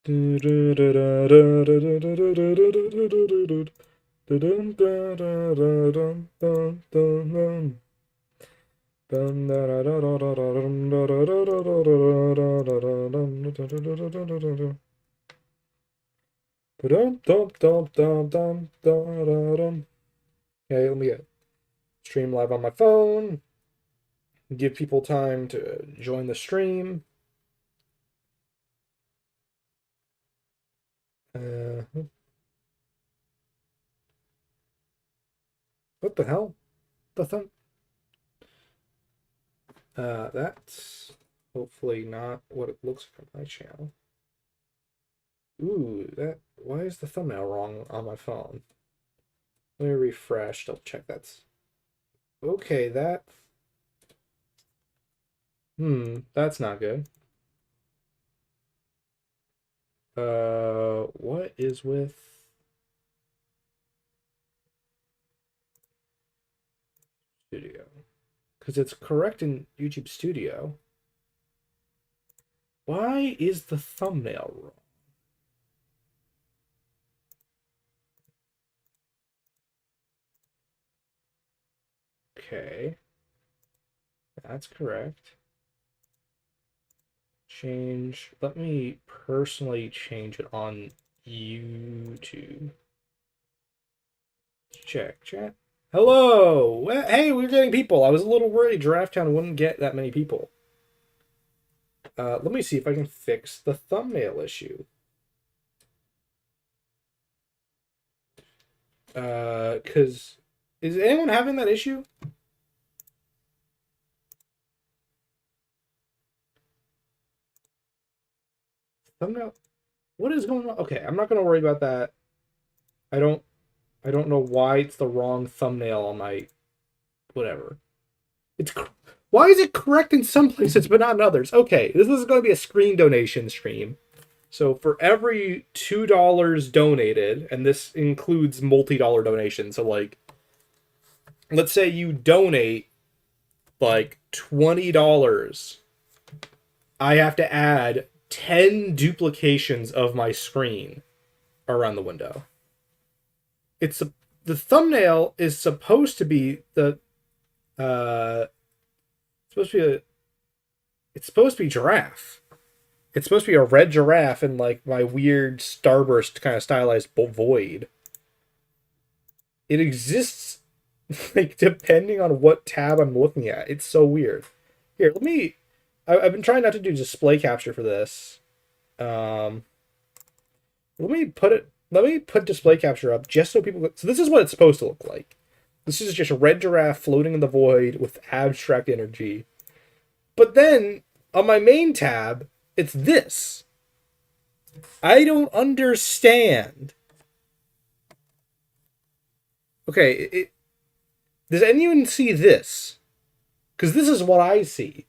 Okay, let me get stream live on my phone. Give people time to join the stream. What the hell? The thumb. That's hopefully not what it looks like on my channel. Ooh, that. Why is the thumbnail wrong on my phone? Let me refresh. Double check that's. Okay, that. That's not good. What is with Studio? Because it's correct in YouTube Studio. Why is the thumbnail wrong? Okay. That's correct. Change. Let me personally change it on YouTube. Check, chat. Hello! Hey, we're getting people. I was a little worried Giraffe Town wouldn't get that many people. Let me see if I can fix the thumbnail issue. Because is anyone having that issue? Thumbnail. What is going on? Okay, I'm not gonna worry about that. I don't know why it's the wrong thumbnail on my whatever. Why is it correct in some places but not in others? Okay, this is going to be a screen donation stream. So for every $2 donated, and this includes multi-dollar donations, so like, let's say you donate like $20, I have to add 10 duplications of my screen around the window. The thumbnail is supposed to be it's supposed to be giraffe. It's supposed to be a red giraffe and like my weird starburst kind of stylized void. It exists like depending on what tab I'm looking at. It's so weird. Here, I've been trying not to do display capture for this. Let me put display capture up just so people. So this is what it's supposed to look like. This is just a red giraffe floating in the void with abstract energy. But then on my main tab, it's this. I don't understand. Okay, does anyone see this? Because this is what I see.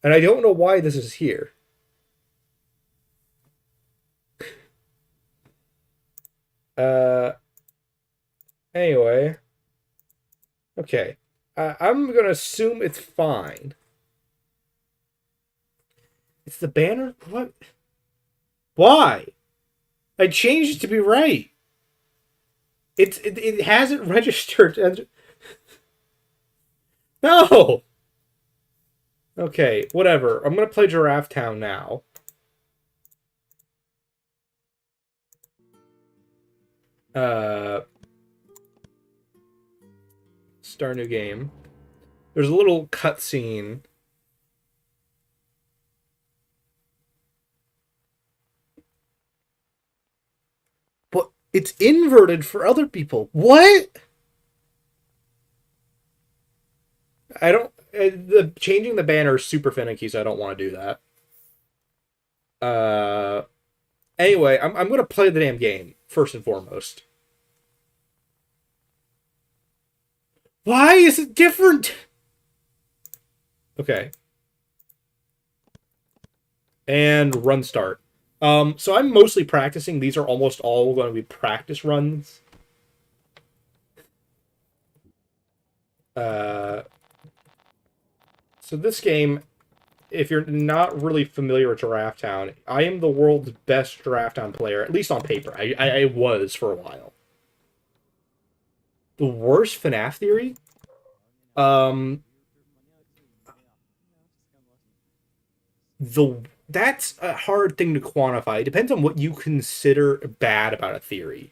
And I don't know why this is here. Anyway. Okay. I'm gonna assume it's fine. It's the banner? What? Why? I changed it to be right. It hasn't registered. No! Okay, whatever. I'm gonna play Giraffe Town now. Start new game. There's a little cutscene. But it's inverted for other people. What? I don't. Changing the banner is super finicky, so I don't want to do that. Anyway, I'm gonna play the damn game first and foremost. Why is it different? Okay. And run start. So I'm mostly practicing. These are almost all going to be practice runs. So this game if you're not really familiar with Giraffe Town, I am the world's best Giraffe Town player, at least on paper. I was for a while. The worst FNAF theory? Um, that's a hard thing to quantify. It depends on what you consider bad about a theory.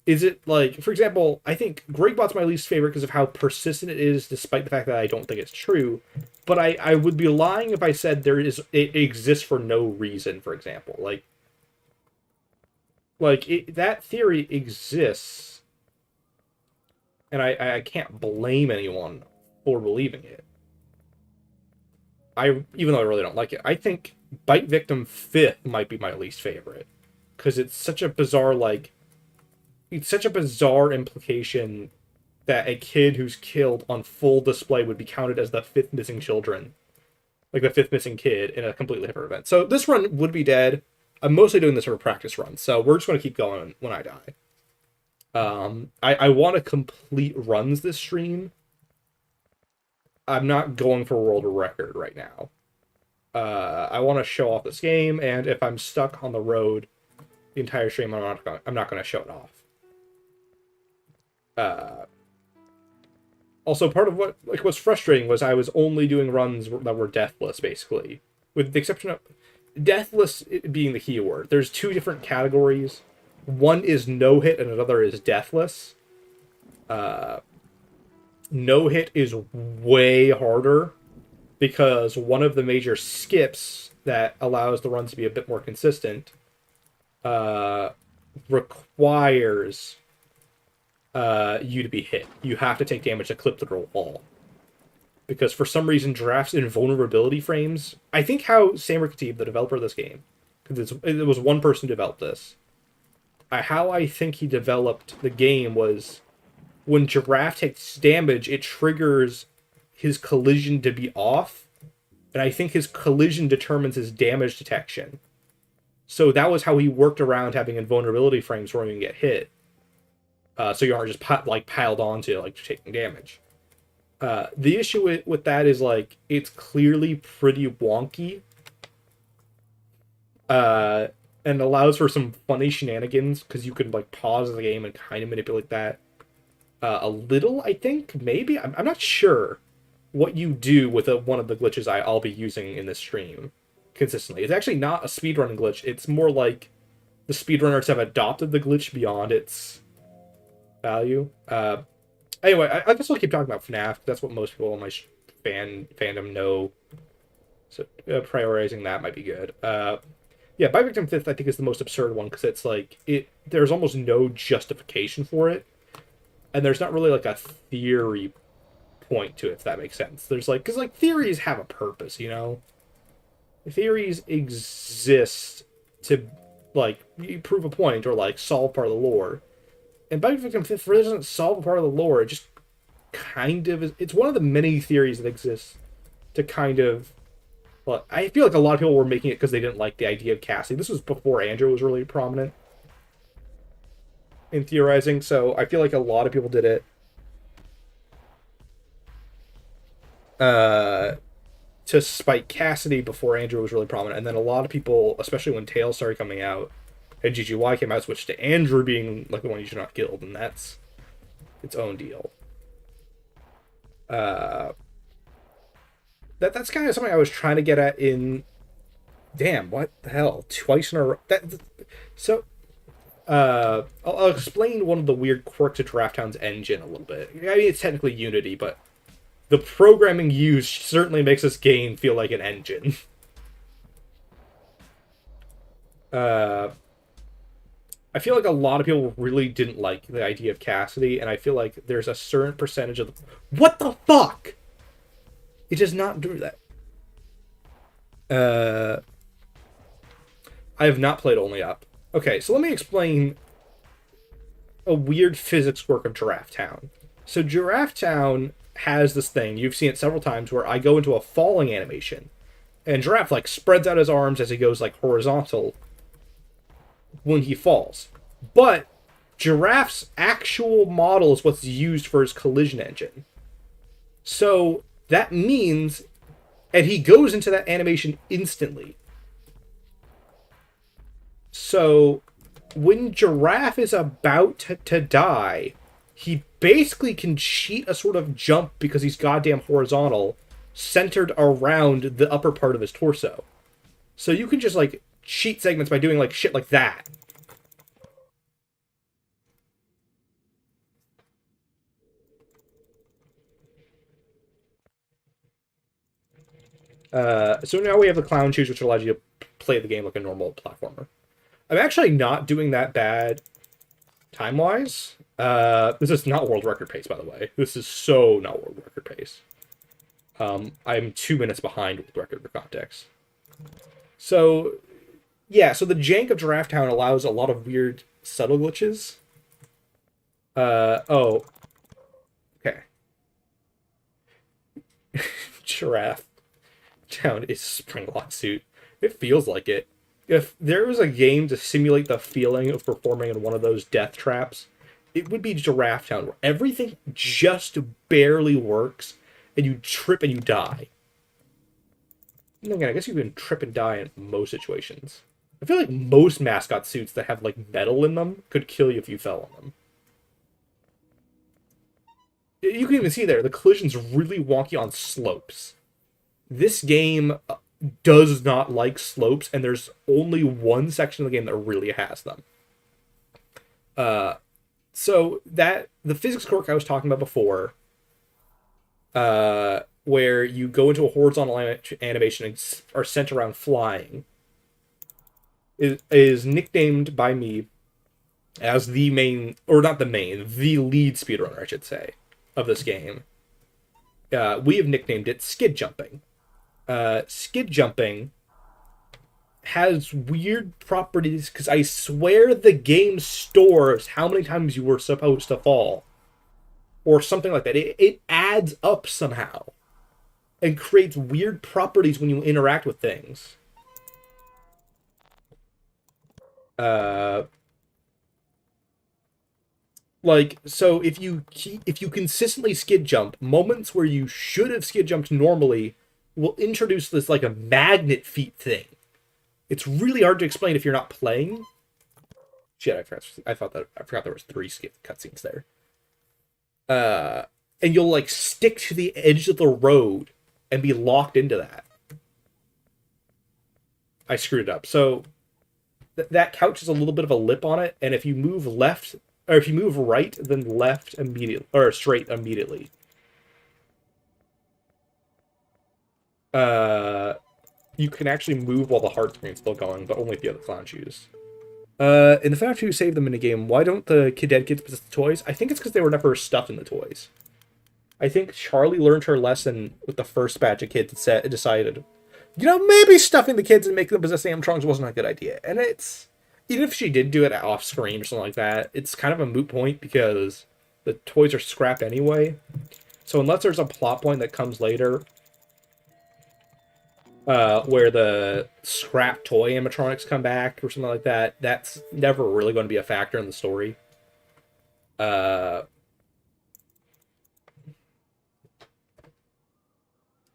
Is it like, for example, I think Greatbot's my least favorite because of how persistent it is, despite the fact that I don't think it's true. But I would be lying if I said it exists for no reason. For example, that theory exists, and I can't blame anyone for believing it. Even though I really don't like it, I think Bite Victim 5th might be my least favorite because it's such a bizarre it's such a bizarre implication that a kid who's killed on full display would be counted as the 5th missing children, like the 5th missing kid in a completely different event. So this run would be dead. I'm mostly doing this for a practice run, so we're just going to keep going when I die. I want to complete runs this stream. I'm not going for world record right now. I want to show off this game, and if I'm stuck on the road the entire stream, I'm not going to show it off. Also, part of what's frustrating was I was only doing runs that were deathless, basically, with the exception of deathless being the keyword. There's two different categories. One is no hit, and another is deathless. No hit is way harder because one of the major skips that allows the runs to be a bit more consistent requires you to be hit. You have to take damage to clip through a wall. Because for some reason, Giraffe's invulnerability frames... I think how Sam Ricketeeb, the developer of this game, because it was one person who developed this, how I think he developed the game was when Giraffe takes damage, it triggers his collision to be off, and I think his collision determines his damage detection. So that was how he worked around having invulnerability frames where you can get hit. So you aren't just piled onto taking damage. The issue with that is it's clearly pretty wonky, and allows for some funny shenanigans because you can pause the game and kind of manipulate that a little. I think maybe I'm not sure what you do with one of the glitches I'll be using in this stream consistently. It's actually not a speedrunning glitch. It's more like the speedrunners have adopted the glitch beyond its value. Anyway, I guess we'll keep talking about FNAF. That's what most people in my fandom know. So prioritizing that might be good. Yeah, By Victim 5th I think is the most absurd one because it's there's almost no justification for it, and there's not really a theory point to it, if that makes sense. There's because theories have a purpose, you know. Theories exist to prove a point or solve part of the lore. And Bite Victim 5th really doesn't solve a part of the lore. It just kind of is. It's one of the many theories that exists to kind of... Well, I feel like a lot of people were making it because they didn't like the idea of Cassie. This was before Andrew was really prominent in theorizing, so I feel like a lot of people did it to spite Cassidy before Andrew was really prominent. And then a lot of people, especially when Tales started coming out, and GGY came out, switched to Andrew being the one you should not killed, and that's its own deal. That's kind of something I was trying to get at in... Damn, what the hell? Twice in a row... I'll explain one of the weird quirks of Giraffe Town's engine a little bit. I mean, it's technically Unity, but the programming used certainly makes this game feel like an engine. I feel like a lot of people really didn't like the idea of Cassidy, and I feel like there's a certain percentage of What the fuck? It does not do that. I have not played Only Up. Okay, so let me explain a weird physics quirk of Giraffe Town. So Giraffe Town has this thing, you've seen it several times, where I go into a falling animation, and Giraffe spreads out his arms as he goes horizontal when he falls. But Giraffe's actual model is what's used for his collision engine. So that means And he goes into that animation instantly. So when Giraffe is about to die, he basically can cheat a sort of jump because he's goddamn horizontal, centered around the upper part of his torso. So you can just, like, cheat segments by doing, like, shit like that. So now we have the clown shoes, which allows you to play the game like a normal platformer. I'm actually not doing that bad time-wise. This is not world record pace, by the way. This is so not world record pace. I'm 2 minutes behind world record for context. So, yeah, so the jank of Giraffe Town allows a lot of weird subtle glitches. Oh. Okay. Giraffe Town is Springlock suit. It feels like it. If there was a game to simulate the feeling of performing in one of those death traps, it would be Giraffe Town, where everything just barely works, and you trip and you die. And again, I guess you can trip and die in most situations. I feel like most mascot suits that have, like, metal in them could kill you if you fell on them. You can even see there, the collision's really wonky on slopes. This game does not like slopes, and there's only one section of the game that really has them. So that the physics quirk I was talking about before, where you go into a horizontal animation and are sent around flying, is nicknamed by me as the main, or not the main, the lead speedrunner, I should say, of this game. We have nicknamed it skid jumping. Skid jumping has weird properties because I swear the game stores how many times you were supposed to fall, or something like that. It adds up somehow and creates weird properties when you interact with things. Like, so if you consistently skid jump, moments where you should have skid jumped normally will introduce this, like, a magnet feet thing. It's really hard to explain if you're not playing. Shit, I forgot there was 3 cutscenes there. And you'll, like, stick to the edge of the road and be locked into that. I screwed it up. So that couch has a little bit of a lip on it, and if you move left, or if you move right, then left immediately, or straight immediately. You can actually move while the heart screen's still going, but only if you have the clown shoes. In the FNAF 2 Save Them minigame, why don't the dead kids possess the toys? I think it's because they were never stuffed in the toys. I think Charlie learned her lesson with the first batch of kids and decided, you know, maybe stuffing the kids and making them possess animatronics wasn't a good idea. And it's, even if she did do it off screen or something like that, it's kind of a moot point because the toys are scrapped anyway. So unless there's a plot point that comes later, where the scrap toy animatronics come back or something like that, that's never really going to be a factor in the story.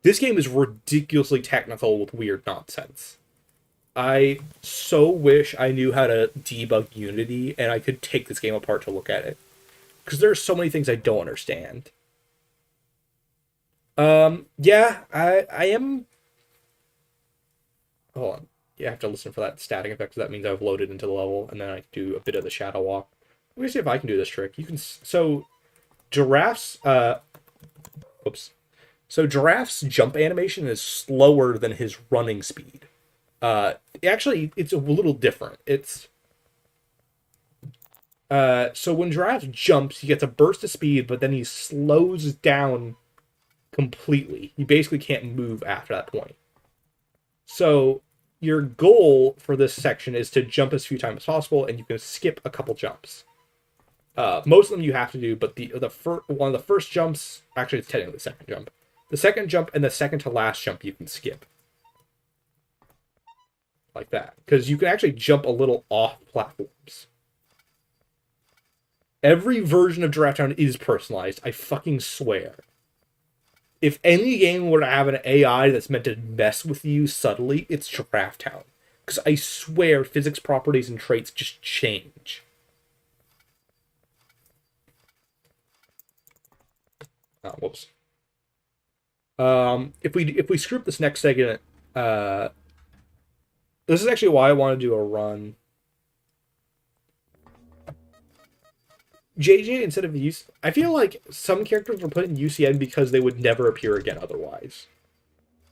This game is ridiculously technical with weird nonsense. I so wish I knew how to debug Unity and I could take this game apart to look at it. Because there are so many things I don't understand. Yeah, I am... Hold on. You have to listen for that static effect, so that means I've loaded into the level, and then I can do a bit of the shadow walk. Let me see if I can do this trick. You can... So, Giraffe's... Oops. So, Giraffe's jump animation is slower than his running speed. Actually, it's a little different. It's... So when Giraffe jumps, he gets a burst of speed, but then he slows down completely. He basically can't move after that point. So your goal for this section is to jump as few times as possible, and you can skip a couple jumps. Most of them you have to do, but one of the first jumps, actually it's technically the second jump. The second jump and the second to last jump you can skip. Like that. Because you can actually jump a little off platforms. Every version of Giraffe Town is personalized, I fucking swear. if any game were to have an AI that's meant to mess with you subtly, it's Giraffe Town. Because I swear physics properties and traits just change. Oh, whoops. If we screw up this next segment, this is actually why I want to do a run. JJ instead of use, I feel like some characters were put in UCN because they would never appear again otherwise.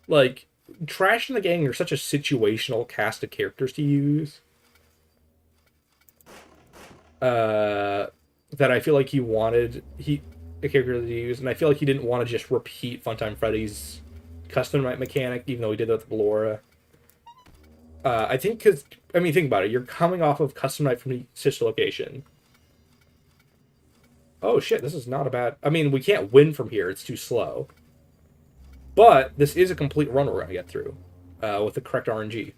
Like, Trash and the Gang are such a situational cast of characters to use. That I feel like he wanted a character to use, and I feel like he didn't want to just repeat Funtime Freddy's custom night mechanic, even though he did that with Laura. I think because, I mean, think about it. You're coming off of custom night from the sister location. Oh shit, this is not a bad... I mean, we can't win from here. It's too slow. But this is a complete run we're going to get through with the correct RNG.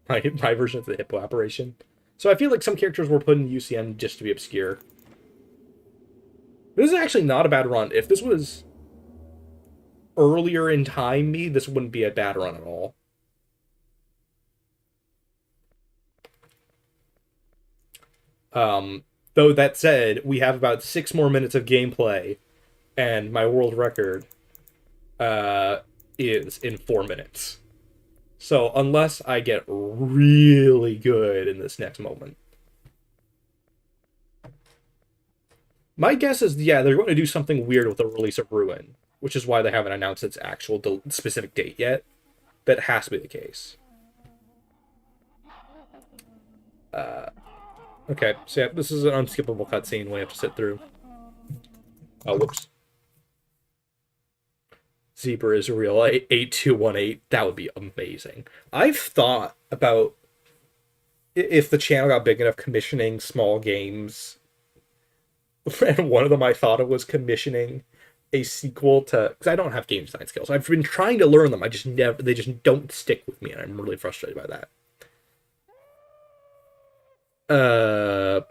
My version of the hippo operation. So I feel like some characters were put in UCN just to be obscure. This is actually not a bad run. If this was earlier in time this wouldn't be a bad run at all. Though that said, we have about 6 more minutes of gameplay, and my world record is in 4 minutes. So unless I get really good in this next moment. My guess is, yeah, they're going to do something weird with the release of Ruin, which is why they haven't announced its actual specific date yet. But it has to be the case. Okay, so yeah, this is an unskippable cutscene we have to sit through. Oh, whoops. Zebra is real. 8218. That would be amazing. I've thought about if the channel got big enough commissioning small games. And one of them I thought of was commissioning a sequel to, because I don't have game design skills. I've been trying to learn them. They just don't stick with me, and I'm really frustrated by that. A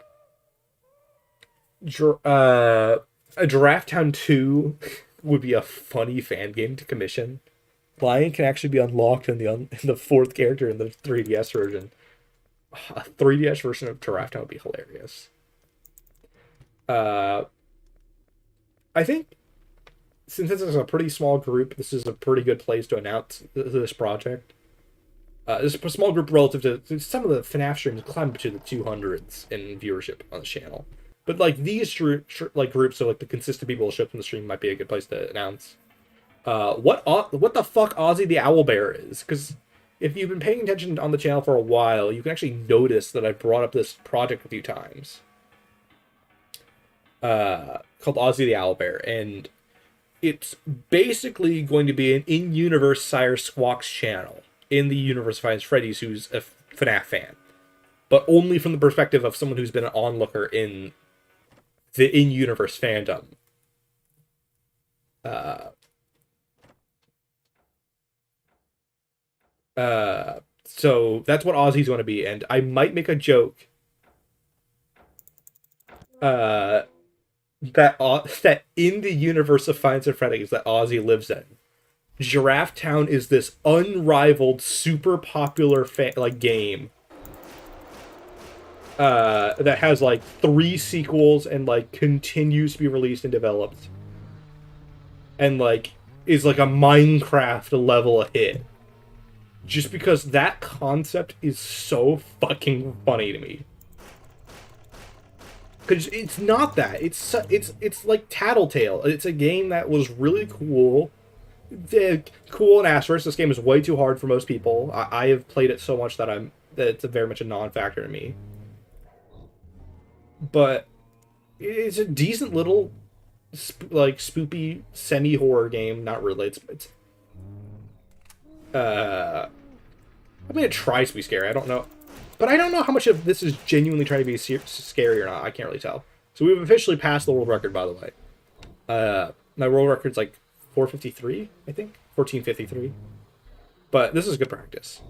Giraffe Town 2 would be a funny fan game to commission. Lion can actually be unlocked in the fourth character in the 3DS version. A 3DS version of Giraffe Town would be hilarious. I think since this is a pretty small group, this is a pretty good place to announce this project. This is a small group relative to some of the FNAF streams climb to the 200s in viewership on the channel. But like these like groups of like the consistent people who show up in the stream might be a good place to announce what the fuck Ozzy the Owlbear is, because if you've been paying attention on the channel for a while, you can actually notice that I brought up this project a few times. Called Ozzy the Owlbear, and it's basically going to be an in-universe Sire Squawks channel in the universe of Five Freddy's, who's a FNAF fan, but only from the perspective of someone who's been an onlooker in the in-universe fandom. So that's what Ozzy's going to be, and I might make a joke that in the universe of Five Nights at Freddy's that Ozzy lives in, Giraffe Town is this unrivaled, super popular game that has like 3 sequels and like continues to be released and developed, and like is like a Minecraft level hit, just because that concept is so fucking funny to me. Because it's not that. It's like Tattletale. It's a game that was really cool. Cool and asterisk. This game is way too hard for most people. I have played it so much that it's very much a non-factor to me. But it's a decent little like spoopy semi-horror game. Not really. I mean, it tries to be scary. I don't know. But I don't know how much of this is genuinely trying to be scary or not. I can't really tell. So we've officially passed the world record, by the way. My world record's like 453, I think. 1453. But this is good practice.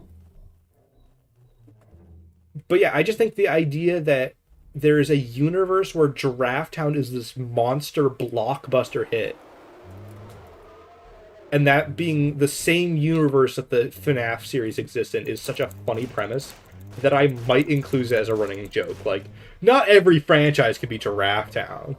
But yeah, I just think the idea that there is a universe where Giraffe Town is this monster blockbuster hit. And that being the same universe that the FNAF series exists in is such a funny premise that I might include it as a running joke. Like, not every franchise can be Giraffe Town.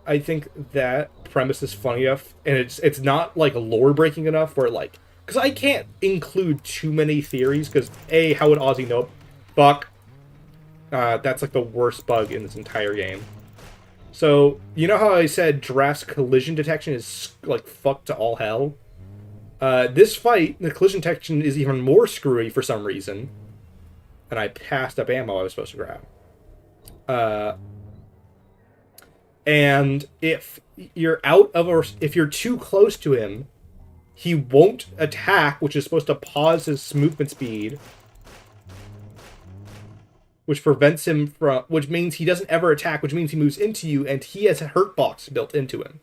I think that premise is funny enough, and it's not like lore breaking enough where like, because I can't include too many theories. Because A, how would Ozzy know? Fuck. That's like the worst bug in this entire game. So you know how I said Giraffe's collision detection is like fucked to all hell. This fight, the collision detection is even more screwy for some reason, and I passed up ammo I was supposed to grab. And if you're out of, or if you're too close to him, he won't attack, which is supposed to pause his movement speed, which prevents him from, which means he doesn't ever attack, which means he moves into you, and he has a hurt box built into him.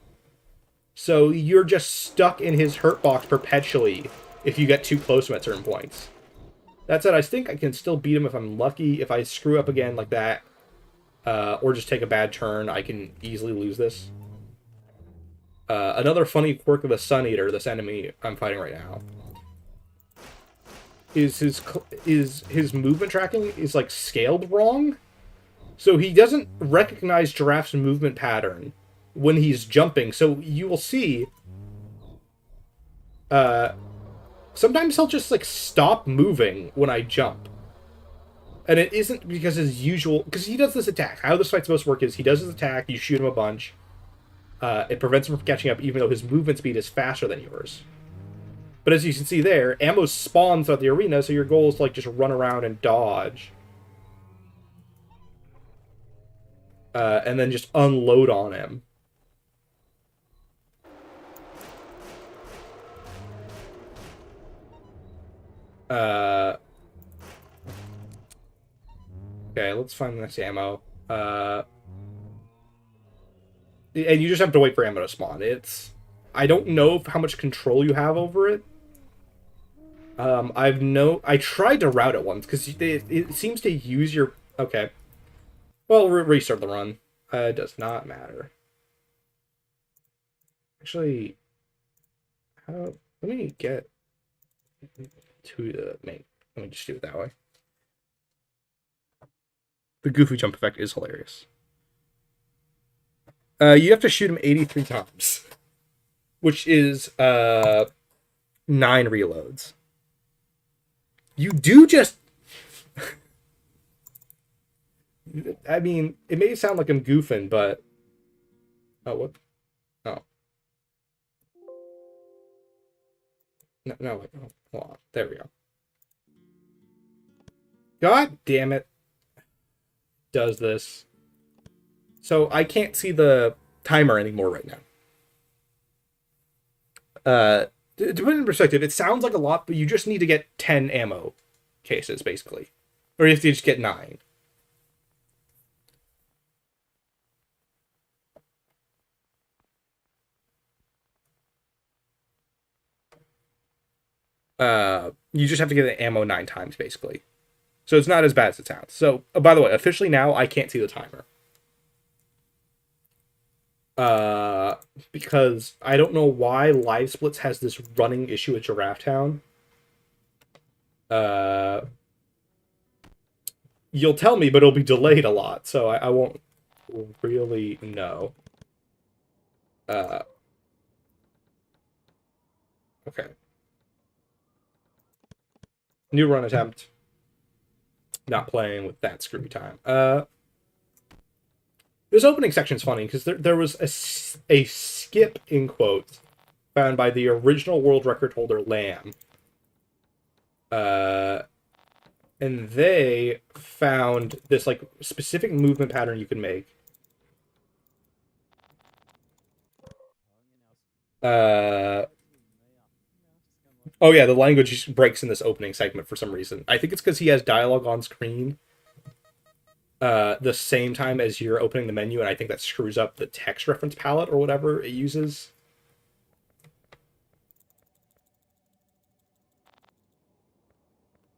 So you're just stuck in his hurt box perpetually if you get too close to him at certain points. That said, I think I can still beat him if I'm lucky. If I screw up again like that, or just take a bad turn, I can easily lose this. Another funny quirk of the Sun Eater, this enemy I'm fighting right now, is his movement tracking is like scaled wrong. So he doesn't recognize Giraffe's movement pattern when he's jumping. So you will see sometimes he'll just like stop moving when I jump. And it isn't because his usual, because he does this attack. How this fight's supposed to work is he does his attack, you shoot him a bunch. It prevents him from catching up, even though his movement speed is faster than yours. But as you can see there, ammo spawns throughout the arena, so your goal is to like just run around and dodge. And then just unload on him. Okay, let's find the next ammo. And you just have to wait for ammo to spawn. I don't know how much control you have over it. I tried to route it once, because it seems to use your... Okay. Well, restart the run. It does not matter. Actually, let me get to the main... Let me just do it that way. The goofy jump effect is hilarious. You have to shoot him 83 times, which is 9 reloads. You do just... I mean, it may sound like I'm goofing, but... Oh, what? Oh. No, wait. Oh, hold on. There we go. God damn it. Does this. So I can't see the timer anymore right now. To put it in perspective, it sounds like a lot, but you just need to get 10 ammo cases, basically. Or you have to just get 9. You just have to get the ammo 9 times, basically. So it's not as bad as it sounds. So, by the way, officially now, I can't see the timer. Because I don't know why Live Splits has this running issue at Giraffe Town. You'll tell me, but it'll be delayed a lot, so I won't really know. Okay. New run attempt. Not playing with that screwy time. This opening section's funny because there was a skip, in quotes, found by the original world record holder Lamb. And they found this like specific movement pattern you can make. Oh yeah, the language just breaks in this opening segment for some reason. I think it's because he has dialogue on screen the same time as you're opening the menu, and I think that screws up the text reference palette or whatever it uses.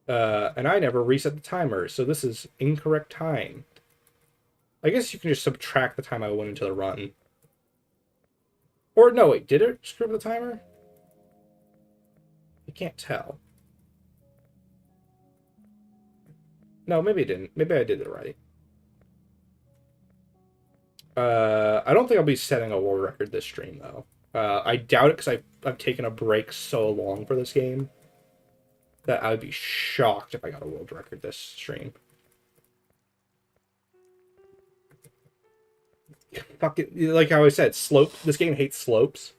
And I never reset the timer, so this is incorrect time. I guess you can just subtract the time I went into the run. Or no, wait, did it screw up the timer? I can't tell. No, maybe it didn't. Maybe I did it right. I don't think I'll be setting a world record this stream, though. I doubt it because I've taken a break so long for this game that I would be shocked if I got a world record this stream. Fucking, like I always said, this game hates slopes.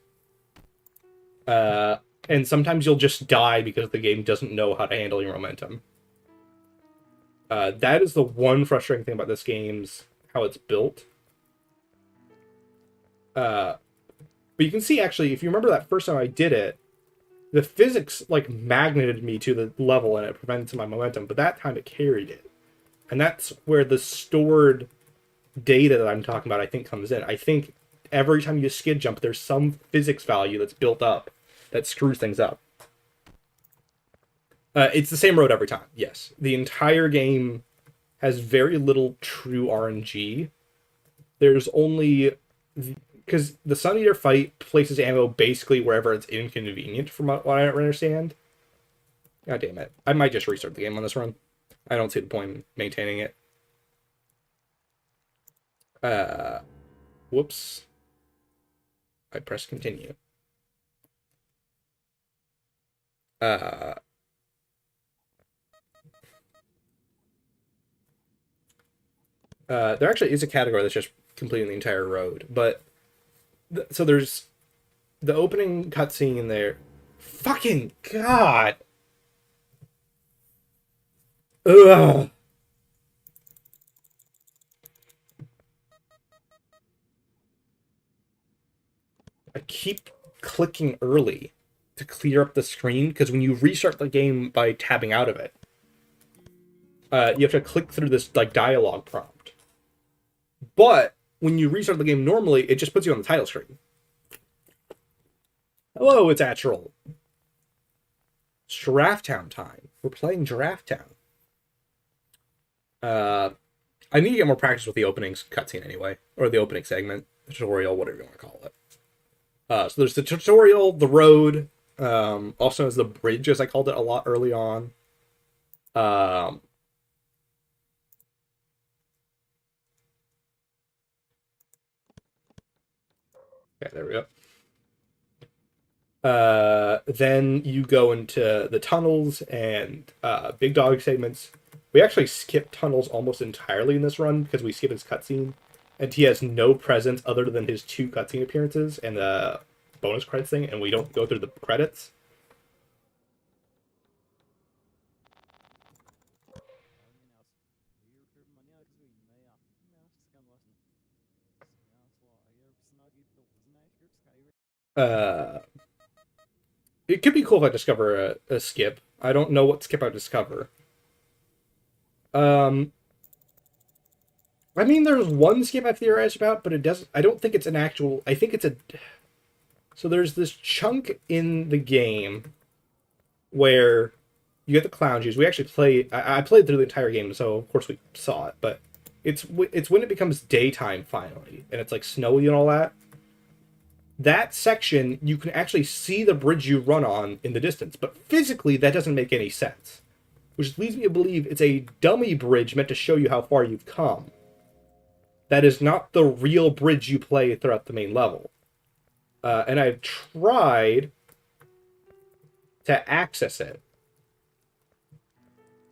And sometimes you'll just die because the game doesn't know how to handle your momentum. That is the one frustrating thing about this game's how it's built. But you can see, actually, if you remember that first time I did it, the physics, like, magneted me to the level and it prevented my momentum, but that time it carried it. And that's where the stored data that I'm talking about, I think, comes in. I think every time you skid jump, there's some physics value that's built up that screws things up. It's the same road every time, yes. The entire game has very little true RNG. There's only... Because the Sun Eater fight places ammo basically wherever it's inconvenient, from what I understand. God damn it. I might just restart the game on this run. I don't see the point in maintaining it. Whoops. I press continue. There actually is a category that's just completing the entire road, but so there's the opening cutscene there. Fucking God. Ugh. I keep clicking early to clear up the screen because when you restart the game by tabbing out of it, you have to click through this like dialogue prompt. But when you restart the game normally, it just puts you on the title screen. Hello, it's Atchel. It's Giraffe Town time. We're playing Giraffe Town. I need to get more practice with the opening cutscene anyway, or the opening segment, the tutorial, whatever you want to call it. So there's the tutorial, the road, also as the bridge, as I called it a lot early on. Okay, there we go. Then you go into the tunnels and big dog segments. We actually skip tunnels almost entirely in this run because we skip his cutscene. And he has no presence other than his 2 cutscene appearances and the bonus credits thing, and we don't go through the credits. It could be cool if I discover a skip. I don't know what skip I discover. I mean, there's one skip I've theorized about, but it doesn't. I don't think it's an actual. I think it's a. So there's this chunk in the game where you get the clown shoes. We actually played. I played through the entire game, so of course we saw it. But it's when it becomes daytime finally, and it's like snowy and all that. That section, you can actually see the bridge you run on in the distance, but physically that doesn't make any sense. Which leads me to believe it's a dummy bridge meant to show you how far you've come. That is not the real bridge you play throughout the main level. And I've tried to access it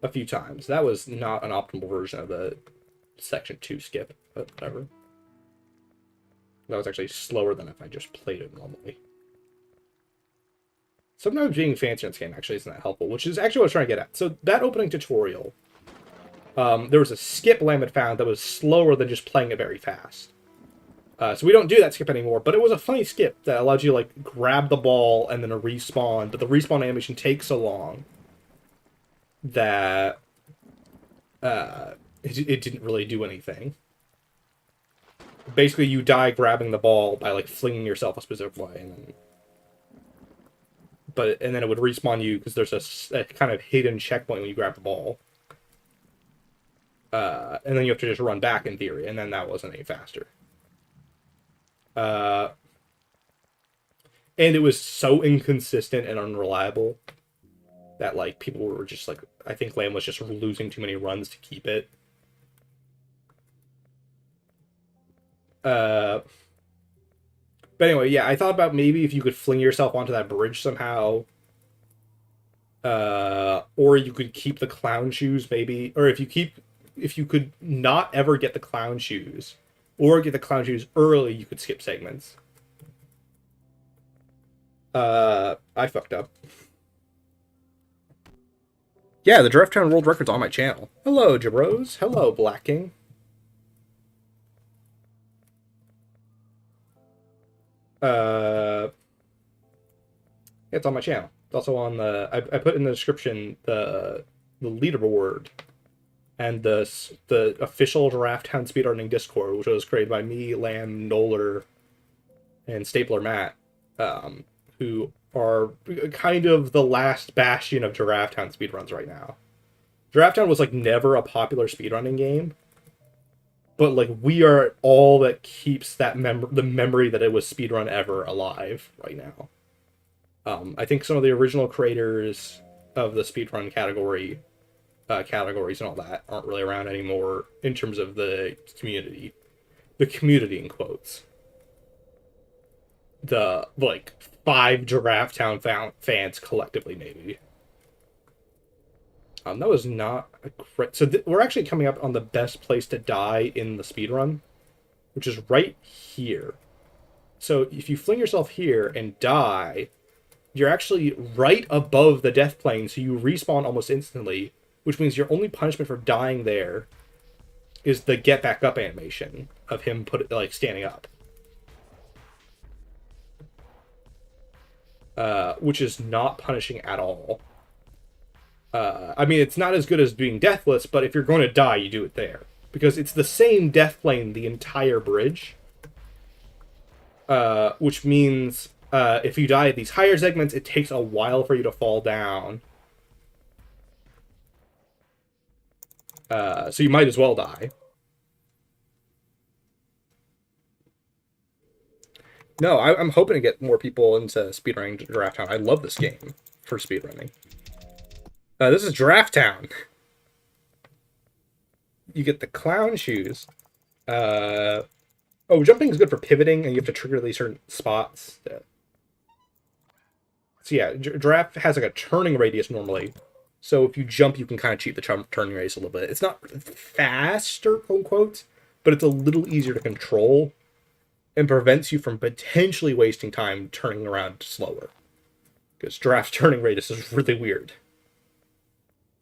a few times. That was not an optimal version of the Section 2 skip, but whatever. That was actually slower than if I just played it normally. Sometimes being fancy in this game actually isn't that helpful, which is actually what I was trying to get at. So that opening tutorial, there was a skip Lambert found that was slower than just playing it very fast. So we don't do that skip anymore, but it was a funny skip that allowed you to like grab the ball and then a respawn, but the respawn animation takes so long that it didn't really do anything. Basically, you die grabbing the ball by like flinging yourself a specific way, and then and then it would respawn you because there's a kind of hidden checkpoint when you grab the ball. And then you have to just run back in theory, and then that wasn't any faster. And it was so inconsistent and unreliable that like people were just like, I think Lamb was just losing too many runs to keep it. But anyway, yeah, I thought about maybe if you could fling yourself onto that bridge somehow. Or you could keep the clown shoes, maybe. Or if you could not ever get the clown shoes, or get the clown shoes early, you could skip segments. I fucked up. Yeah, the Giraffe Town World Record's on my channel. Hello, Jabros. Hello, Black King. It's on my channel. It's also on the. I put in the description the leaderboard and the official Giraffe Town Speedrunning Discord, which was created by me, Lamb, Noller, and Stapler Matt, who are kind of the last bastion of Giraffe Town speedruns right now. Giraffe Town was like never a popular speedrunning game, but like we are all that keeps that the memory that it was speedrun ever alive right now. I think some of the original creators of the speedrun categories and all that aren't really around anymore in terms of the community. The community in quotes. The like 5 Giraffe Town fans collectively, maybe. That was not a great. So we're actually coming up on the best place to die in the speedrun, which is right here. So if you fling yourself here and die, you're actually right above the death plane, so you respawn almost instantly, which means your only punishment for dying there is the get back up animation of him standing up. Which is not punishing at all. I mean, it's not as good as being deathless, but if you're going to die, you do it there. Because it's the same death plane the entire bridge. Which means if you die at these higher segments, it takes a while for you to fall down. So you might as well die. No, I'm hoping to get more people into speedrunning Giraffe Town. I love this game for speedrunning. This is Giraffe Town. You get the clown shoes. Oh, jumping is good for pivoting, and you have to trigger these certain spots. So yeah, Giraffe has like a turning radius normally. So if you jump, you can kind of cheat the turning radius a little bit. It's not faster, quote unquote, but it's a little easier to control and prevents you from potentially wasting time turning around slower. Because Giraffe's turning radius is really weird.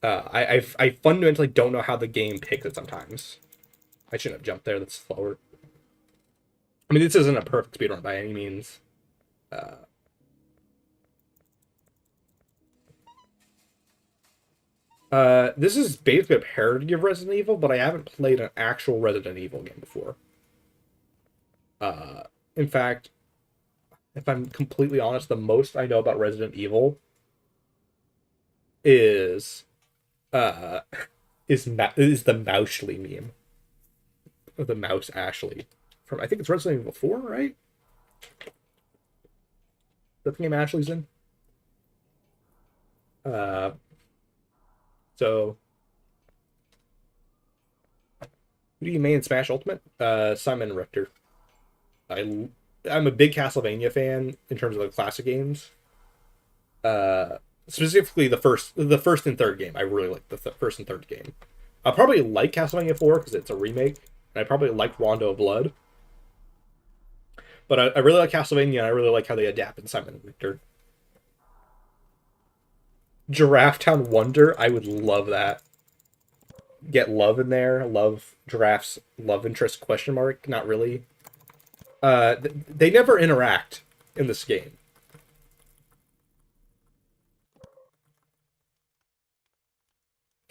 I fundamentally don't know how the game picks it sometimes. I shouldn't have jumped there, that's slower. I mean, this isn't a perfect speedrun by any means. This is basically a parody of Resident Evil, but I haven't played an actual Resident Evil game before. In fact, if I'm completely honest, the most I know about Resident Evil is the Moushly meme. Or the Mouse Ashley. From, I think it's Resident Evil 4, right? The game Ashley's in? So who do you main in Smash Ultimate? Simon Richter. I'm a big Castlevania fan in terms of the classic games. Specifically the first and third game. I really like the first and third game. I probably like Castlevania 4 because it's a remake, and I probably like Rondo of Blood. But I really like Castlevania, and I really like how they adapted Simon Richter. Giraffe Town Wonder, I would love that. Get Love in there. Love Giraffe's love interest question mark. Not really. They never interact in this game.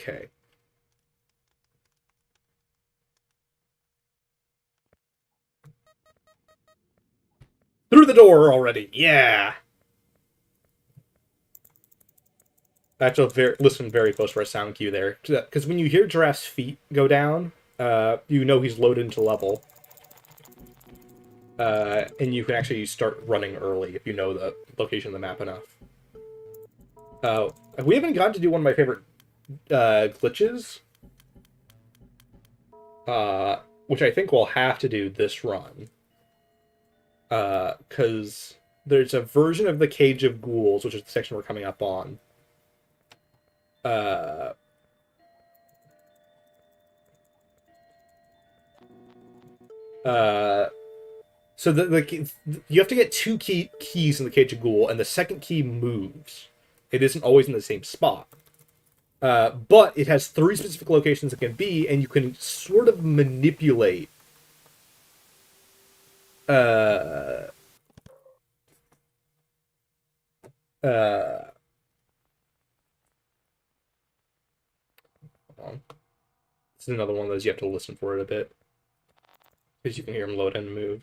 Okay. Through the door already. Yeah. I have to listen very close for a sound cue there. Because when you hear Giraffe's feet go down, you know he's loaded into level. And you can actually start running early if you know the location of the map enough. We haven't gotten to do one of my favorite glitches. Which I think we'll have to do this run. Because there's a version of the Cage of Ghouls, which is the section we're coming up on. So you have to get two keys in the Cage of Ghoul, and the second key moves. It isn't always in the same spot. But it has 3 specific locations it can be, and you can sort of manipulate hold on. This is another one of those you have to listen for it a bit. Because you can hear them load and move.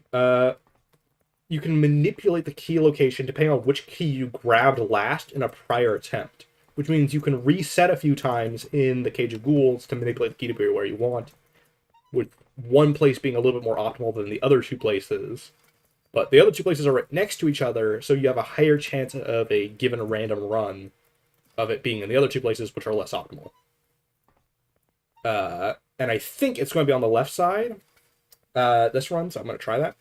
You can manipulate the key location depending on which key you grabbed last in a prior attempt. Which means you can reset a few times in the Cage of Ghouls to manipulate the key to be where you want. With one place being a little bit more optimal than the other 2 places. But the other 2 places are right next to each other, so you have a higher chance of a given random run of it being in the other 2 places, which are less optimal. And I think it's going to be on the left side, this run, so I'm going to try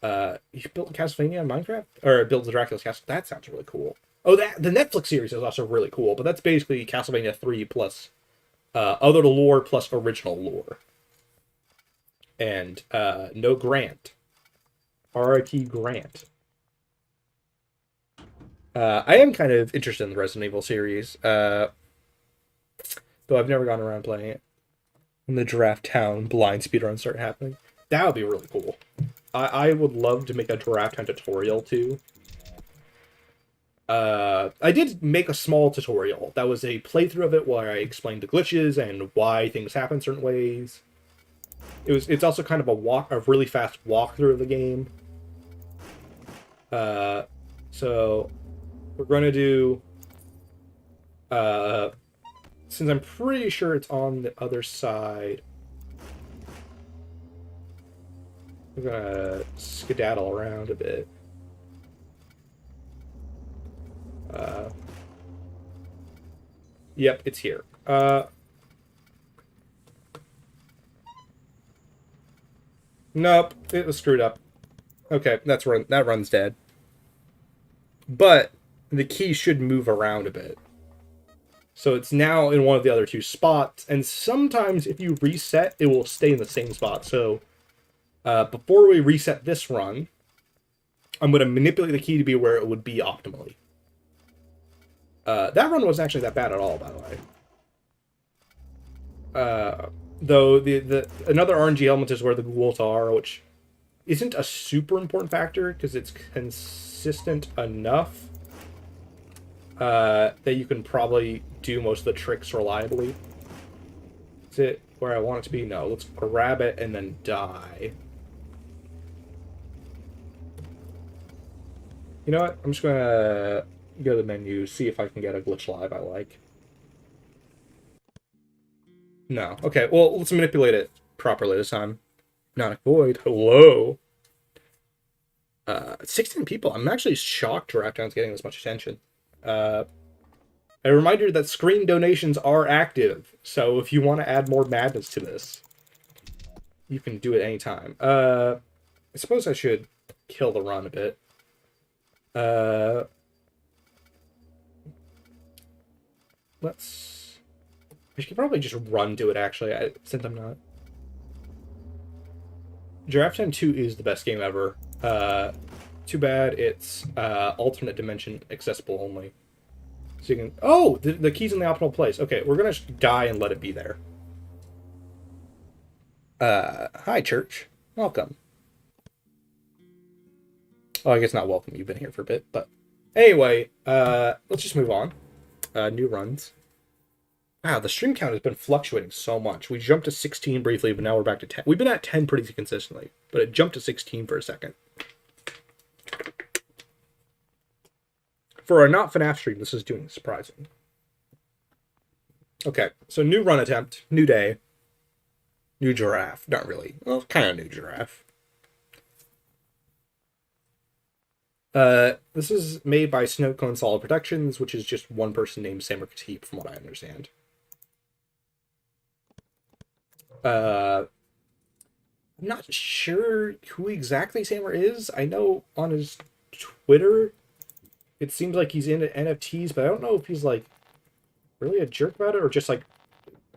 that. You built Castlevania in Minecraft? Or build the Dracula's Castle? That sounds really cool. Oh, the Netflix series is also really cool, but that's basically Castlevania 3 plus other lore plus original lore. And no Grant. R.I.P. Grant. I am kind of interested in the Resident Evil series, though I've never gone around playing it. When the Giraffe Town blind speedruns start happening. That would be really cool. I would love to make a Giraffe Town tutorial, too. I did make a small tutorial. That was a playthrough of it where I explained the glitches and why things happen certain ways. It's also kind of a really fast walkthrough of the game. So we're going to do, since I'm pretty sure it's on the other side, we're going to skedaddle around a bit. Yep, it's here. Nope, it was screwed up. Okay, that run's dead. But the key should move around a bit. So it's now in one of the other 2 spots, and sometimes if you reset, it will stay in the same spot. So before we reset this run, I'm going to manipulate the key to be where it would be optimally. That run wasn't actually that bad at all, by the way. Though another RNG element is where the ghouls are, which isn't a super important factor because it's consistent enough that you can probably do most of the tricks reliably. Is it where I want it to be? No, let's grab it and then die. You know what? I'm just gonna go to the menu, see if I can get a glitch live I like. No. Okay, well, let's manipulate it properly this time. Not a void. Hello. 16 people. I'm actually shocked Giraffe Town's getting this much attention. A reminder that Scream donations are active, so if you want to add more madness to this, you can do it anytime. I suppose I should kill the run a bit. I should probably just run to it, actually, since I'm not. Giraffe Town 2 is the best game ever. Too bad it's alternate dimension accessible only. So you can... Oh! The key's in the optimal place. Okay, we're gonna die and let it be there. Hi, church. Welcome. Oh, I guess not welcome. You've been here for a bit, but... Anyway, let's just move on. New runs. Wow, the stream count has been fluctuating so much. We jumped to 16 briefly, but now we're back to 10. We've been at 10 pretty consistently, but it jumped to 16 for a second. For a not FNAF stream, this is doing surprising. Okay, so new run attempt, new day, new giraffe. Not really. Well, kind of new giraffe. This is made by Snow Cone Solid Productions, which is just one person named Sam Khatib, from what I understand. I'm not sure who exactly Sammer is. I know on his Twitter, it seems like he's into NFTs, but I don't know if he's like really a jerk about it or just like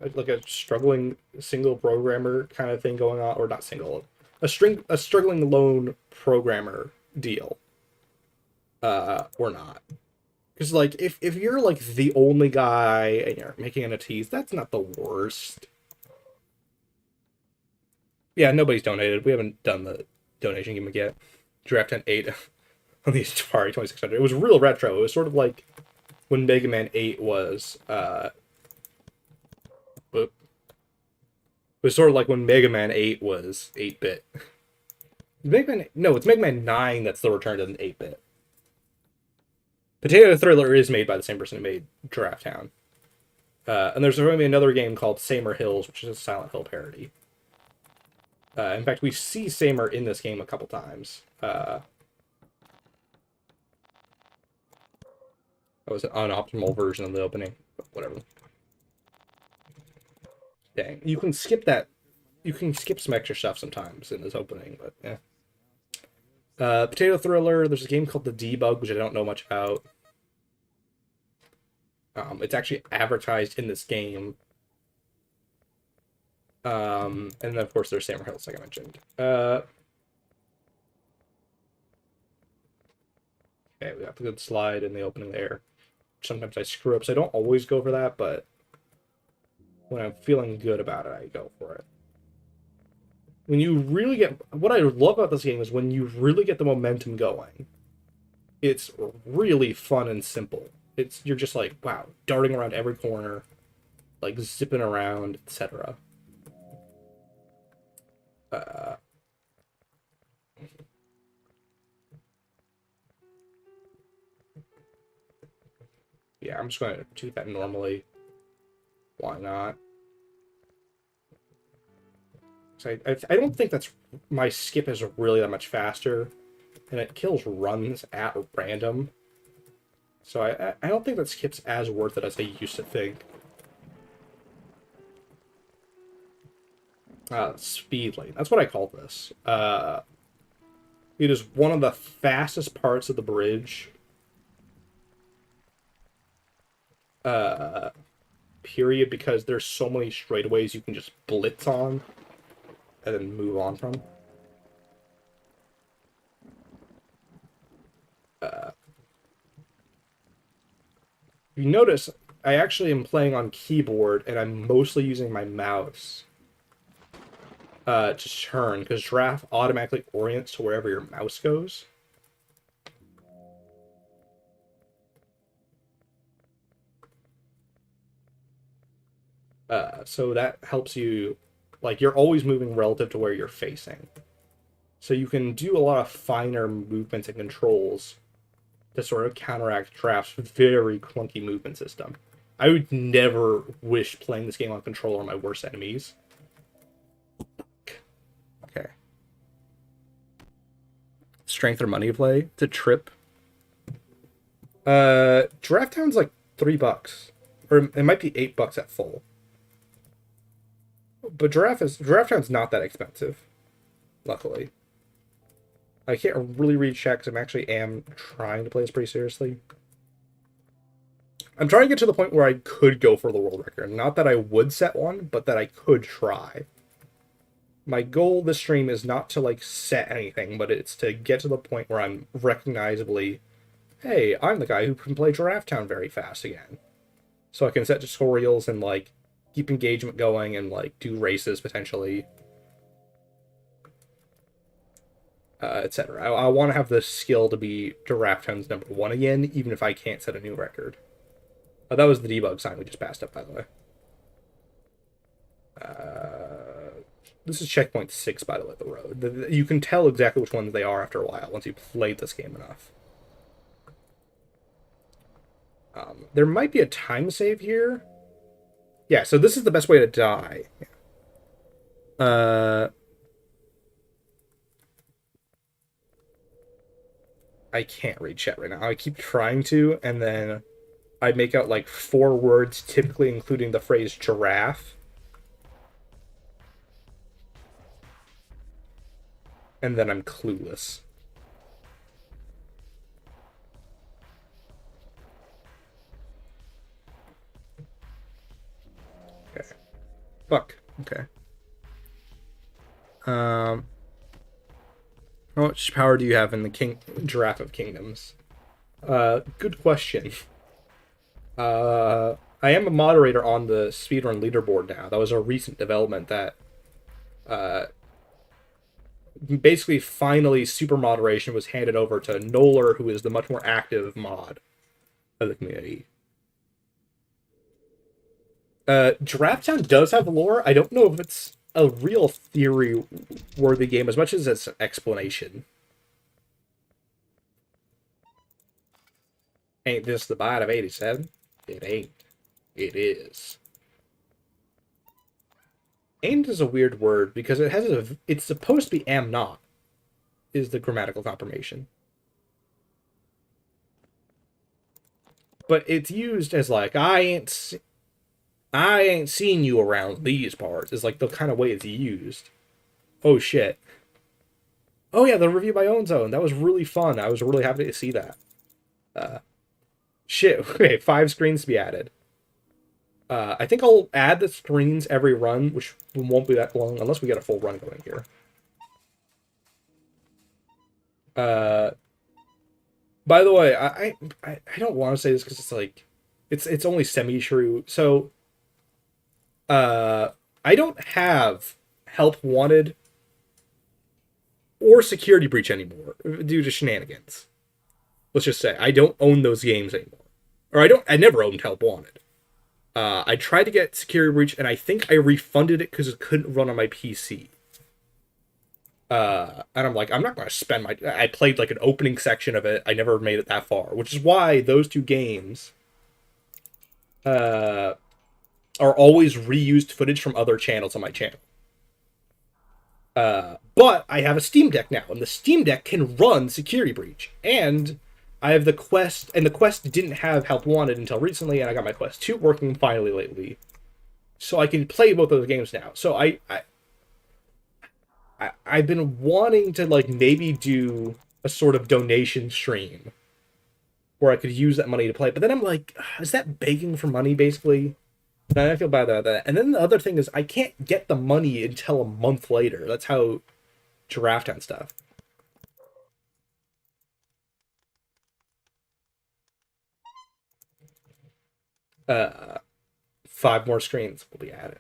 a struggling single programmer kind of thing going on, or not single, a struggling lone programmer deal, or not. Because like if you're like the only guy and you're making NFTs, that's not the worst. Yeah, nobody's donated. We haven't done the donation gimmick yet. Giraffe Town 8 on the Atari 2600. It was real retro. It was sort of like when Mega Man 8 was it was sort of like when Mega Man 8 was 8-bit. Mega Man, no, it's Mega Man 9 that's the return to an 8-bit. Potato Thriller is made by the same person who made Giraffe Town. And there's going to be another game called Samer Hills, which is a Silent Hill parody. In fact, we see Samer in this game a couple times. That was an unoptimal version of the opening, but whatever. Dang, you can skip that. You can skip some extra stuff sometimes in this opening, but yeah. Potato Thriller, there's a game called The Debug, which I don't know much about. It's actually advertised in this game. And then, of course, there's Samer Hills, like I mentioned. Okay, we got the good slide in the opening there. Sometimes I screw up, so I don't always go for that, but when I'm feeling good about it, I go for it. When you really get... What I love about this game is when you really get the momentum going, it's really fun and simple. You're just like, wow, darting around every corner, like zipping around, etc. Yeah, I'm just going to do that normally. Why not? So I don't think that's... My skip is really that much faster, and it kills runs at random. So I don't think that skip's as worth it as I used to think. Speed lane. That's what I call this. It is one of the fastest parts of the bridge. Period, because there's so many straightaways you can just blitz on and then move on from. You notice I actually am playing on keyboard and I'm mostly using my mouse to turn, because Giraffe automatically orients to wherever your mouse goes. So that helps you, like, you're always moving relative to where you're facing. So you can do a lot of finer movements and controls to sort of counteract Giraffe's very clunky movement system. I would never wish playing this game on controller on my worst enemies. Okay. Strength or money play to trip. Giraffe Town's like $3. Or it might be $8 at full. But Giraffe Town's not that expensive, luckily. I can't really read chat because I actually am trying to play this pretty seriously. I'm trying to get to the point where I could go for the world record. Not that I would set one, but that I could try. My goal this stream is not to, like, set anything, but it's to get to the point where I'm recognizably, hey, I'm the guy who can play Giraffe Town very fast again. So I can set tutorials and, like, keep engagement going and, like, do races, potentially. Etc. I want to have the skill to be Giraffe Town's #1 again, even if I can't set a new record. That was the debug sign we just passed up, by the way. This is checkpoint 6, by the way, the road. You can tell exactly which ones they are after a while, once you've played this game enough. There might be a time save here. Yeah, so this is the best way to die. Uh, I can't read chat right now. I keep trying to, and then I make out like 4 words, typically including the phrase giraffe, and then I'm clueless. Okay. Fuck. Okay. Um, how much power do you have in the Giraffe of Kingdoms? Good question. I am a moderator on the speedrun leaderboard now. That was a recent development that basically finally super moderation was handed over to Noller, who is the much more active mod of the community. Giraffe Town does have lore. I don't know if it's a real theory worthy game as much as it's an explanation. Ain't this the bite of 87? It ain't. It is. Ain't is a weird word because it has a. It's supposed to be am not, is the grammatical confirmation. But it's used as like I ain't seen you around these parts. Is like the kind of way it's used. Oh shit. Oh yeah, the review by Own Zone. That was really fun. I was really happy to see that. Shit. Okay, 5 screens to be added. I think I'll add the screens every run, which won't be that long unless we get a full run going here. By the way, I don't want to say this because it's like it's only semi true. So I don't have Help Wanted or Security Breach anymore due to shenanigans. Let's just say I don't own those games anymore, or I never owned Help Wanted. I tried to get Security Breach, and I think I refunded it because it couldn't run on my PC. And I'm like, I'm not going to spend my. I played like an opening section of it. I never made it that far, which is why those 2 games are always reused footage from other channels on my channel. But I have a Steam Deck now, and the Steam Deck can run Security Breach, and I have the Quest, and the Quest didn't have Help Wanted until recently, and I got my Quest 2 working finally lately, so I can play both those games now. So I've been wanting to like maybe do a sort of donation stream where I could use that money to play, but then I'm like, is that begging for money basically? And I feel bad about that. And then the other thing is I can't get the money until a month later. That's how Giraffe Town stuff. 5 more screens will be added.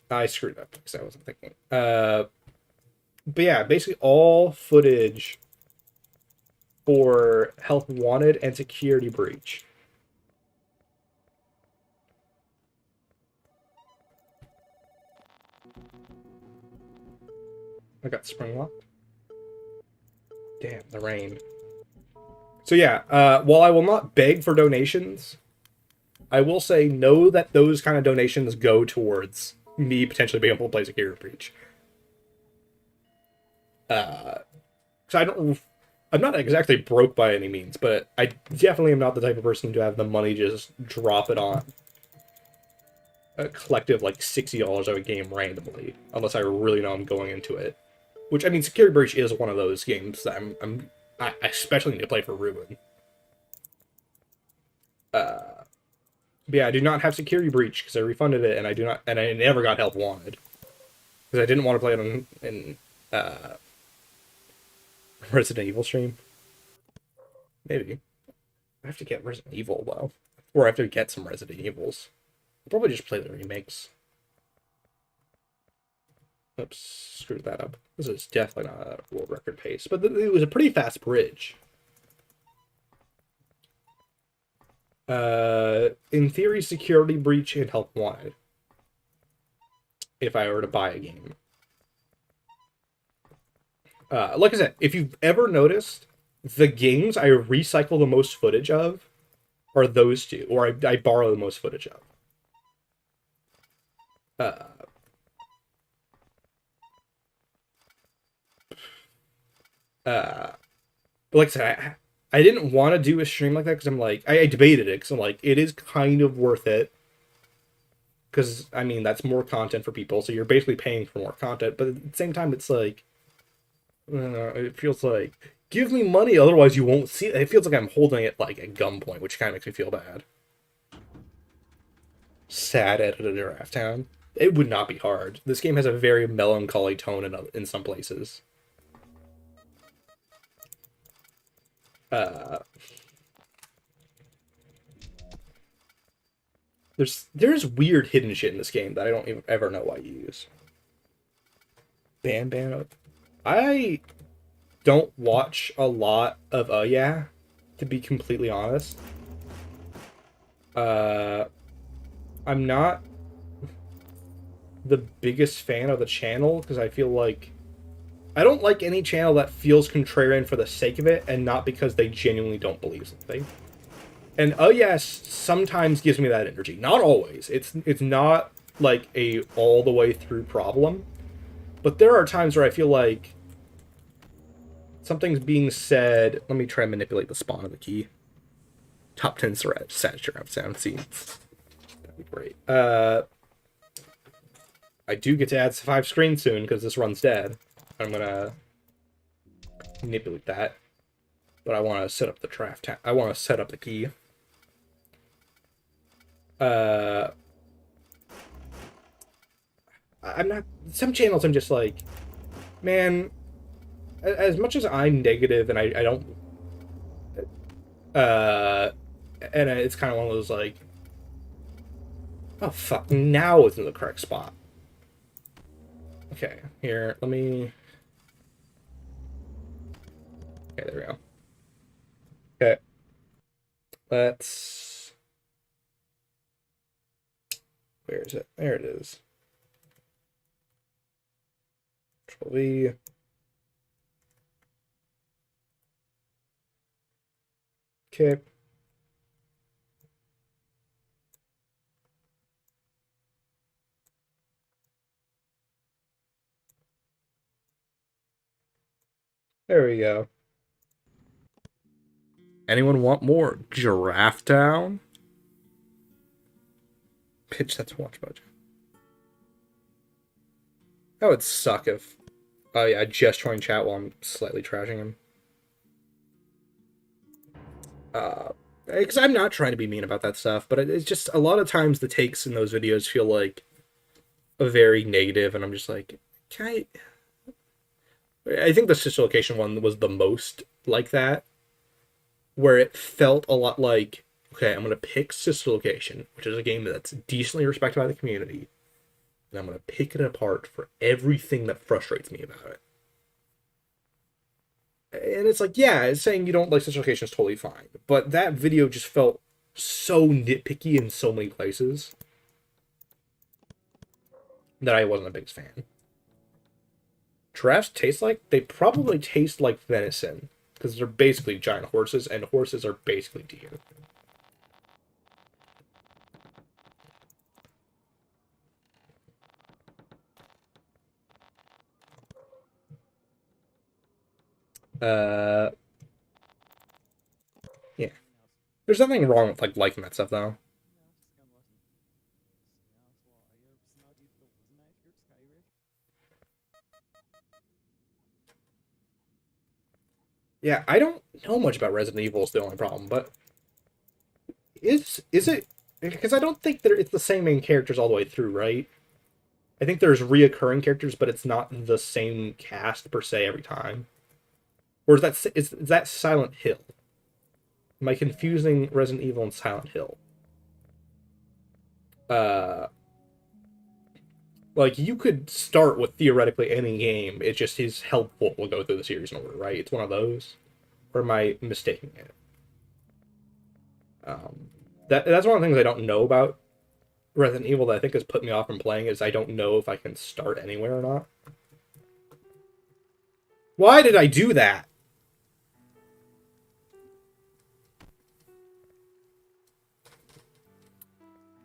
I screwed up because I wasn't thinking. But yeah, basically all footage for Help Wanted and Security Breach. I got spring locked. Damn, the rain. So yeah, while I will not beg for donations, I will say know that those kind of donations go towards me potentially being able to play Security Breach. So I'm not exactly broke by any means, but I definitely am not the type of person to have the money just drop it on a collective like $60 of a game randomly, unless I really know I'm going into it. Which, I mean, Security Breach is one of those games that I especially need to play for Ruin. But yeah, I do not have Security Breach because I refunded it, and I never got Help Wanted because I didn't want to play it in Resident Evil stream. Maybe I have to get Resident Evil though, or I have to get some Resident Evils. I'll probably just play the remakes. Oops, screwed that up. This is definitely not a world record pace, but it was a pretty fast bridge. In theory, Security Breach and Help Wanted. If I were to buy a game. Like I said, if you've ever noticed, the games I recycle the most footage of are those two, or I borrow the most footage of. But like I said, I didn't want to do a stream like that because I'm like, I debated it because I'm like, it is kind of worth it. Because, I mean, that's more content for people, so you're basically paying for more content. But at the same time, it's like, it feels like, give me money, otherwise you won't see it. It feels like I'm holding it like at gunpoint, which kind of makes me feel bad. Sad edited Giraffe Town. It would not be hard. This game has a very melancholy tone in some places. There's weird hidden shit in this game that I don't even ever know why you use. Ban. I don't watch a lot of yeah, to be completely honest. I'm not the biggest fan of the channel because I feel like I don't like any channel that feels contrarian for the sake of it and not because they genuinely don't believe something. And yes, sometimes gives me that energy. Not always. It's not like a all the way through problem. But there are times where I feel like something's being said. Let me try and manipulate the spawn of the key. Top 10 saturated sound scenes. That'd be great. I do get to add 5 screens soon because this run's dead. I'm gonna manipulate that. But I want to set up the draft. I want to set up the key. I'm not. Some channels I'm just like, man. As much as I'm negative and I don't. And it's kind of one of those like, oh fuck, now it's in the correct spot. Okay, here, let me. Okay, there we go. Okay. Let's. Where is it? There it is. Control V. Okay. There we go. Anyone want more Giraffe Town? Pitch that to watch budget. That would suck if. Oh yeah, I just joined chat while I'm slightly trashing him. Because I'm not trying to be mean about that stuff, but it's just a lot of times the takes in those videos feel like a very negative, and I'm just like, can I think the sister location one was the most like that, where it felt a lot like, okay, I'm gonna pick sister location, which is a game that's decently respected by the community, and I'm gonna pick it apart for everything that frustrates me about it. And it's like, yeah, saying you don't like sister location is totally fine, but that video just felt so nitpicky in so many places that I wasn't the biggest fan. Giraffes taste like? They probably taste like venison, because they're basically giant horses, and horses are basically deer. Yeah. There's nothing wrong with like liking that stuff though. Yeah, I don't know much about Resident Evil is the only problem, but is it because I don't think it's the same main characters all the way through, right? I think there's reoccurring characters, but it's not the same cast per se every time. Or is that Silent Hill? Am I confusing Resident Evil and Silent Hill? Like you could start with theoretically any game. It's just his helpful will go through the series in order, right? It's one of those. Or am I mistaking it? That's one of the things I don't know about Resident Evil that I think has put me off from playing is I don't know if I can start anywhere or not. Why did I do that?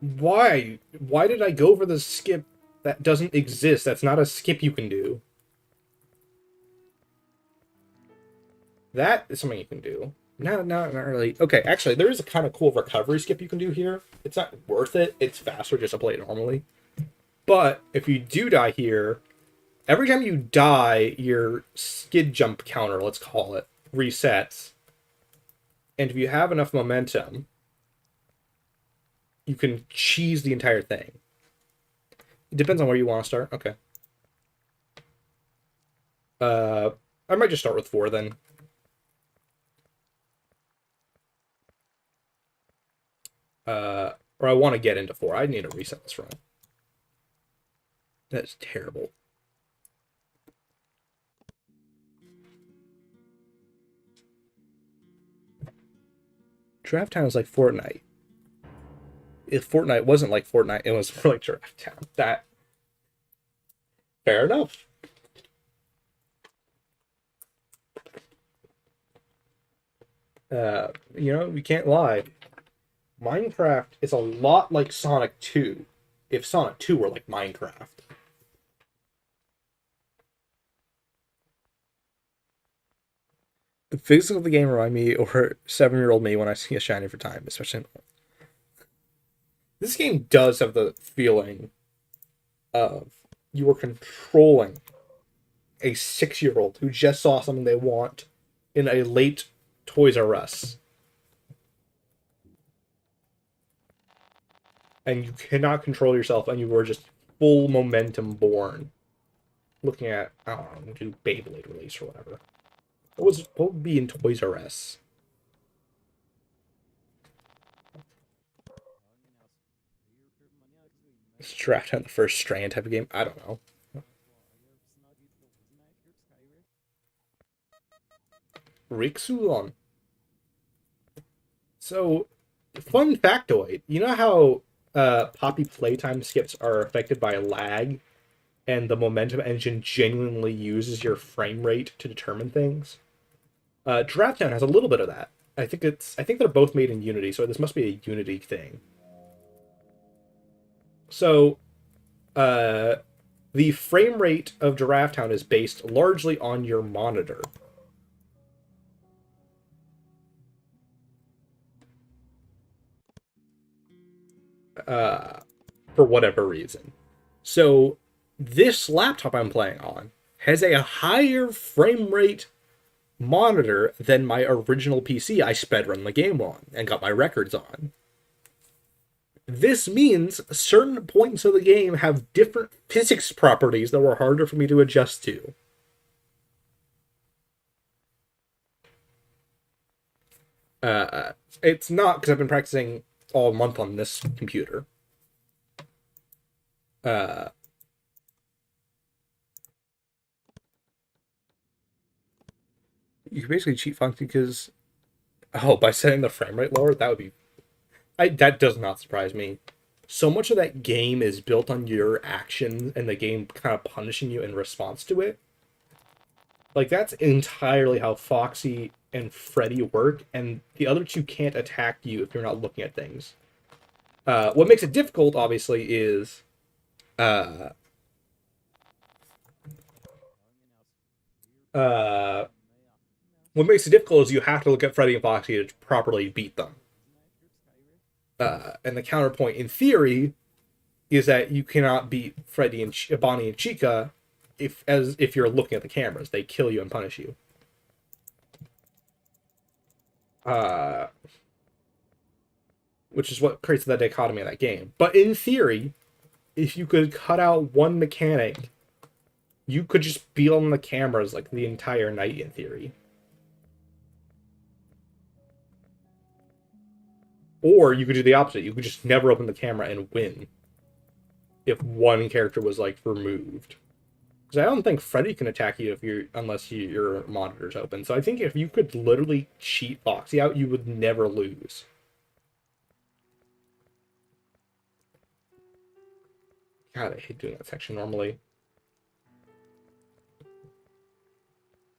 Why? Why did I go for the skip that doesn't exist? That's not a skip you can do. That is something you can do. No, not really. Okay, actually, there is a kind of cool recovery skip you can do here. It's not worth it. It's faster just to play it normally. But if you do die here, every time you die, your skid jump counter, let's call it, resets. And if you have enough momentum, you can cheese the entire thing. It depends on where you want to start. Okay. I might just start with 4 then. Or I want to get into 4. I need to reset this run. That's terrible. Giraffe Town is like Fortnite. If Fortnite wasn't like Fortnite, it was more like Giraffe Town. That. Fair enough. We can't lie. Minecraft is a lot like Sonic 2, if Sonic 2 were like Minecraft. The physics of the game remind me over 7-year-old me when I see a shiny for time, especially. This game does have the feeling of you are controlling a 6-year-old who just saw something they want in a late Toys R Us. And you cannot control yourself, and you were just full momentum born. Looking at, I don't know, do Beyblade release or whatever. What would be in Toys R Us? Draft on the first Strand type of game? I don't know. Rixulon. So, fun factoid. You know how Poppy playtime skips are affected by lag, and the momentum engine genuinely uses your frame rate to determine things? Giraffe Town has a little bit of that. I think they're both made in Unity, so this must be a Unity thing. So, the frame rate of Giraffe Town is based largely on your monitor. For whatever reason. So, this laptop I'm playing on has a higher frame rate monitor than my original PC I sped run the game on and got my records on. This means certain points of the game have different physics properties that were harder for me to adjust to. It's not because I've been practicing all month on this computer. You can basically cheat function because, by setting the frame rate lower, that would be. That does not surprise me. So much of that game is built on your action and the game kind of punishing you in response to it. Like, that's entirely how Foxy and Freddy work, and the other two can't attack you if you're not looking at things. What makes it difficult, obviously, is what makes it difficult is you have to look at Freddy and Foxy to properly beat them. And the counterpoint, in theory, is that you cannot beat Freddy and Bonnie and Chica if you're looking at the cameras. They kill you and punish you. Which is what creates that dichotomy of that game. But in theory, if you could cut out one mechanic, you could just be on the cameras like the entire night, in theory. Or you could do the opposite. You could just never open the camera and win if one character was like removed. Because I don't think Freddy can attack you unless your monitor's open. So I think if you could literally cheat Foxy out, you would never lose. God, I hate doing that section normally.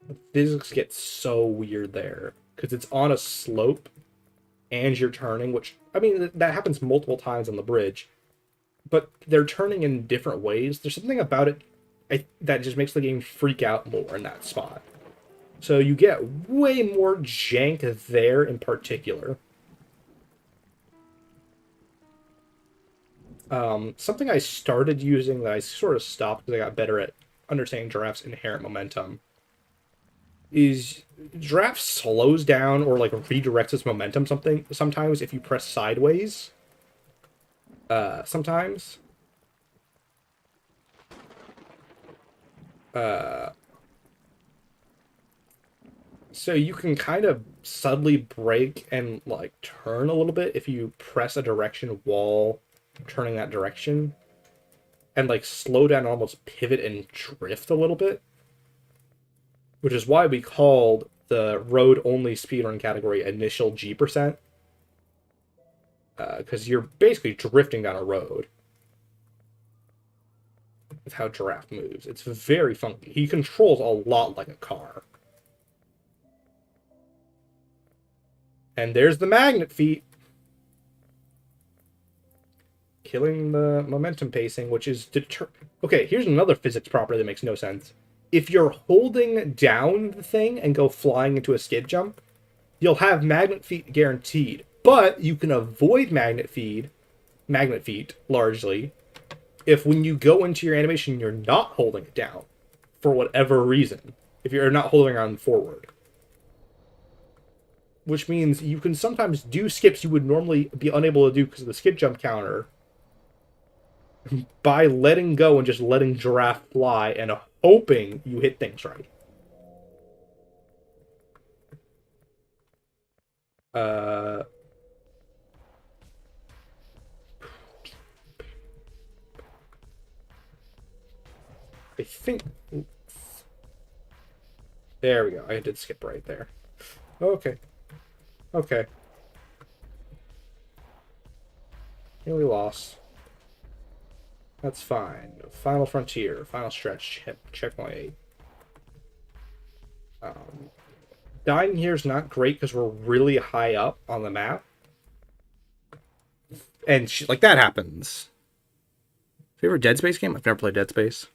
The physics get so weird there because it's on a slope. and you're turning, which, I mean, that happens multiple times on the bridge, but they're turning in different ways. There's something about it that just makes the game freak out more in that spot. So you get way more jank there in particular. Something I started using that I sort of stopped because I got better at understanding Giraffe's inherent momentum is Giraffe slows down or like redirects its momentum sometimes if you press sideways. Sometimes. So you can kind of subtly brake and like turn a little bit if you press a direction while turning that direction, and like slow down, almost pivot and drift a little bit, which is why we called the road only speedrun category initial G%, because you're basically drifting down a road with how Giraffe moves. It's very funky. He controls a lot like a car. And there's the magnet feet. Killing the momentum pacing, which is Okay, here's another physics property that makes no sense. If you're holding down the thing and go flying into a skid jump, you'll have magnet feet guaranteed. But you can avoid magnet feet largely, if when you go into your animation, you're not holding it down for whatever reason. If you're not holding on forward. Which means you can sometimes do skips you would normally be unable to do because of the skid jump counter by letting go and just letting Giraffe fly and hoping you hit things right. I think... There we go. I did skip right there. Okay. Okay. Nearly lost. That's fine. Final frontier. Final stretch. Checkpoint 8. Dying here is not great because we're really high up on the map. And shit like that happens. Favorite Dead Space game? I've never played Dead Space.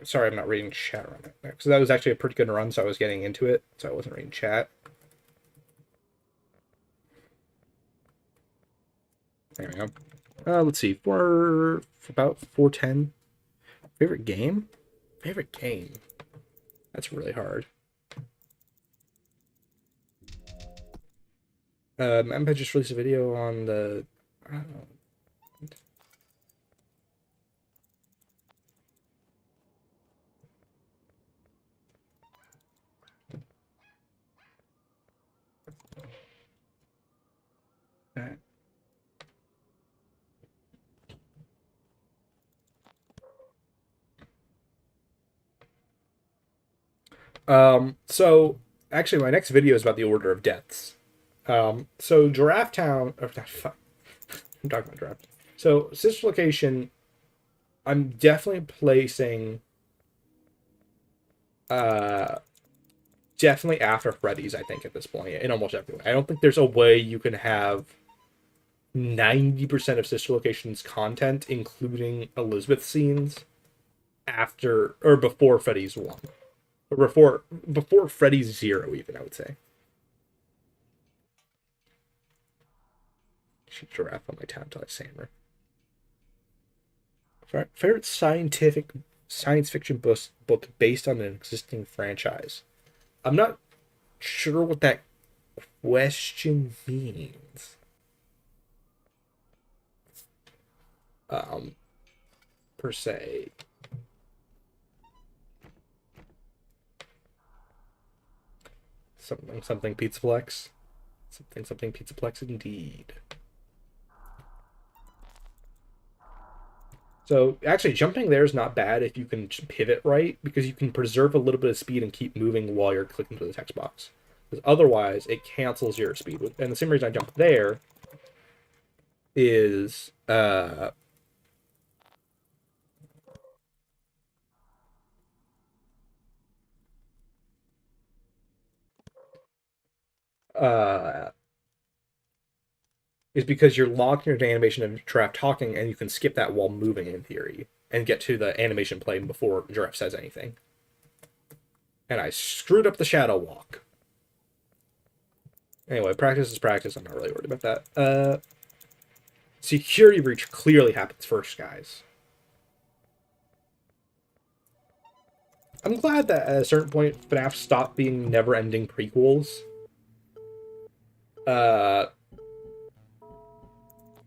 Sorry, I'm not reading chat right now. Because that was actually a pretty good run, so I was getting into it. So I wasn't reading chat. There we go. Let's see. About 410. Favorite game? Favorite game? That's really hard. Empire just released a video on the... I don't know. So actually my next video is about the order of deaths. So Giraffe Town, I'm talking about Giraffe. So sister location, I'm definitely placing, definitely after Freddy's, I think, at this point, in almost every way. I don't think there's a way you can have 90% of sister location's content, including Elizabeth scenes, after or before Freddy's 1. Or before Freddy's 0, even, I would say. Shoot Giraffe on my tab until I Samer. Favorite science fiction book based on an existing franchise. I'm not sure what that question means. Per se. Something Pizzaplex. Something Pizzaplex indeed. So actually jumping there is not bad if you can pivot right, because you can preserve a little bit of speed and keep moving while you're clicking through the text box. Because otherwise it cancels your speed. And the same reason I jump there is uh, is because you're locked into animation of Giraffe talking, and you can skip that while moving in theory, and get to the animation play before Giraffe says anything. And I screwed up the shadow walk. Anyway, practice is practice. I'm not really worried about that. Security breach clearly happens first, guys. I'm glad that at a certain point, FNAF stopped being never-ending prequels. Oh,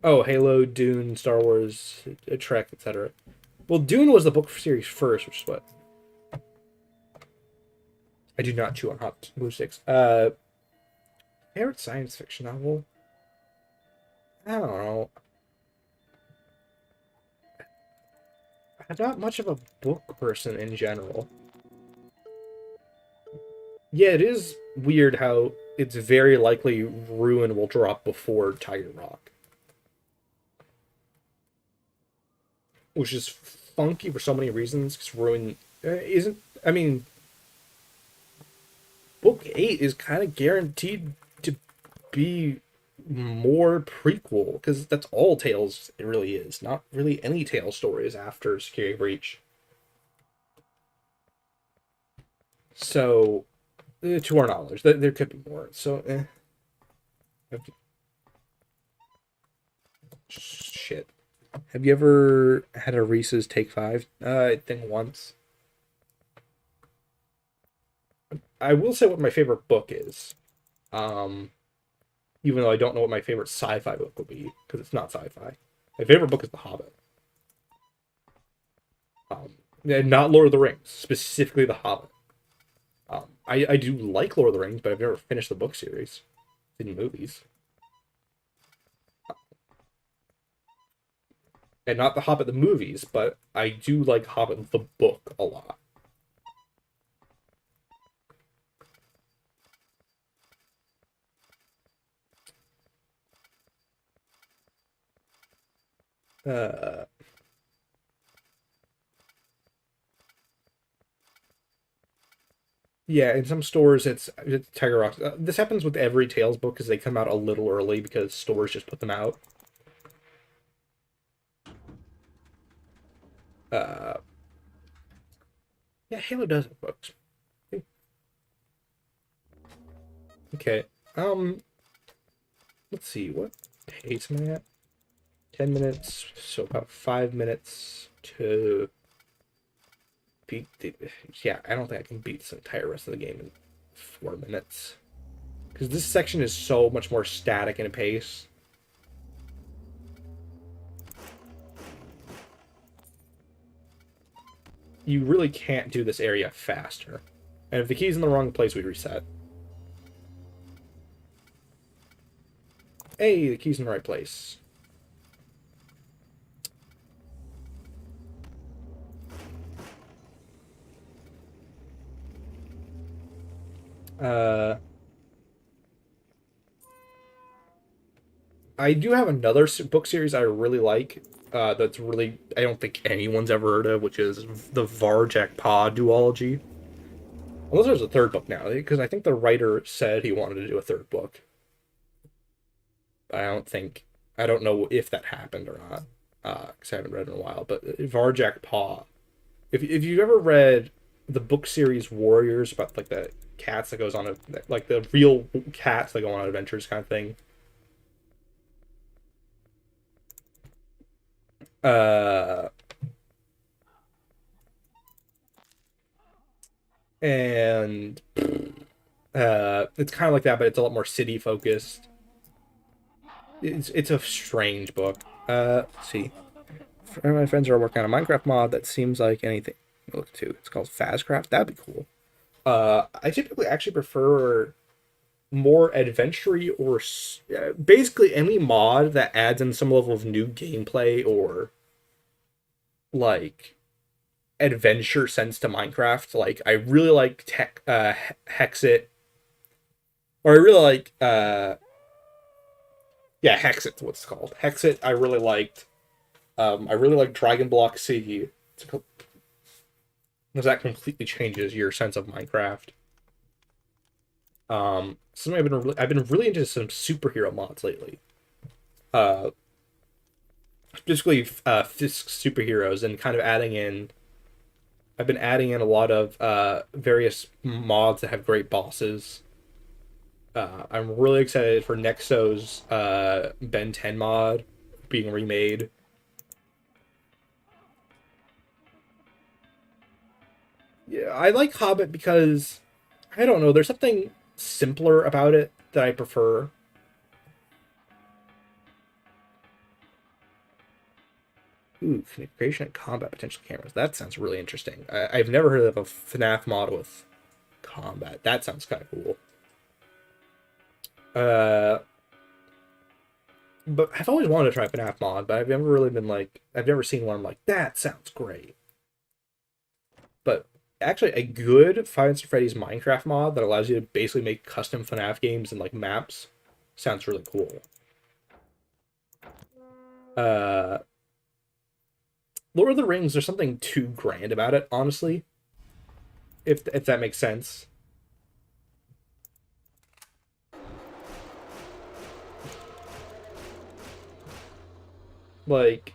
Halo, Dune, Star Wars, Trek, etc. Well, Dune was the book series first, which is what I do not chew on hot glue sticks. Favorite science fiction novel? I don't know. I'm not much of a book person in general. Yeah, it is weird how it's very likely Ruin will drop before Tiger Rock. Which is funky for so many reasons, because Ruin isn't... I mean, Book 8 is kind of guaranteed to be more prequel, because that's all Tales it really is. Not really any Tales stories after Security Breach. So, to our knowledge, there could be more. So, shit. Have you ever had a Reese's Take 5? I think once. I will say what my favorite book is. Even though I don't know what my favorite sci-fi book would be, because it's not sci-fi. My favorite book is The Hobbit. Not Lord of the Rings, specifically The Hobbit. I do like Lord of the Rings, but I've never finished the book series. In movies. And not The Hobbit the movies, but I do like Hobbit the book a lot. Yeah, in some stores it's Tiger Rock. This happens with every Tales book because they come out a little early because stores just put them out. Uh, yeah, Halo does have books. Okay. Let's see, what pace am I at? 10 minutes, so about 5 minutes to beat the... Yeah, I don't think I can beat this entire rest of the game in 4 minutes. Because this section is so much more static in a pace. You really can't do this area faster. And if the key's in the wrong place, we reset. Hey, the key's in the right place. I do have another book series I really like. That's really I don't think anyone's ever heard of, which is the Varjak Pa duology. Unless there's a third book now, because I think the writer said he wanted to do a third book. I don't know if that happened or not, because I haven't read in a while. But Varjak Pa, if you've ever read the book series Warriors about like the cats that goes on like the real cats that go on adventures kind of thing. Uh, and it's kind of like that, but it's a lot more city focused. It's a strange book. Let's see. My friends are working on a Minecraft mod that seems like anything. Look to. It's called Fazcraft. That'd be cool. I typically actually prefer more adventure or basically any mod that adds in some level of new gameplay or like adventure sense to Minecraft. Like I really like Hexit, or I really like yeah, Hexit's what it's called. Hexit I really liked. I really like Dragon Block C because that completely changes your sense of Minecraft. Something I've been really into some superhero mods lately. Uh, Specifically Fisk superheroes and kind of adding in. I've been adding in a lot of various mods that have great bosses. I'm really excited for Nexo's Ben 10 mod being remade. Yeah, I like Hobbit because I don't know, there's something simpler about it that I prefer. Ooh, creation and combat potential cameras. That sounds really interesting. I've never heard of a FNAF mod with combat. That sounds kind of cool. Uh, but I've always wanted to try FNAF mod, but I've never really been like, I've never seen one. I'm like, that sounds great. But actually, a good Five Nights at Freddy's Minecraft mod that allows you to basically make custom FNAF games and like maps sounds really cool. Uh, Lord of the Rings, there's something too grand about it, honestly. If that makes sense. Like,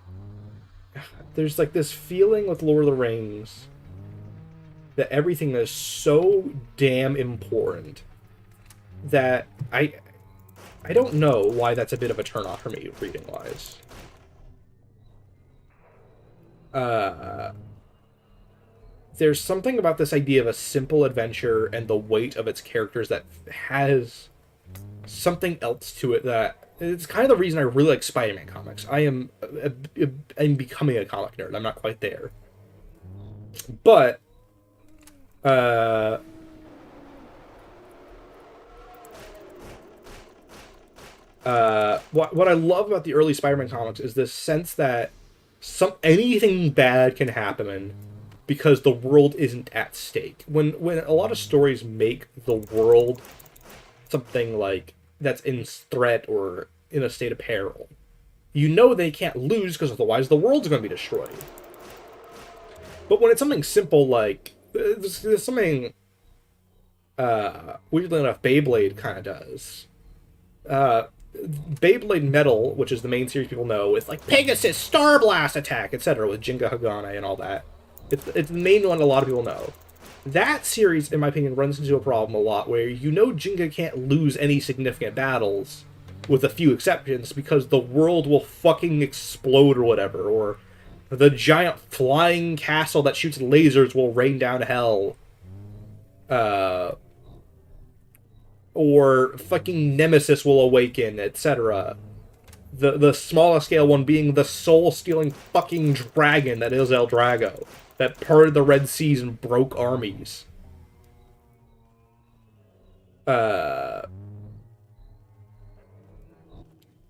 there's like this feeling with Lord of the Rings that everything is so damn important that I don't know why that's a bit of a turnoff for me reading wise. There's something about this idea of a simple adventure and the weight of its characters that has something else to it that it's kind of the reason I really like Spider-Man comics. I'm becoming a comic nerd. I'm not quite there, but uh, what I love about the early Spider-Man comics is this sense that anything bad can happen because the world isn't at stake. When a lot of stories make the world something like that's in threat or in a state of peril, you know they can't lose because otherwise the world's going to be destroyed. But when it's something simple like there's something weirdly enough Beyblade kind of does. Beyblade Metal, which is the main series people know, with like Pegasus, Star Blast attack, etc., with Jinga Hagane and all that. It's the main one a lot of people know. That series, in my opinion, runs into a problem a lot where you know Jinga can't lose any significant battles, with a few exceptions, because the world will fucking explode or whatever, or the giant flying castle that shoots lasers will rain down hell. Or fucking Nemesis will awaken, etc. The smallest scale one being the soul-stealing fucking dragon that is El Drago, that parted the Red Seas and broke armies.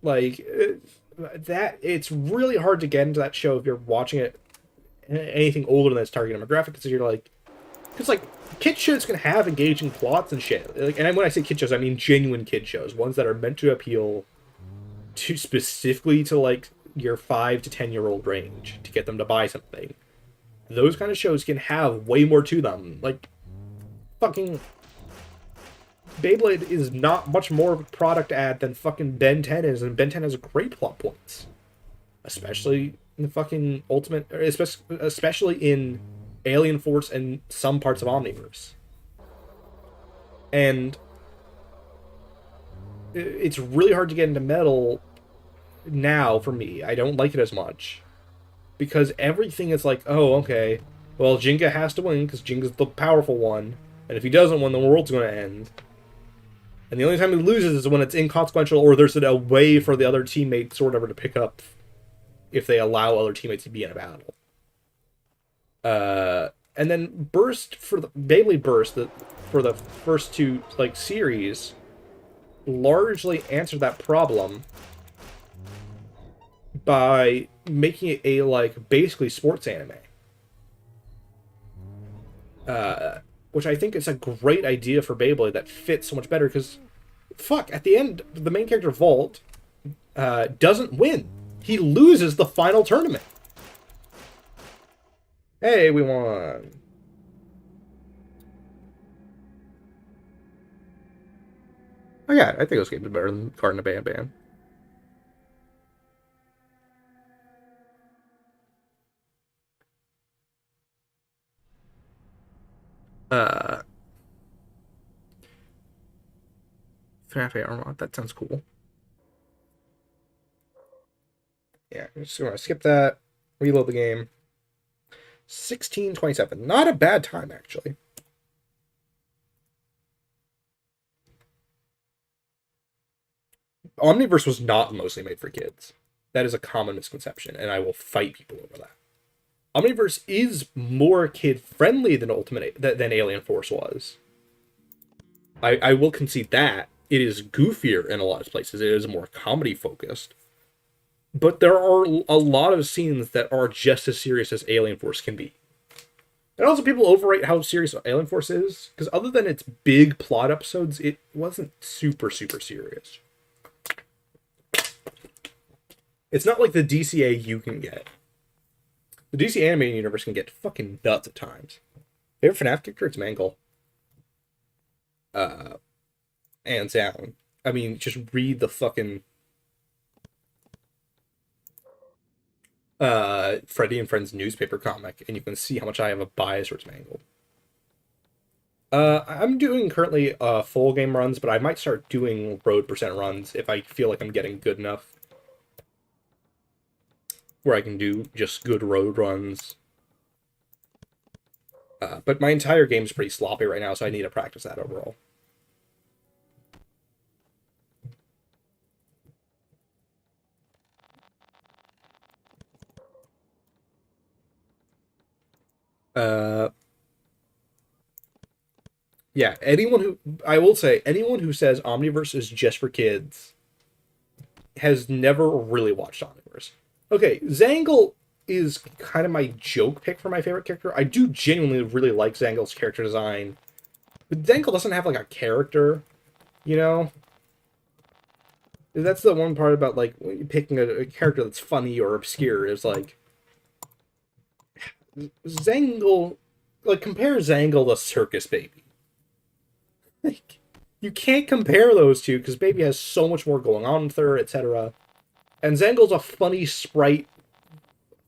Like, that, it's really hard to get into that show if you're watching it anything older than its target demographic, because you're like, because like kid shows can have engaging plots and shit. Like, and when I say kid shows, I mean genuine kid shows, ones that are meant to appeal to specifically to like your 5 to 10-year-old range to get them to buy something. Those kind of shows can have way more to them. Like, fucking Beyblade is not much more of a product ad than fucking Ben 10 is, and Ben 10 has great plot points, especially in the fucking Ultimate, especially in Alien Force and some parts of Omniverse. And it's really hard to get into Metal now for me. I don't like it as much because everything is like, oh, okay, well, Jinga has to win because Jinga's the powerful one, and if he doesn't win, the world's going to end. And the only time he loses is when it's inconsequential or there's a way for the other teammates or whatever to pick up if they allow other teammates to be in a battle. And then Burst, for the Beyblade Burst, for the first two like series, largely answered that problem by making it a like basically sports anime. Which I think is a great idea for Beyblade that fits so much better because, fuck, at the end, the main character Volt doesn't win. He loses the final tournament. Hey, we won. Oh yeah, I think this game is better than Garden of Banban. Uh, FNAF Armont, that sounds cool. Yeah, I'm just gonna skip that, reload the game. 1627, not a bad time actually. Omniverse was not mostly made for kids. That is a common misconception, and I will fight people over that. Omniverse is more kid friendly than than Alien Force was. I will concede that. It is goofier in a lot of places. It is more comedy focused. But there are a lot of scenes that are just as serious as Alien Force can be. And also, people overrate how serious Alien Force is, because other than its big plot episodes, it wasn't super, super serious. It's not like the DCA you can get. The DC animated universe can get fucking nuts at times. Favorite FNAF character? It's Mangle. Hands down. I mean, just read the fucking Freddy and Friends newspaper comic, and you can see how much I have a bias towards Mangle. I'm doing currently full game runs, but I might start doing road percent runs if I feel like I'm getting good enough. Where I can do just good road runs. But my entire game's pretty sloppy right now, so I need to practice that overall. Yeah, I will say, anyone who says Omniverse is just for kids has never really watched Omniverse. Okay, Zangle is kind of my joke pick for my favorite character. I do genuinely really like Zangle's character design. But Zangle doesn't have, like, a character, you know? That's the one part about, like, picking a character that's funny or obscure, is, like... Zangle... Like, compare Zangle to Circus Baby. Like, you can't compare those two, because Baby has so much more going on with her, etc. And Zangle's a funny sprite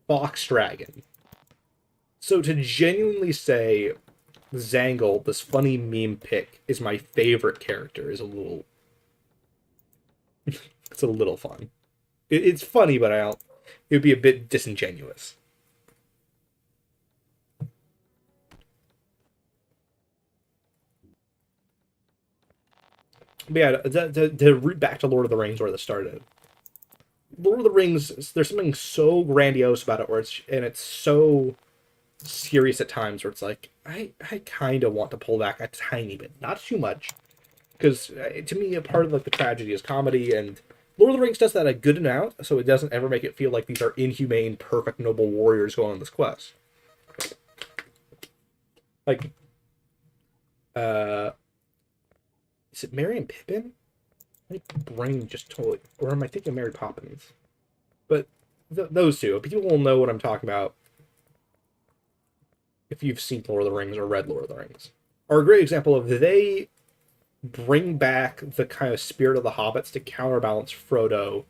fox dragon. So to genuinely say Zangle, this funny meme pick, is my favorite character is a little... it's a little fun. It's funny, but it would be a bit disingenuous. But yeah, to root back to Lord of the Rings where this started. Lord of the Rings, there's something so grandiose about it, it's so serious at times where it's like, I kind of want to pull back a tiny bit, not too much, because to me, a part of like the tragedy is comedy, and Lord of the Rings does that a good amount, so it doesn't ever make it feel like these are inhumane, perfect, noble warriors going on this quest. Like, is it Merry and Pippin? My brain just totally... Or am I thinking Mary Poppins? But those two. People will know what I'm talking about if you've seen Lord of the Rings or read Lord of the Rings. Are a great example of they bring back the kind of spirit of the hobbits to counterbalance Frodo,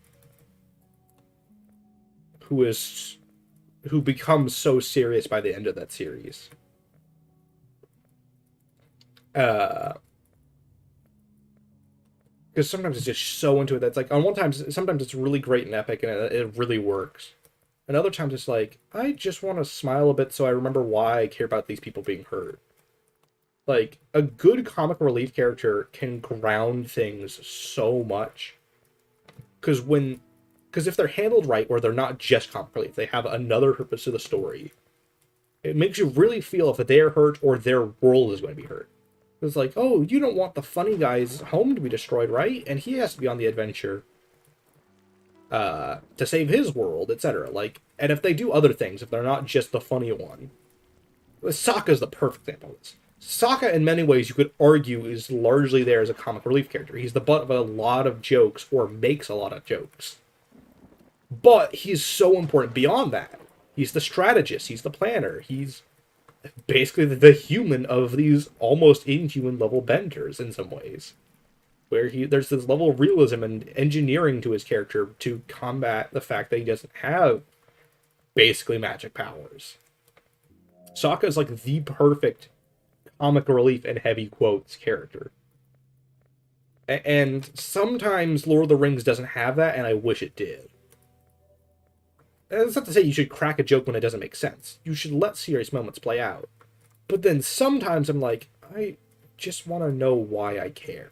who becomes so serious by the end of that series. Because sometimes it's just so into it that's like, on one time, sometimes it's really great and epic and it really works. And other times it's like, I just want to smile a bit so I remember why I care about these people being hurt. Like, a good comic relief character can ground things so much. Because if they're handled right, or they're not just comic relief, they have another purpose to the story, it makes you really feel if they're hurt or their world is going to be hurt. It's like, oh, you don't want the funny guy's home to be destroyed, right? And he has to be on the adventure to save his world, etc. Like, and if they do other things, if they're not just the funny one, Sokka's the perfect example of this. Sokka, in many ways, you could argue, is largely there as a comic relief character. He's the butt of a lot of jokes, or makes a lot of jokes. But he's so important beyond that. He's the strategist, he's the planner, he's basically the human of these almost inhuman level benders in some ways. where there's this level of realism and engineering to his character to combat the fact that he doesn't have basically magic powers. Sokka is like the perfect comic relief and heavy quotes character. And sometimes Lord of the Rings doesn't have that, and I wish it did. And that's not to say you should crack a joke when it doesn't make sense. You should let serious moments play out. But then sometimes I'm like, I just want to know why I care.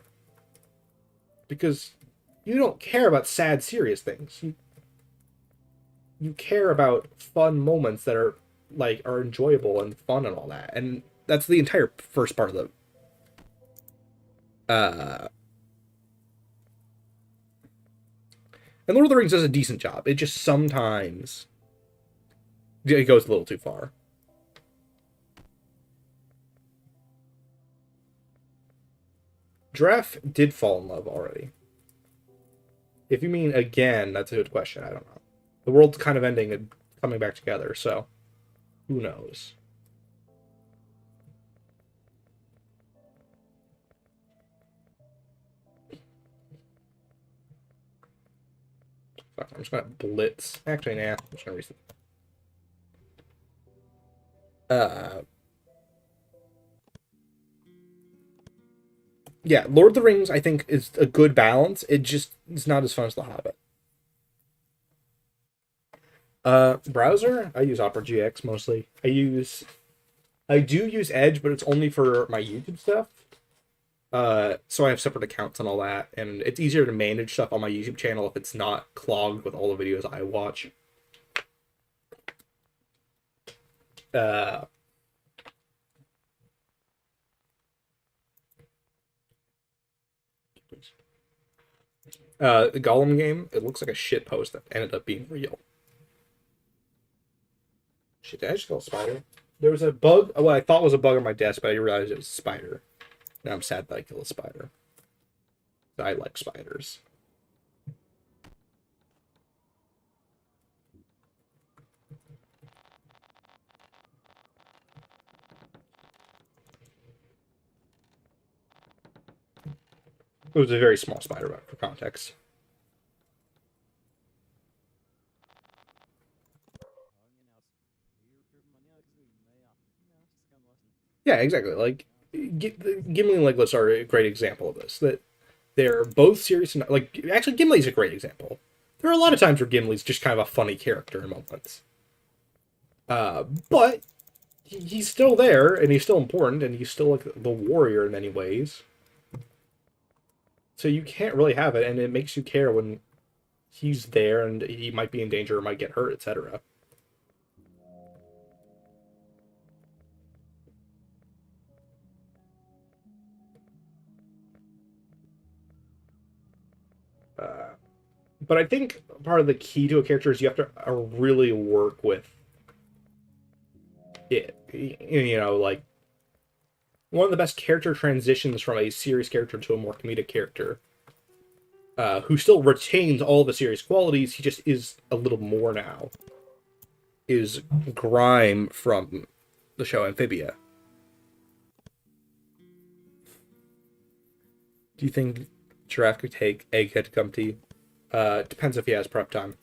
Because you don't care about sad, serious things. You care about fun moments that are enjoyable and fun and all that. And that's the entire first part of the and Lord of the Rings does a decent job. It just sometimes it goes a little too far. Giraffe did fall in love already. If you mean again, that's a good question. I don't know. The world's kind of ending and coming back together, so who knows? Fuck, I'm just gonna blitz. Actually, nah. I'm just gonna reset. Yeah, Lord of the Rings, I think, is a good balance. It just is not as fun as The Hobbit. Browser, I use Opera GX mostly. I do use Edge, but it's only for my YouTube stuff. So I have separate accounts and all that, and it's easier to manage stuff on my YouTube channel if it's not clogged with all the videos I watch. The Gollum game, it looks like a shit post that ended up being real. Shit, did I just kill a spider? There was a bug, what I thought was a bug on my desk, but I realized it was a spider. Now I'm sad that I killed a spider. I like spiders. It was a very small spider, for context. Yeah, exactly. Like, Gimli and Legolas are a great example of this. That they're both serious and like actually Gimli's a great example. There are a lot of times where Gimli's just kind of a funny character in moments. But he's still there and he's still important and he's still like the warrior in many ways. So you can't really have it, and it makes you care when he's there and he might be in danger or might get hurt, etc. But I think part of the key to a character is you have to really work with it. You know, like one of the best character transitions from a serious character to a more comedic character, who still retains all the serious qualities, he just is a little more now, is Grime from the show Amphibia. Do you think Giraffe could take Egghead to come tea? Depends if he has prep time.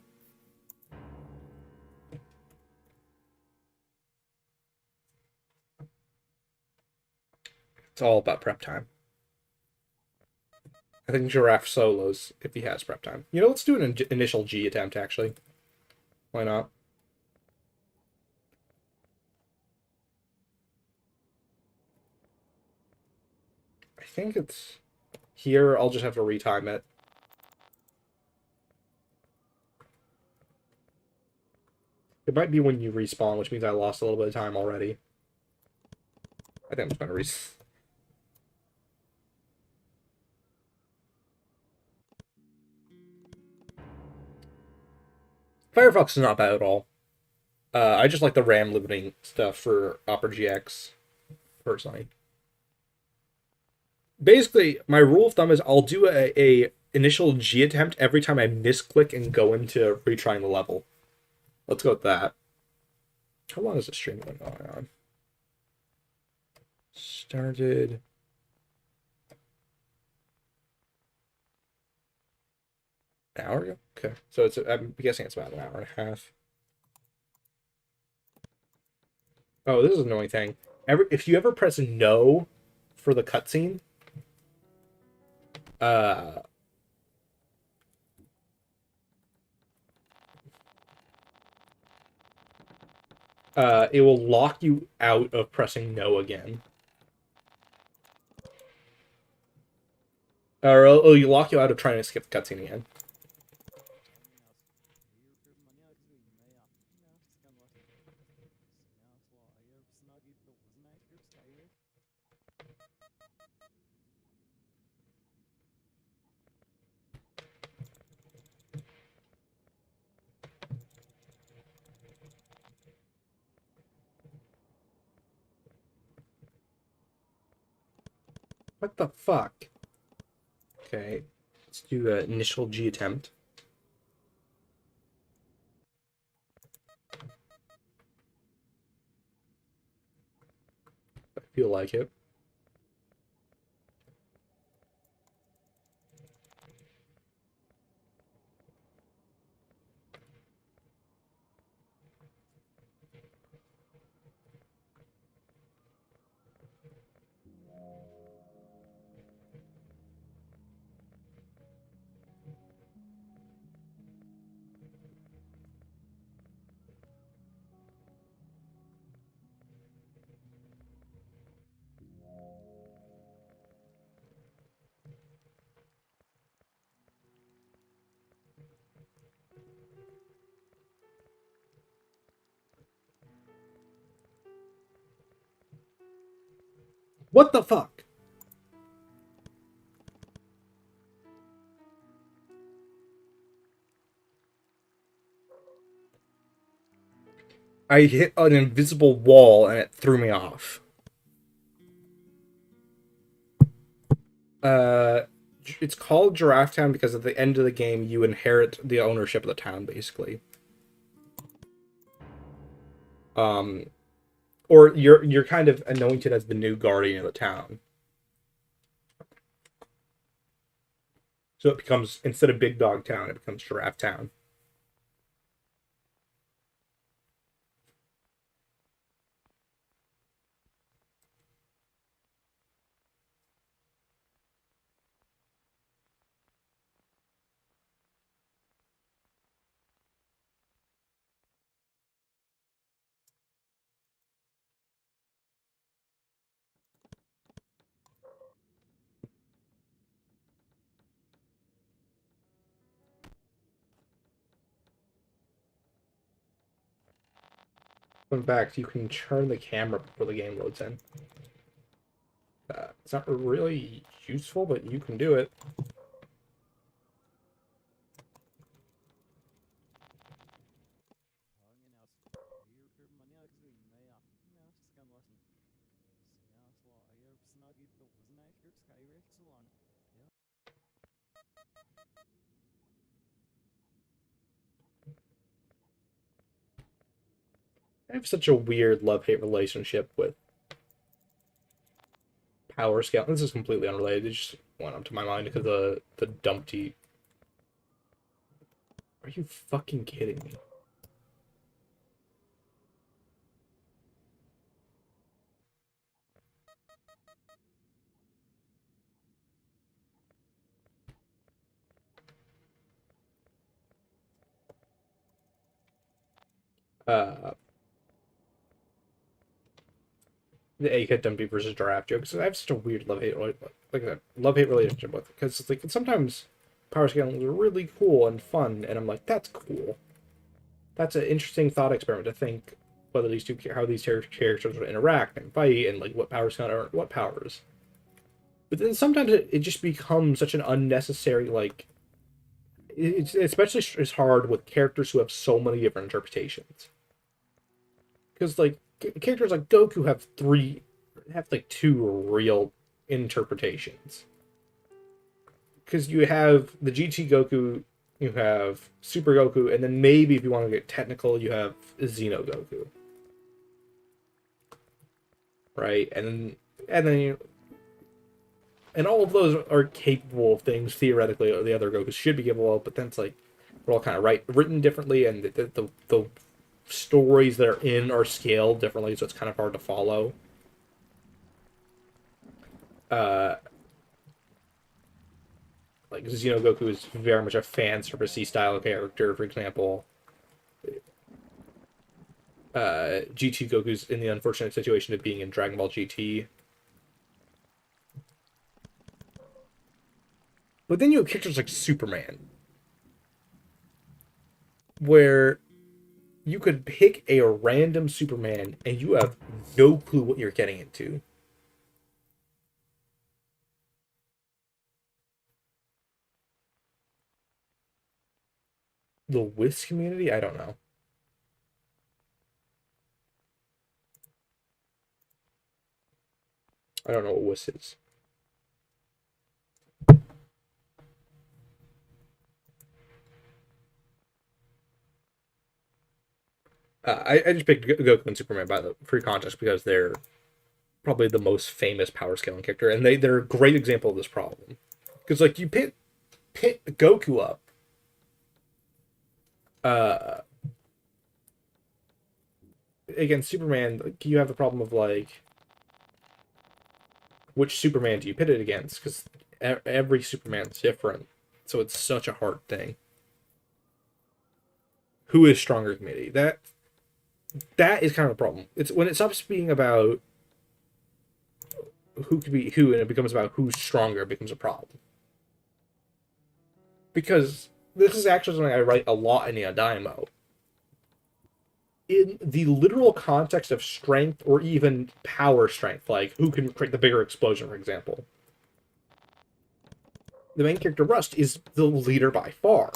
It's all about prep time. I think Giraffe solos if he has prep time. You know, let's do an initial G attempt, actually. Why not? I think it's here. I'll just have to retime it. It might be when you respawn, which means I lost a little bit of time already. I think I'm just going to Firefox is not bad at all. I just like the RAM limiting stuff for Opera GX, personally. Basically, my rule of thumb is I'll do a initial G attempt every time I misclick and go into retrying the level. Let's go with that. How long is the stream going on? Started An hour ago? Okay. So I'm guessing it's about an hour and a half. Oh, this is an annoying thing. If you ever press no for the cutscene, uh, it will lock you out of pressing no again. Or you lock you out of trying to skip the cutscene again. What the fuck? Okay, let's do an initial G attempt. I feel like it. What the fuck? I hit an invisible wall and it threw me off. Uh, it's called Giraffe Town because at the end of the game you inherit the ownership of the town, basically. Um, or you're kind of anointed as the new guardian of the town. So it becomes, instead of Big Dog Town, it becomes Giraffe Town. In fact, you can turn the camera before the game loads in. It's not really useful, but you can do it. I have such a weird love-hate relationship with power scale. This is completely unrelated. It just went up to my mind because of the dumpty. Are you fucking kidding me? Uh, the egghead dumpy versus giraffe jokes. I have such a weird like a love-hate relationship with it because it's like sometimes power scaling is really cool and fun, and I'm like, that's cool. That's an interesting thought experiment to think whether these two how these characters would interact and fight and like what powers can earn what powers. But then sometimes it just becomes such an unnecessary like it's especially is hard with characters who have so many different interpretations. Because like characters like Goku have like two real interpretations. Because you have the GT Goku, you have Super Goku, and then maybe if you want to get technical, you have Xeno Goku, right? And then And all of those are capable of things theoretically the other Gokus should be capable of, but then it's like they're all kind of written differently, and the stories that are in are scaled differently, so it's kind of hard to follow. Uh, like Xenogoku is very much a fan servicey style character, for example. GT Goku's in the unfortunate situation of being in Dragon Ball GT. But then you have characters like Superman, where you could pick a random Superman and you have no clue what you're getting into. The Whisk community? I don't know. I don't know what Whisk is. I just picked Goku and Superman by the free context because they're probably the most famous power scaling character, and they're a great example of this problem. Because like you pit Goku up, uh, against Superman, like, you have the problem of like which Superman do you pit it against? Because every Superman's different, so it's such a hard thing. Who is stronger committee? That is kind of a problem. It's when it stops being about who could be who and it becomes about who's stronger, it becomes a problem. Because this is actually something I write a lot in the Daimo. In the literal context of strength or even power strength, like who can create the bigger explosion, for example, the main character Rust is the leader by far.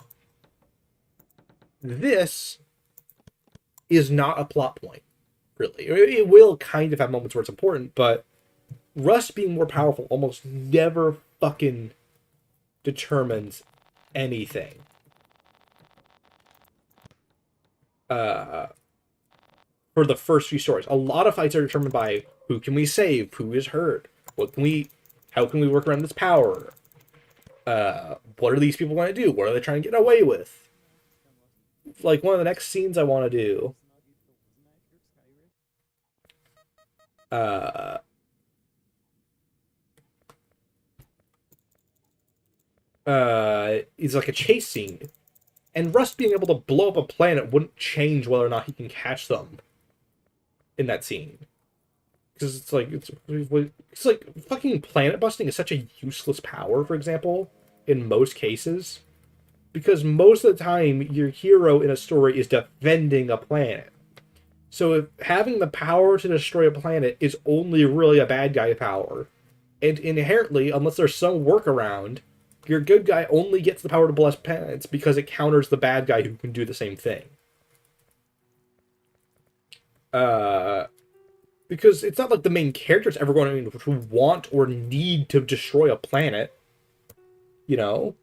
This is not a plot point, really. It will kind of have moments where it's important, but Rust being more powerful almost never fucking determines anything. For the first few stories, a lot of fights are determined by who can we save, who is hurt, how can we work around this power, what are these people going to do, what are they trying to get away with. Like one of the next scenes I want to do, is like a chase scene, and Rust being able to blow up a planet wouldn't change whether or not he can catch them in that scene. Because it's like fucking planet busting is such a useless power, for example, in most cases. Because most of the time, your hero in a story is defending a planet. So if having the power to destroy a planet is only really a bad guy power, and inherently, unless there's some workaround, your good guy only gets the power to bless planets because it counters the bad guy who can do the same thing. Because it's not like the main character's ever going to want or need to destroy a planet, you know?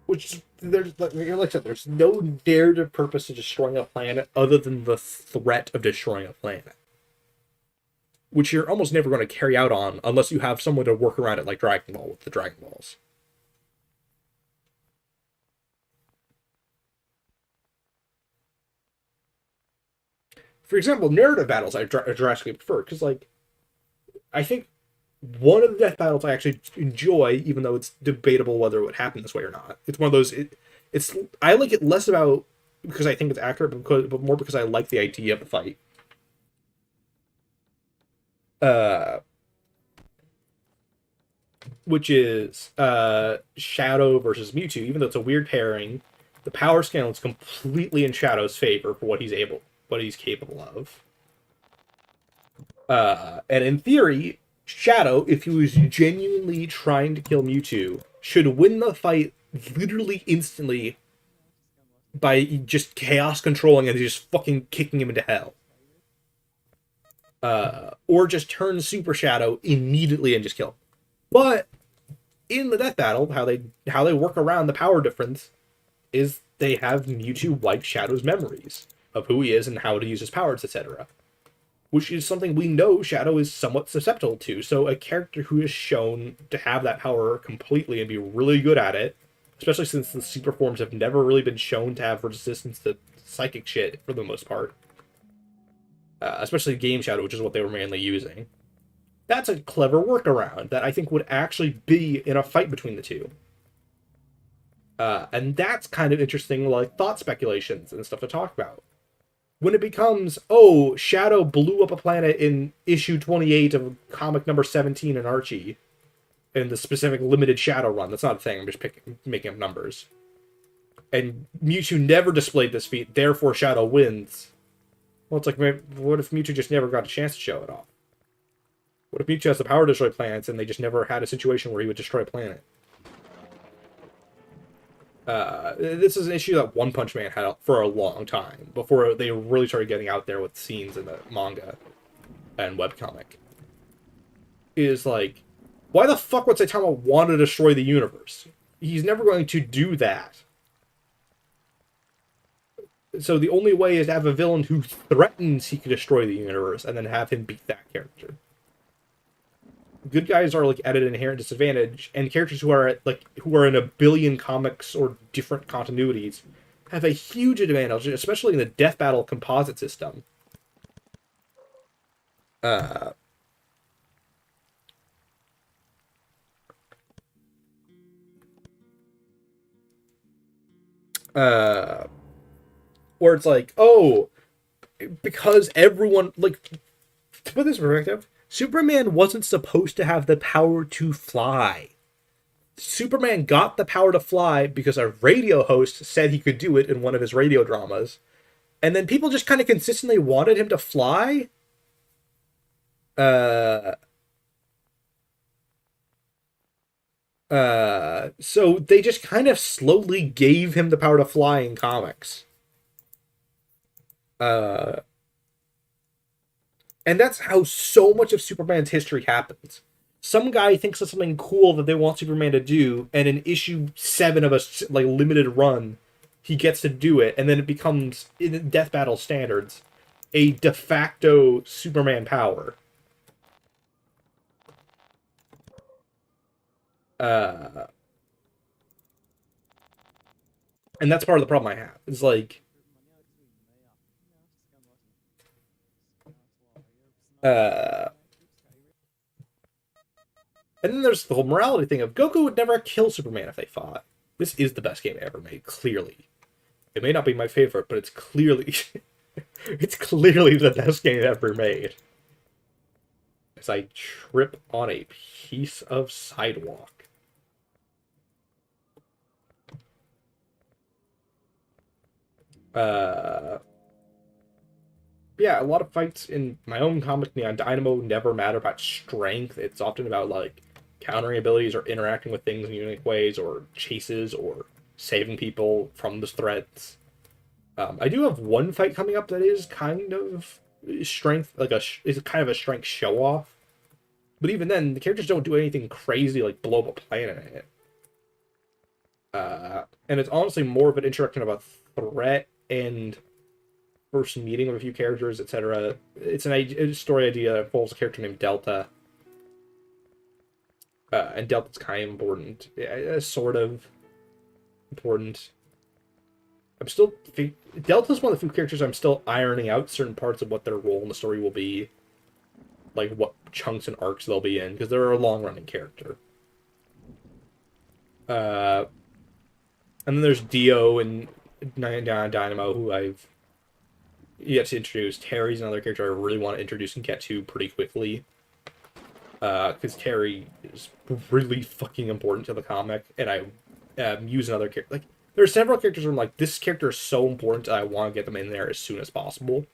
Which there's like I said, there's no narrative purpose to destroying a planet other than the threat of destroying a planet, which you're almost never going to carry out on unless you have someone to work around it, like Dragon Ball with the Dragon Balls. For example, narrative battles I drastically prefer because, like, I think one of the death battles I actually enjoy, even though it's debatable whether it would happen this way or not. It's one of those. It's I like it less about because I think it's accurate, but more because I like the idea of the fight. Uh, which is Shadow versus Mewtwo. Even though it's a weird pairing, the power scale is completely in Shadow's favor for what he's capable of. And in theory, Shadow, if he was genuinely trying to kill Mewtwo, should win the fight literally instantly by just chaos controlling and just fucking kicking him into hell. Or just turn Super Shadow immediately and just kill him. But in the death battle, how they work around the power difference is they have Mewtwo wipe Shadow's memories of who he is and how to use his powers, etc. Which is something we know Shadow is somewhat susceptible to. So a character who is shown to have that power completely and be really good at it, especially since the super forms have never really been shown to have resistance to psychic shit for the most part, especially Game Shadow, which is what they were mainly using. That's a clever workaround that I think would actually be in a fight between the two. And that's kind of interesting, like thought speculations and stuff to talk about. When it becomes, oh, Shadow blew up a planet in issue 28 of comic number 17 in Archie, in the specific limited Shadow run. That's not a thing. I'm just making up numbers. And Mewtwo never displayed this feat, therefore Shadow wins. Well, it's like, what if Mewtwo just never got a chance to show it off? What if Mewtwo has the power to destroy planets and they just never had a situation where he would destroy a planet? This is an issue that One Punch Man had for a long time, before they really started getting out there with scenes in the manga and webcomic. Is like, why the fuck would Saitama want to destroy the universe? He's never going to do that. So the only way is to have a villain who threatens he could destroy the universe, and then have him beat that character. Good guys are like at an inherent disadvantage, and characters who are in a billion comics or different continuities have a huge advantage, especially in the death battle composite system. Where it's like, oh, because everyone, like, to put this in perspective, Superman wasn't supposed to have the power to fly. Superman got the power to fly because a radio host said he could do it in one of his radio dramas. And then people just kind of consistently wanted him to fly. So they just kind of slowly gave him the power to fly in comics. And that's how so much of Superman's history happens. Some guy thinks of something cool that they want Superman to do, and in issue 7 of a like limited run, he gets to do it, and then it becomes, in Death Battle standards, a de facto Superman power. And that's part of the problem I have. It's like, and then there's the whole morality thing of Goku would never kill Superman if they fought. This is the best game ever made, clearly. It may not be my favorite, but it's clearly it's clearly the best game ever made. As I trip on a piece of sidewalk. Yeah, a lot of fights in my own comic, Neon Dynamo, never matter about strength. It's often about, like, countering abilities or interacting with things in unique ways, or chases, or saving people from the threats. I do have one fight coming up that is kind of strength, like is kind of a strength show off. But even then, the characters don't do anything crazy like blow up a planet in it. And it's honestly more of an introduction of a threat and first meeting of a few characters, etc. It's a story idea that involves a character named Delta. And Delta's kind of important. Sort of important. I'm still... Delta's one of the few characters I'm still ironing out certain parts of what their role in the story will be. Like, what chunks and arcs they'll be in, because they're a long-running character. And then there's Dio and Dynamo, who I've yet to introduce. Terry's another character I really want to introduce and get to pretty quickly. Because Terry is really fucking important to the comic, and I use another character. Like, there are several characters where I'm like, this character is so important that I want to get them in there as soon as possible.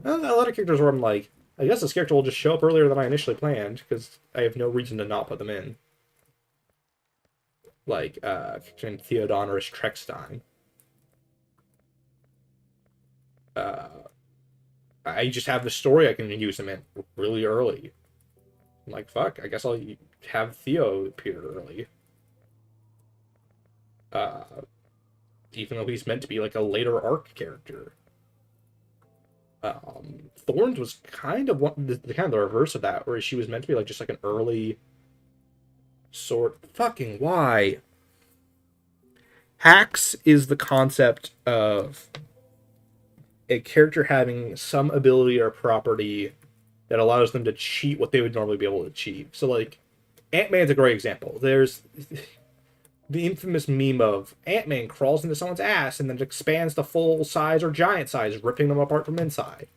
And a lot of characters where I'm like, I guess this character will just show up earlier than I initially planned, because I have no reason to not put them in. Like, Theodonorus Treckstein. I just have the story I can use him in really early. I'm like, fuck, I guess I'll have Theo appear early. even though he's meant to be like a later arc character. Thorns was kind of the reverse of that, where she was meant to be like just like an early sort. Fucking why? Hacks is the concept of a character having some ability or property that allows them to cheat what they would normally be able to achieve. So, like, Ant-Man's a great example. There's the infamous meme of Ant-Man crawls into someone's ass and then expands to full size or giant size, ripping them apart from inside.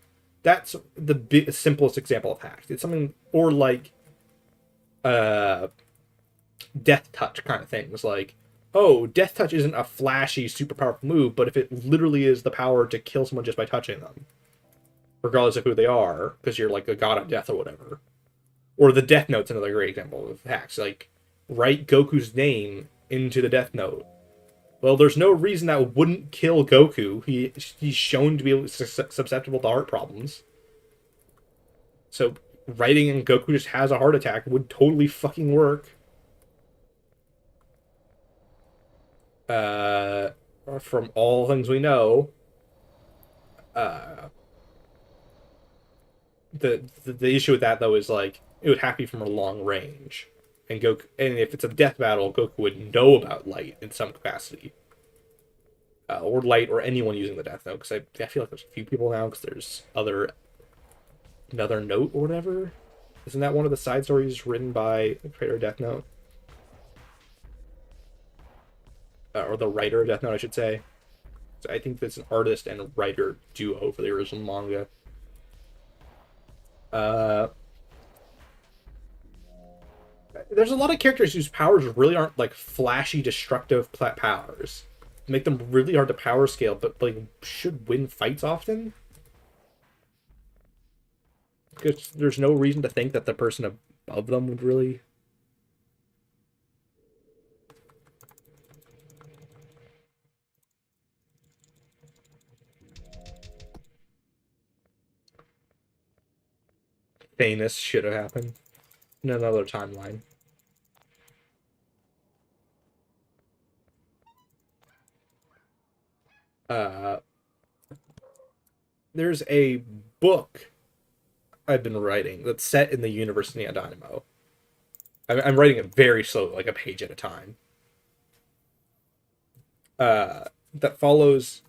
That's the simplest example of hacks. It's something, or like, death touch kind of things. Like, oh, death touch isn't a flashy, super powerful move, but if it literally is the power to kill someone just by touching them, regardless of who they are, because you're like a god of death or whatever. Or the Death Note's another great example of hacks. Like, write Goku's name into the Death Note. Well, there's no reason that wouldn't kill Goku. He's shown to be susceptible to heart problems. So, writing in Goku just has a heart attack would totally fucking work. From all things we know, the issue with that though is like it would have to be from a long range, and Goku, and if it's a death battle, Goku would know about light in some capacity, or light, or anyone using the Death Note. Because I feel like there's a few people now. Because there's another note or whatever. Isn't that one of the side stories written by the creator of Death Note? Or the writer of Death Note, I should say. So I think that's an artist and a writer duo for the original manga. There's a lot of characters whose powers really aren't like flashy, destructive powers. Make them really hard to power scale, but like should win fights often. Because there's no reason to think that the person above them would really. Famous should have happened in another timeline. There's a book I've been writing that's set in the universe of Neon Dynamo. I'm writing it very slowly, like a page at a time. That follows.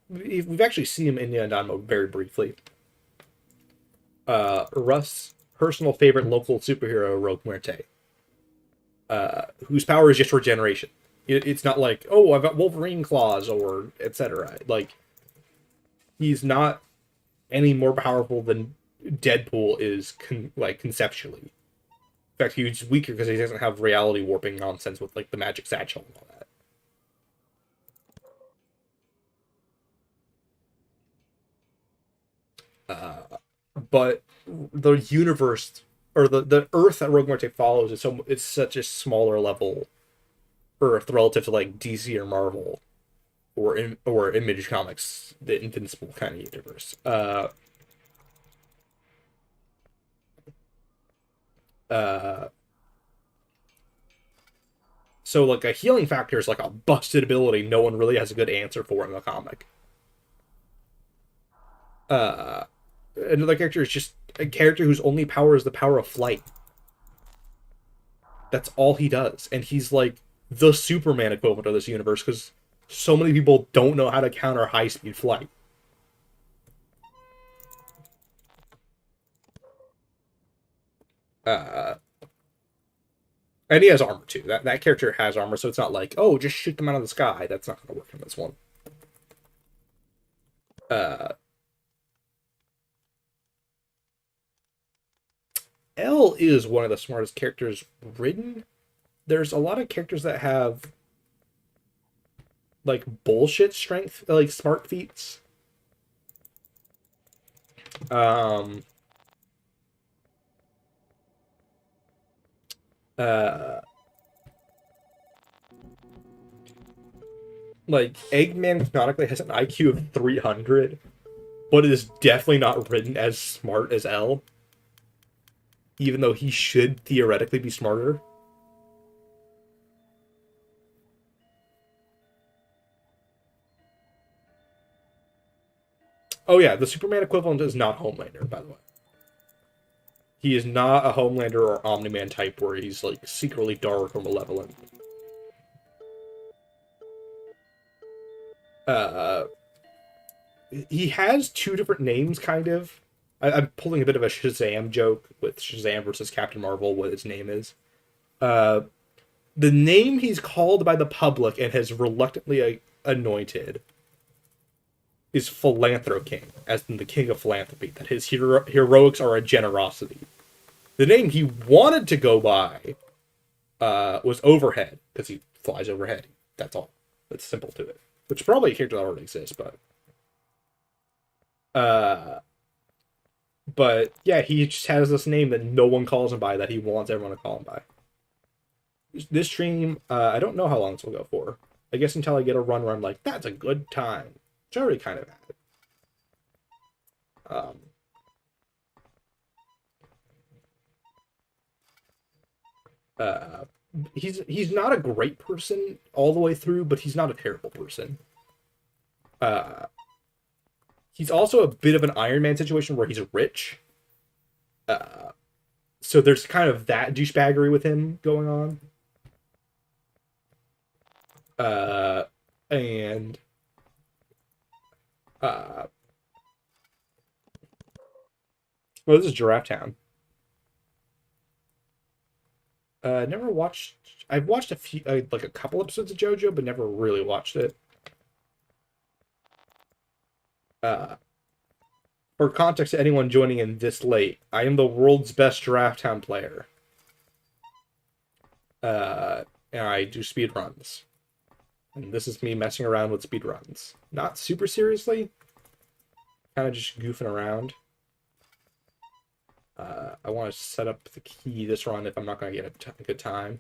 We've actually seen him in Neon Dynamo very briefly. Russ's personal favorite local superhero, Rogue Muerte, whose power is just regeneration. It's not like, oh, I've got Wolverine claws or etc. Like, he's not any more powerful than Deadpool is, conceptually. In fact, he's weaker because he doesn't have reality warping nonsense with like the magic satchel and all that. But the universe, or the Earth that Rogue Marte follows, it's such a smaller level Earth relative to like DC or Marvel or Image Comics, the Invincible kind of universe. So like a healing factor is like a busted ability no one really has a good answer for in the comic. Another character is just a character whose only power is the power of flight. That's all he does, and he's like the Superman equivalent of this universe because so many people don't know how to counter high-speed flight. And he has armor too. That character has armor, so it's not like, oh, just shoot them out of the sky. That's not going to work in this one. L is one of the smartest characters written. There's a lot of characters that have like bullshit strength, like smart feats. Like Eggman canonically has an IQ of 300, but is definitely not written as smart as L, even though he should theoretically be smarter. Oh yeah, the Superman equivalent is not Homelander, by the way. He is not a Homelander or Omni-Man type where he's like secretly dark or malevolent. Uh, he has two different names, kind of. I'm pulling a bit of a Shazam joke with Shazam versus Captain Marvel, what his name is. Uh, the name he's called by the public and has reluctantly anointed is Philanthro King, as in the king of philanthropy, that his heroics are a generosity. The name he wanted to go by was Overhead, because he flies overhead. That's all. It's simple to it. Which is probably a character that already exists, but... But, yeah, he just has this name that no one calls him by, that he wants everyone to call him by. This stream, I don't know how long this will go for. I guess until I get a run where I'm like, that's a good time. Which I already kind of had. He's not a great person all the way through, but he's not a terrible person. He's also a bit of an Iron Man situation where he's rich. So there's kind of that douchebaggery with him going on. And well, this is Giraffe Town. Never watched. I've watched a few, like a couple episodes of JoJo, but never really watched it. For context to anyone joining in this late, I am the world's best Giraffe Town player. And I do speedruns. And this is me messing around with speedruns. Not super seriously. Kind of just goofing around. I want to set up the key this run if I'm not going to get a good time.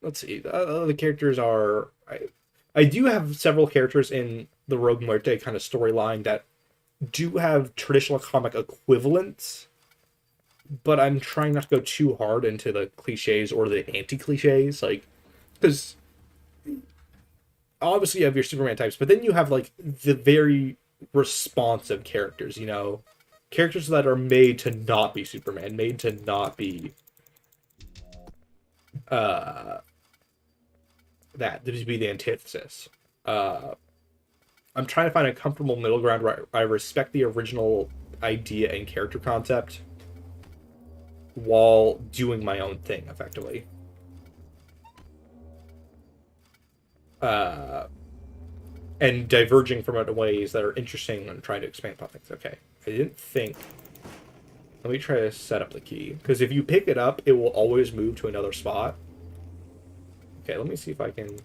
Let's see. The characters are... I do have several characters in the Rogue Muerte kind of storyline that do have traditional comic equivalents, but I'm trying not to go too hard into the cliches or the anti-cliches, like, because obviously you have your Superman types, but then you have, like, the very responsive characters, you know? Characters that are made to not be Superman, made to not be, that to be the antithesis. I'm trying to find a comfortable middle ground where I respect the original idea and character concept while doing my own thing, effectively. And diverging from it in ways that are interesting and trying to expand upon things. Okay, I didn't think... Let me try to set up the key. Because if you pick it up, it will always move to another spot. Okay, let me see if I can...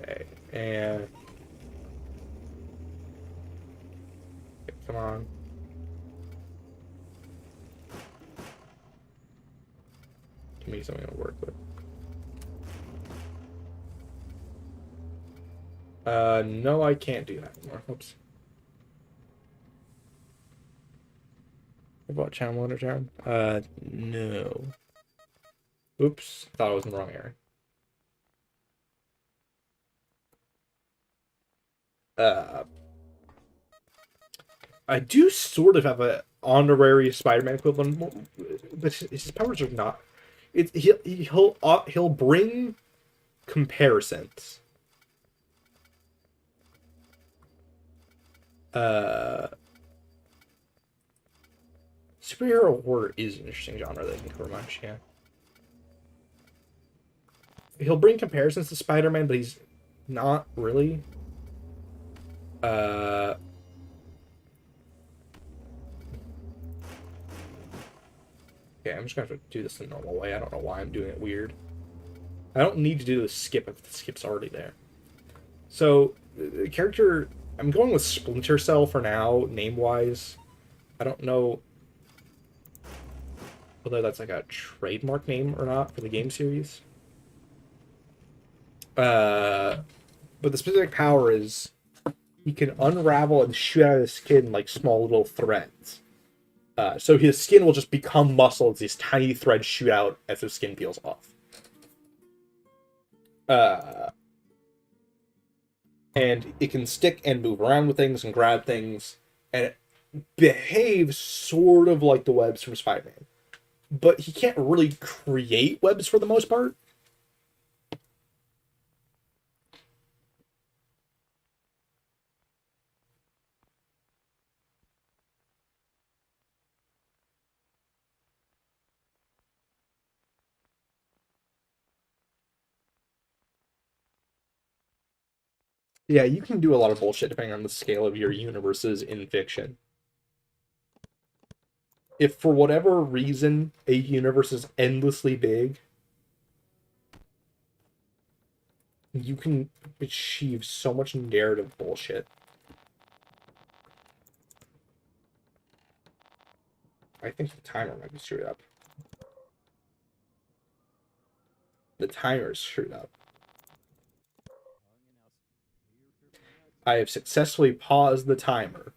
Okay, and... Okay, come on. Give me something to work with. No, I can't do that anymore. Oops. About channel monitor tab? No. Oops, thought I was in the wrong area. I do sort of have a honorary Spider-Man equivalent, but his powers are not. He'll bring comparisons. Superhero horror is an interesting genre that I can cover much, yeah. He'll bring comparisons to Spider-Man, but he's not really. Okay, I'm just gonna have to do this the normal way. I don't know why I'm doing it weird. I don't need to do the skip if the skip's already there. So, the character... I'm going with Splinter Cell for now, name-wise. I don't know whether that's like a trademark name or not for the game series. But the specific power is he can unravel and shoot out of his skin like small little threads. So his skin will just become muscle as these tiny threads shoot out as his skin peels off. Uh, and it can stick and move around with things and grab things, and it behaves sort of like the webs from Spider-Man. But he can't really create webs for the most part. Yeah, you can do a lot of bullshit depending on the scale of your universes in fiction. If for whatever reason a universe is endlessly big, you can achieve so much narrative bullshit. I think the timer might be screwed up. The timer is screwed up. I have successfully paused the timer.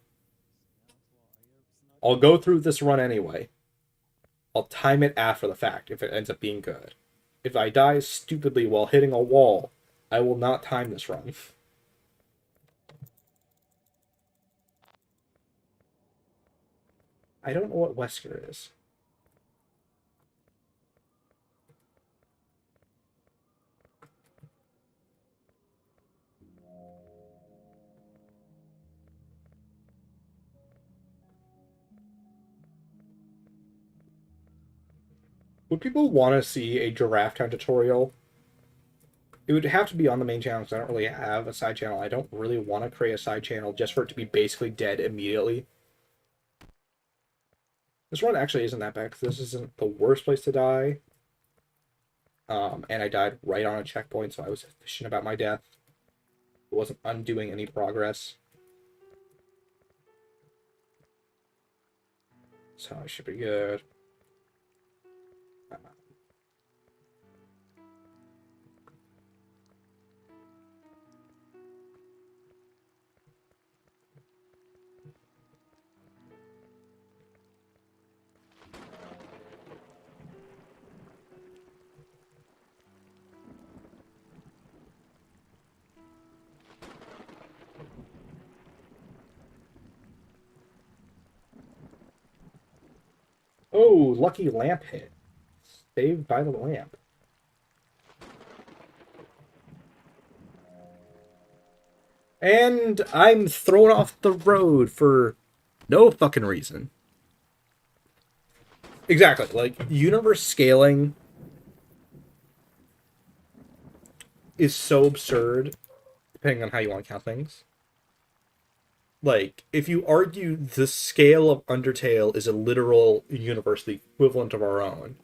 I'll go through this run anyway. I'll time it after the fact if it ends up being good. If I die stupidly while hitting a wall, I will not time this run. I don't know what Wesker is. Would people want to see a Giraffe Town tutorial? It would have to be on the main channel because I don't really have a side channel. I don't really want to create a side channel just for it to be basically dead immediately. This run actually isn't that bad because this isn't the worst place to die. And I died right on a checkpoint, so I was efficient about my death. It wasn't undoing any progress. So I should be good. Oh, lucky lamp hit. Saved by the lamp. And I'm thrown off the road for no fucking reason. Exactly. Like, universe scaling is so absurd, depending on how you want to count things. Like, if you argue the scale of Undertale is a literal universe, the equivalent of our own,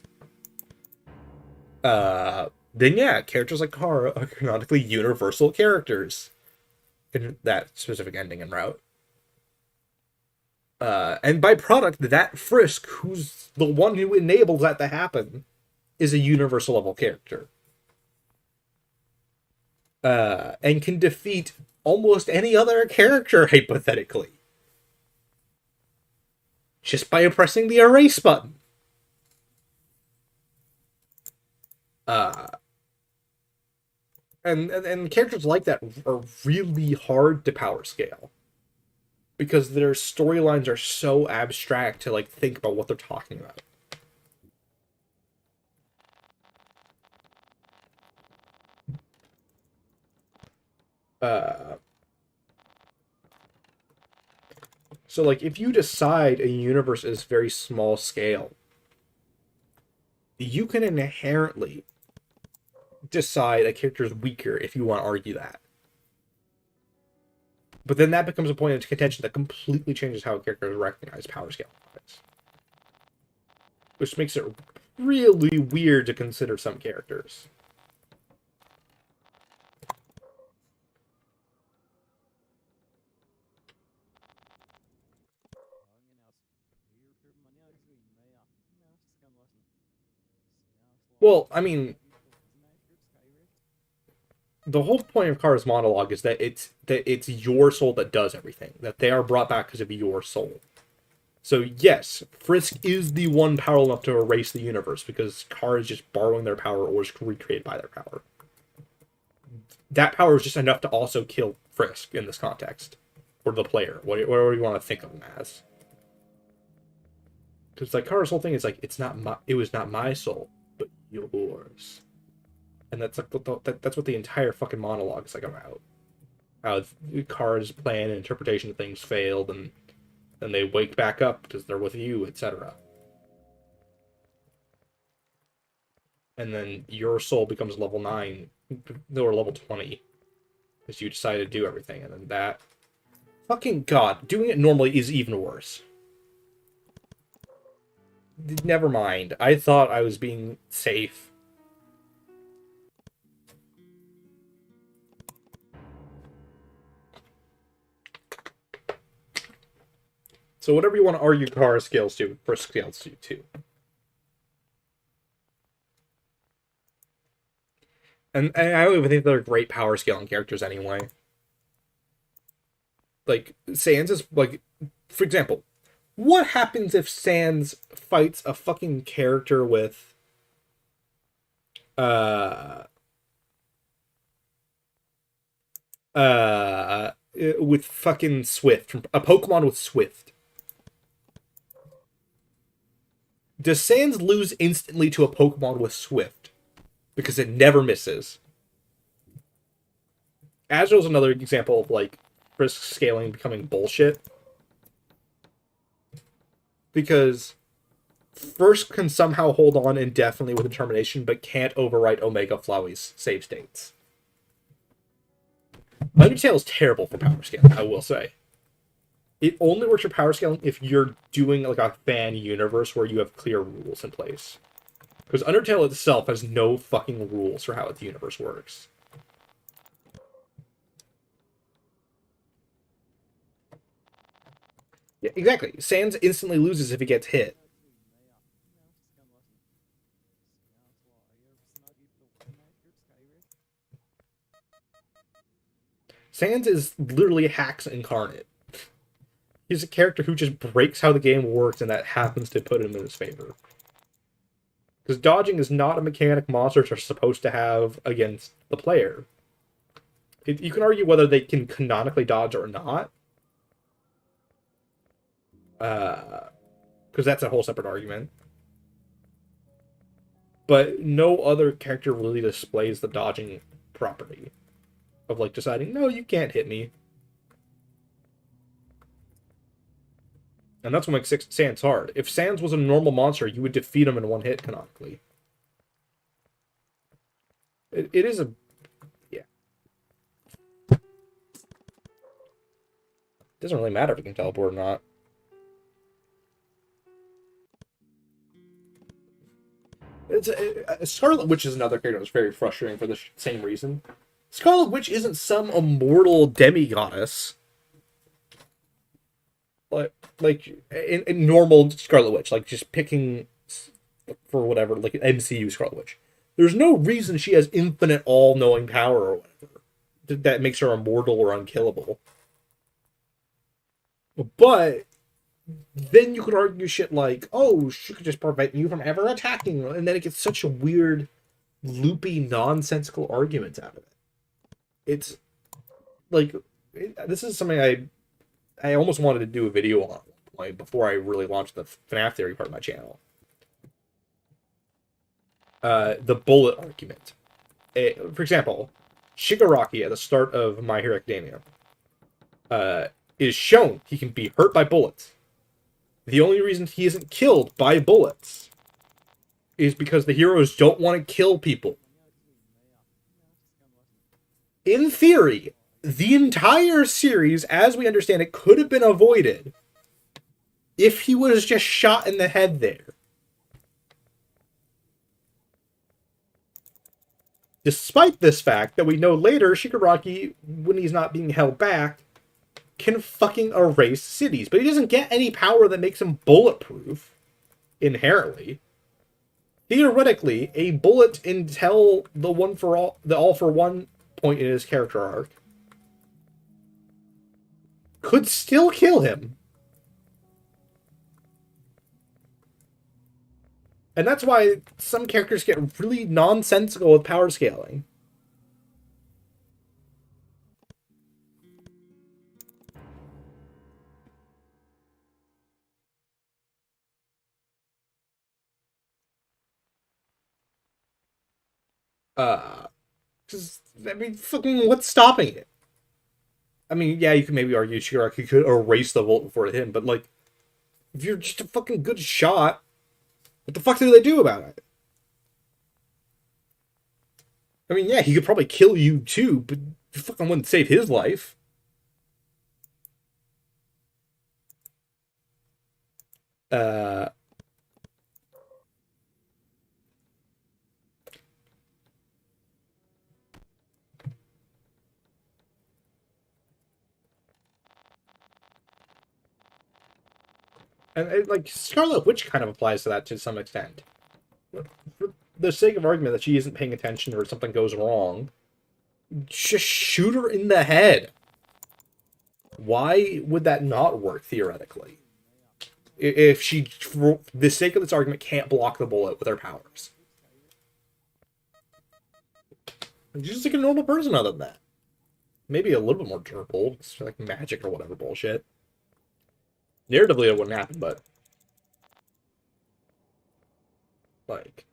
then yeah, characters like Kara are canonically universal characters in that specific ending and route. And by product, that Frisk, who's the one who enables that to happen, is a universal level character. And can defeat almost any other character, hypothetically. Just by pressing the erase button. Uh, and characters like that are really hard to power scale. Because their storylines are so abstract to like think about what they're talking about. Uh, so like if you decide a universe is very small scale, you can inherently decide a character is weaker if you want to argue that. But then that becomes a point of contention that completely changes how a character is recognized power scale wise. Which makes it really weird to consider some characters. Well, I mean, the whole point of Kara's monologue is that it's your soul that does everything. That they are brought back because of your soul. So yes, Frisk is the one powerful enough to erase the universe because Kara is just borrowing their power or is recreated by their power. That power is just enough to also kill Frisk in this context, or the player, whatever you want to think of him as. Because like Kara's whole thing is like it was not my soul, but yours, and that's like that's what the entire fucking monologue is like about. How Kara's plan and interpretation of things failed, and then they wake back up because they're with you, etc. And then your soul becomes level 9, or level 20, because you decide to do everything, and then that... Fucking god, doing it normally is even worse. Never mind, I thought I was being safe. So whatever you want to argue Kara scales to, Frisk scales to too. And I don't even think they're great power scaling characters anyway. Like, Sans is, like, for example, what happens if Sans fights a fucking character with, with fucking Swift, a Pokemon with Swift? Does Sans lose instantly to a Pokemon with Swift? Because it never misses. Azrael's another example of, like, Frisk scaling becoming bullshit. Because Frisk can somehow hold on indefinitely with determination, but can't overwrite Omega Flowey's save states. Undertale is terrible for power scaling, I will say. It only works for power scaling if you're doing like a fan universe where you have clear rules in place. Because Undertale itself has no fucking rules for how its universe works. Yeah, exactly. Sans instantly loses if he gets hit. Sans is literally hacks incarnate. He's a character who just breaks how the game works, and that happens to put him in his favor. Because dodging is not a mechanic monsters are supposed to have against the player. You can argue whether they can canonically dodge or not. Because that's a whole separate argument. But no other character really displays the dodging property. Of, like, deciding, no, you can't hit me. And that's what makes Sans hard. If Sans was a normal monster, you would defeat him in one hit, canonically. It is a... yeah. It doesn't really matter if you can teleport or not. Scarlet Witch is another character that's very frustrating for the same reason. Scarlet Witch isn't some immortal demigoddess. Like in normal Scarlet Witch, like just picking for whatever, like an MCU Scarlet Witch. There's no reason she has infinite all-knowing power or whatever that makes her immortal or unkillable. But then you could argue shit like, oh, she could just prevent you from ever attacking, and then it gets such a weird, loopy, nonsensical arguments out of it. It's like this is something I almost wanted to do a video on like before I really launched the FNAF theory part of my channel. The bullet argument. For example, Shigaraki at the start of My Hero Academia is shown he can be hurt by bullets. The only reason he isn't killed by bullets is because the heroes don't want to kill people. In theory, the entire series, as we understand it, could have been avoided if he was just shot in the head there. Despite this fact that we know later, Shigaraki, when he's not being held back, can fucking erase cities. But he doesn't get any power that makes him bulletproof, inherently. Theoretically, a bullet until the all for one point in his character arc could still kill him. And that's why some characters get really nonsensical with power scaling. Because, I mean, fucking, what's stopping it? I mean, yeah, you could maybe argue Shigaraku could erase the volt before it hit him, but, like, if you're just a fucking good shot, what the fuck do they do about it? I mean, yeah, he could probably kill you too, but you fucking wouldn't save his life. Uh, and like, Scarlet Witch kind of applies to that to some extent. For the sake of argument that she isn't paying attention or something goes wrong, just shoot her in the head. Why would that not work, theoretically? If she, for the sake of this argument, can't block the bullet with her powers. She's just like a normal person other than that. Maybe a little bit more durable. It's like magic or whatever bullshit. Narratively, it wouldn't happen, but... like...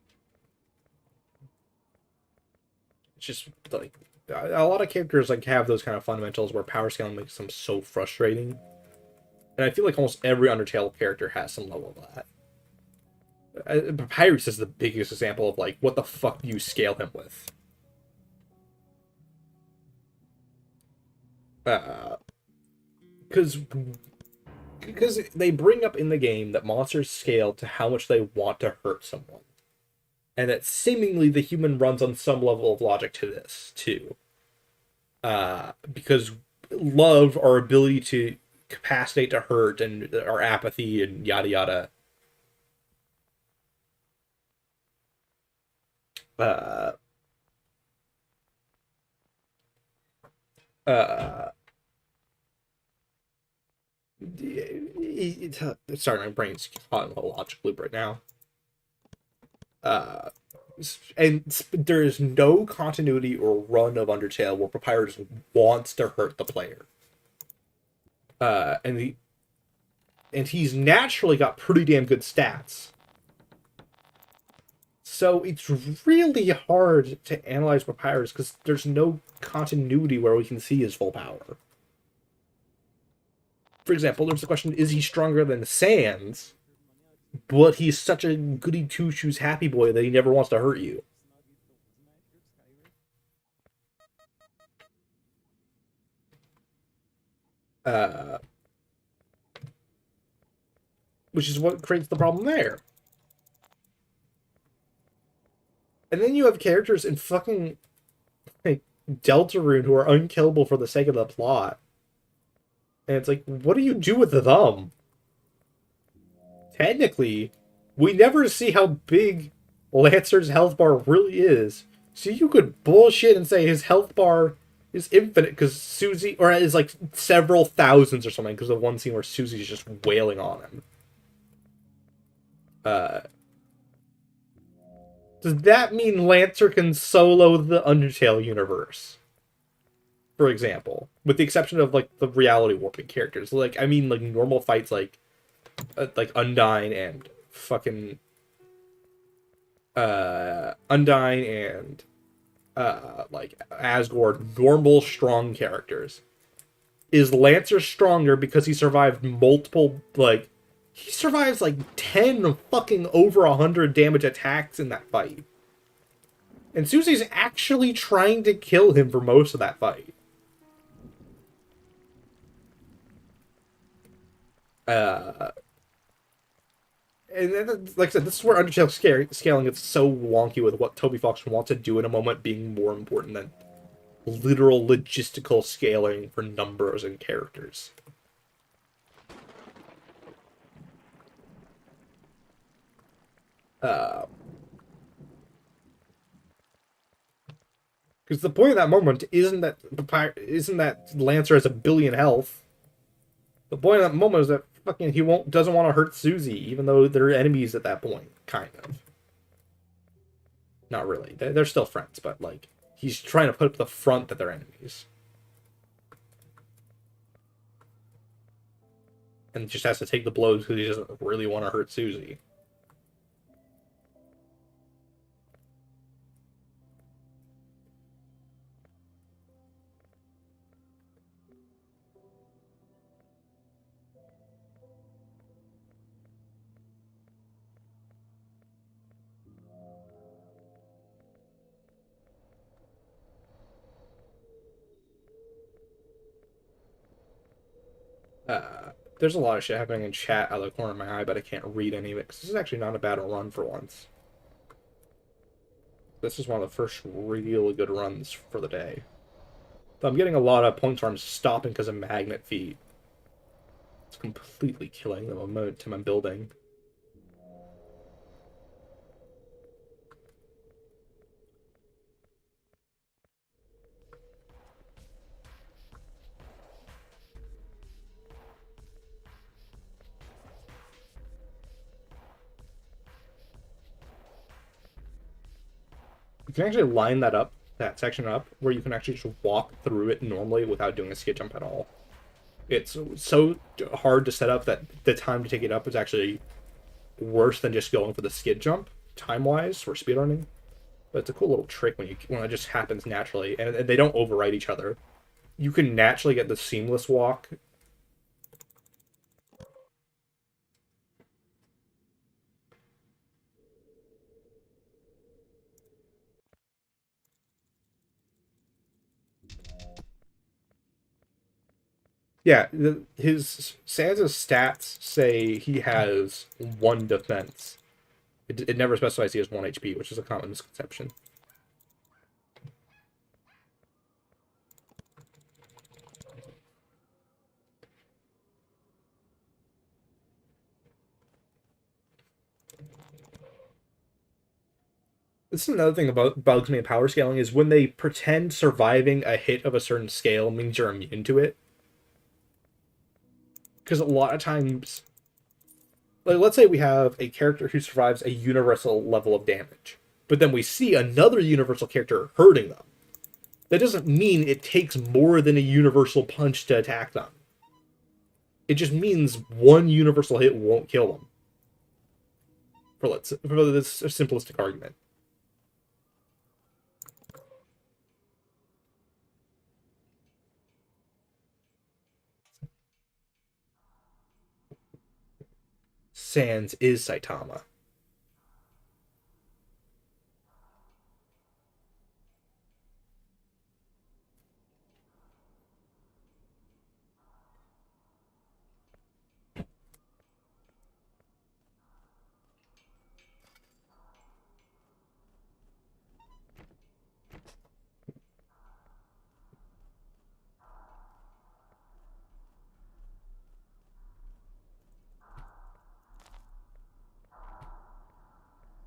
it's just, like... a lot of characters, like, have those kind of fundamentals where power scaling makes them so frustrating. And I feel like almost every Undertale character has some level of that. Papyrus is the biggest example of, like, what the fuck do you scale him with? Because they bring up in the game that monsters scale to how much they want to hurt someone. And that seemingly the human runs on some level of logic to this, too. Because love, our ability to capacitate to hurt, and our apathy, and yada yada. Uh, uh, sorry, my brain's caught in a logic loop right now. And there is no continuity or run of Undertale where Papyrus wants to hurt the player. And he's naturally got pretty damn good stats. So it's really hard to analyze Papyrus because there's no continuity where we can see his full power. For example, there's the question, is he stronger than Sans? But he's such a goody two-shoes happy boy that he never wants to hurt you. Which is what creates the problem there. And then you have characters in fucking, like, Deltarune who are unkillable for the sake of the plot. And it's like, what do you do with them? Technically, we never see how big Lancer's health bar really is. So you could bullshit and say his health bar is infinite because Susie, or is like several thousands or something, because of one scene where Susie's just wailing on him. Does that mean Lancer can solo the Undertale universe? For example, with the exception of like the reality warping characters, like I mean, like normal fights, like Undyne and fucking Undyne and like Asgore, normal strong characters. Is Lancer stronger because he survived multiple, like, he survives like 10 fucking over 100 damage attacks in that fight. And Susie's actually trying to kill him for most of that fight. And then, like I said, this is where Undertale scaling is so wonky with what Toby Fox wants to do in a moment being more important than literal logistical scaling for numbers and characters. Because the point of that moment isn't that Lancer has a billion health. The point of that moment is that fucking he doesn't want to hurt Susie, even though they're enemies at that point, kind of. Not really. They're still friends, but like he's trying to put up the front that they're enemies, and just has to take the blows because he doesn't really want to hurt Susie. There's a lot of shit happening in chat out of the corner of my eye, but I can't read any of it because this is actually not a bad run for once. This is one of the first really good runs for the day. Though I'm getting a lot of points where I'm stopping because of magnet feet. It's completely killing the momentum I'm building. You can actually line that section up, where you can actually just walk through it normally without doing a skid jump at all. It's so hard to set up that the time to take it up is actually worse than just going for the skid jump, time-wise, for speedrunning. But it's a cool little trick when it just happens naturally, and they don't overwrite each other. You can naturally get the seamless walk. Yeah, his Sansa's stats say he has 1 defense. It never specifies he has 1 HP, which is a common misconception. This is another thing about bugs me in power scaling, is when they pretend surviving a hit of a certain scale means you're immune to it. Because a lot of times, like, let's say we have a character who survives a universal level of damage, but then we see another universal character hurting them. That doesn't mean it takes more than a universal punch to attack them. It just means 1 universal hit won't kill them. For this simplistic argument. Sans is Saitama.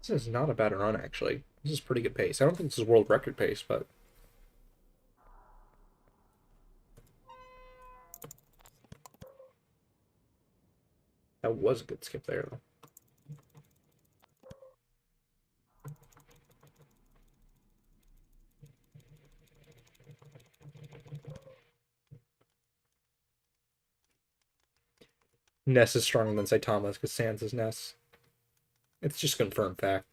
This is not a bad run, actually. This is pretty good pace. I don't think this is world record pace, but... that was a good skip there, though. Ness is stronger than Saitama's because Sans is Ness. It's just confirmed fact.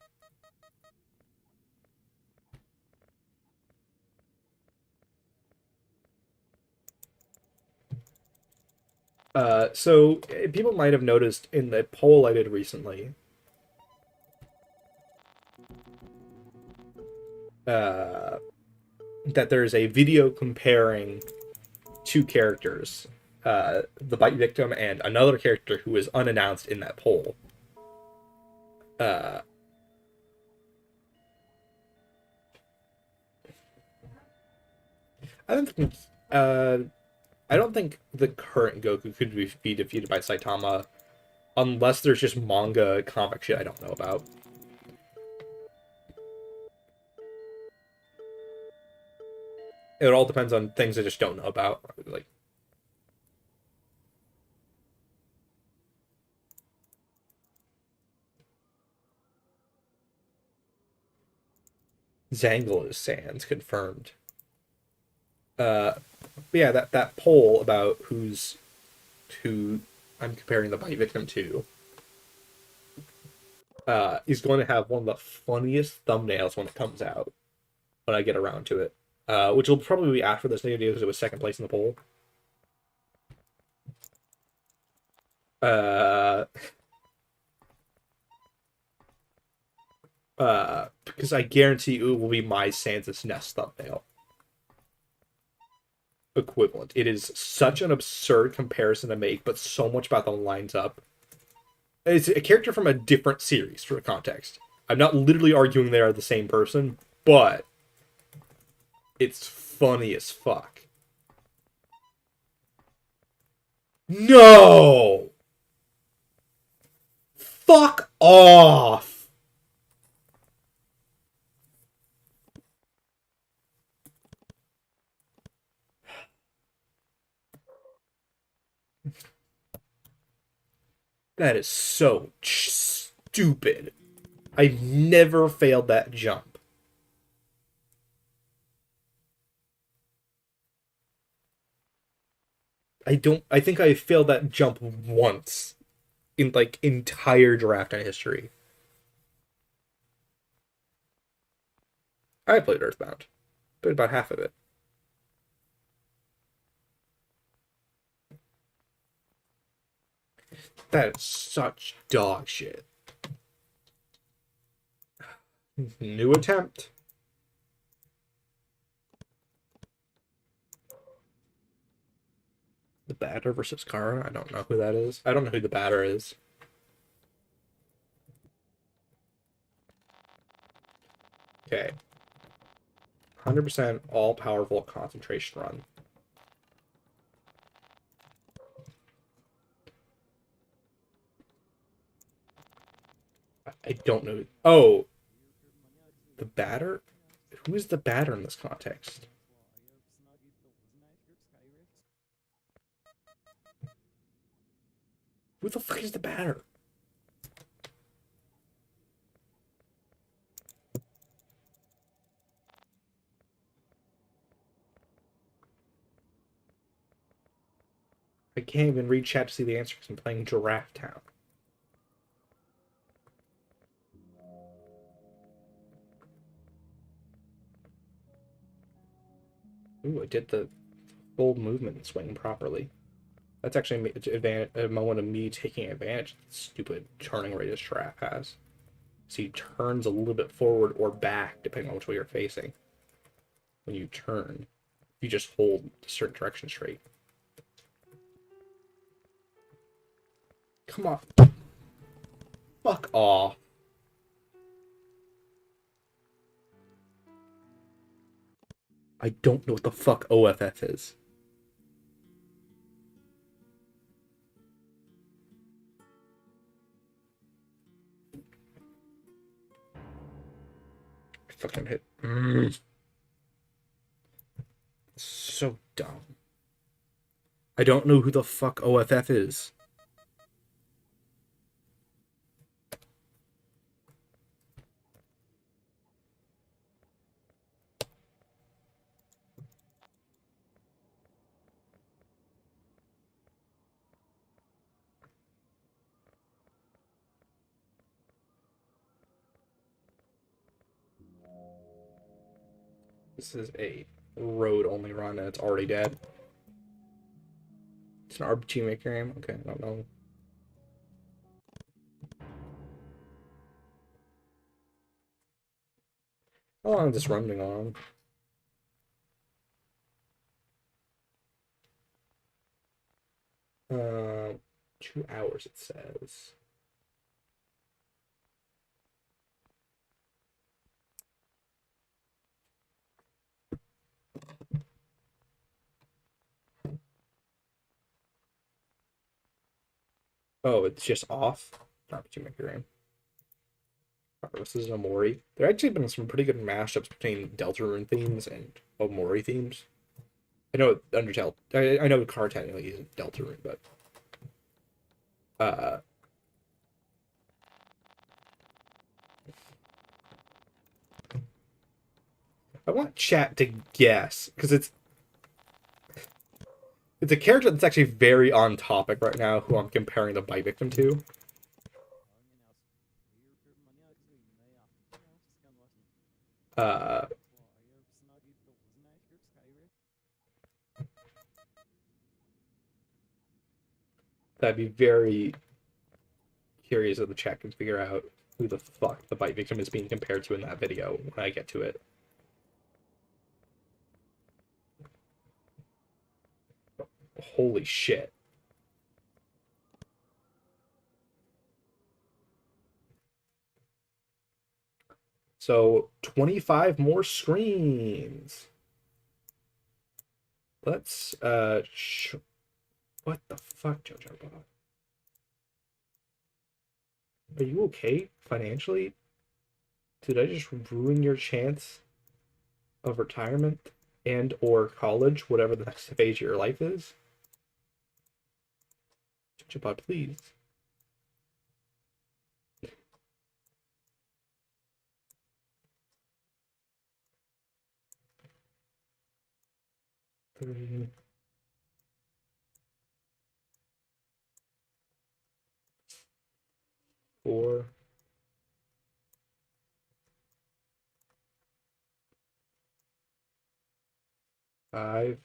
So people might have noticed in the poll I did recently, that there's a video comparing 2 characters, the bite victim and another character who is unannounced in that poll. I don't think I don't think the current Goku could be defeated by Saitama unless there's just manga comic shit I don't know about. It all depends on things I just don't know about. Like, Zangle is Sans confirmed. But yeah, that poll about who I'm comparing the bite victim to is going to have one of the funniest thumbnails when it comes out, when I get around to it. Which will probably be after this video because it was second place in the poll. Uh, because I guarantee it will be my Sansa's Nest thumbnail equivalent. It is such an absurd comparison to make, but so much about them lines up. It's a character from a different series for context. I'm not literally arguing they are the same person, but it's funny as fuck. No! Fuck off! That is so stupid. I've never failed that jump. I think I failed that jump once in like entire Giraffe Town history. I played Earthbound. Played about half of it. That is such dog shit. New attempt. The batter versus Kara? I don't know who that is. I don't know who the batter is. Okay. 100% all-powerful concentration run. I don't know. Oh! The batter? Who is the batter in this context? Who the fuck is the batter? I can't even read chat to see the answer because I'm playing Giraffe Town. Ooh, I did the full movement swing properly. That's actually a moment of me taking advantage of the stupid turning radius Giraffe has. So he turns a little bit forward or back, depending on which way you're facing. When you turn, you just hold a certain direction straight. Come on. Fuck off. I don't know what the fuck OFF is. Fucking hit. So dumb. I don't know who the fuck OFF is. This is a road-only run, and it's already dead. It's an RPG Maker game? Okay, I don't know. How long is this run been on? 2 hours, it says. Oh, it's just off? RPG Maker game. This is Omori. There actually been some pretty good mashups between Deltarune themes and Omori themes. I know Undertale. I know car technically isn't Deltarune, but uh, I want chat to guess because it's a character that's actually very on topic right now. Who I'm comparing the bite victim to. Uh, that'd be very curious if the chat can figure out who the fuck the bite victim is being compared to in that video when I get to it. Holy shit. So 25 more screens. Let's what the fuck, Jojo Bob? Are you okay financially? Did I just ruin your chance of retirement and or college, whatever the next phase of your life is? Jojo Bob, please. Three, 4, 5,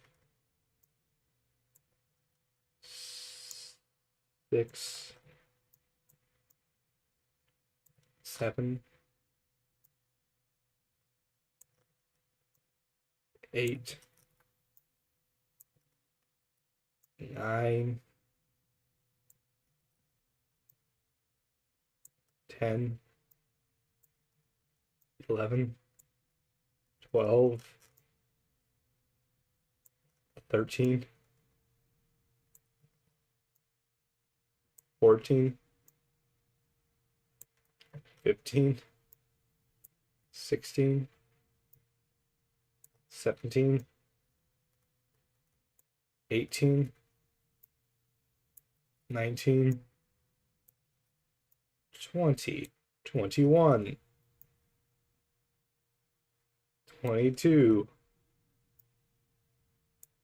6, 7, 8, 9, 10, 11, 12, 13, 14, 15, 16, 17, 18, 19, 20, 21, 22,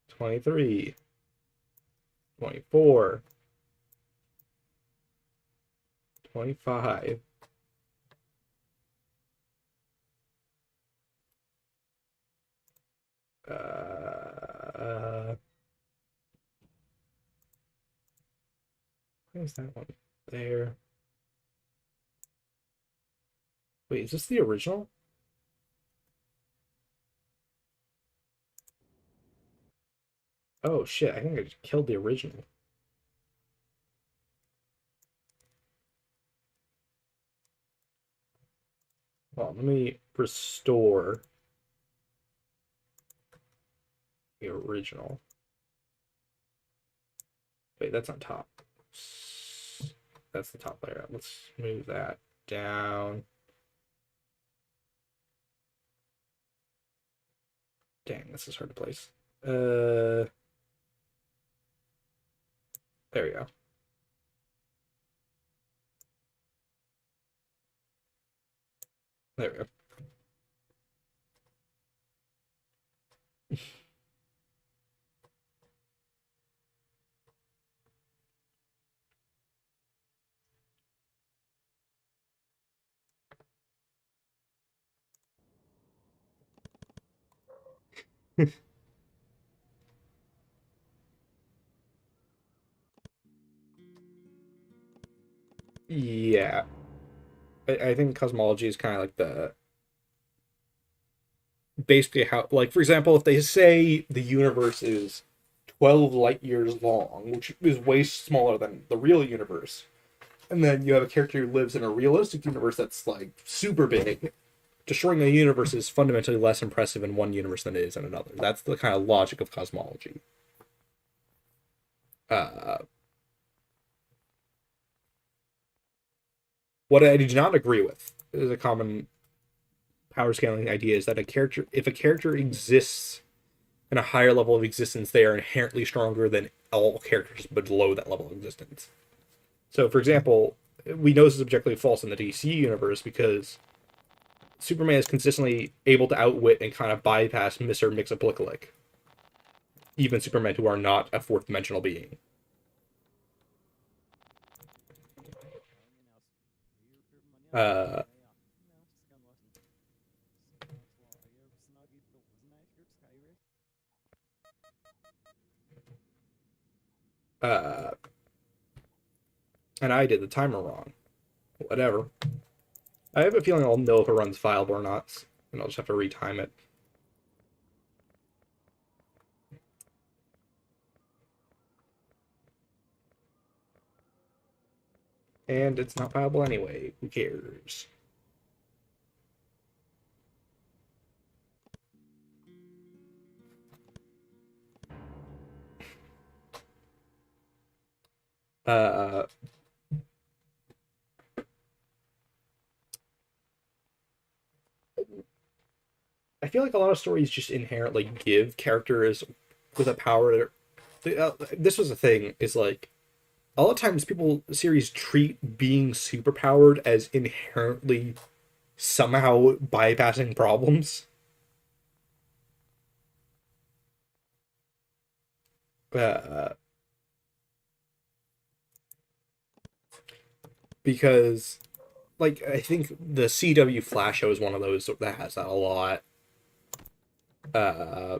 23, 24, 25, where's that one? There. Wait, is this the original? Oh shit, I think I just killed the original. Well, let me restore the original. Wait, that's on top. That's the top layer. Let's move that down. Dang, this is hard to place. There we go. There we go. Yeah. I think cosmology is kind of like the basically how, like, for example, if they say the universe is 12 light years long, which is way smaller than the real universe, and then you have a character who lives in a realistic universe that's like super big, destroying the universe is fundamentally less impressive in one universe than it is in another. That's the kind of logic of cosmology. Uh, what I do not agree with is a common power scaling idea is that a character, if a character exists and a higher level of existence, they are inherently stronger than all characters below that level of existence. So, for example, we know this is objectively false in the DC universe because Superman is consistently able to outwit and kind of bypass Mr. Mixaplicalic, even Supermen who are not a fourth dimensional being. Uh, uh, and I did the timer wrong. Whatever. I have a feeling I'll know if it runs viable or not, and I'll just have to retime it. And it's not viable anyway. Who cares? Uh, I feel like a lot of stories just inherently give characters with a power. This was a thing. Is like a lot of times people series treat being superpowered as inherently somehow bypassing problems. Uh, because like I think the CW Flash show is one of those that has that a lot. Uh,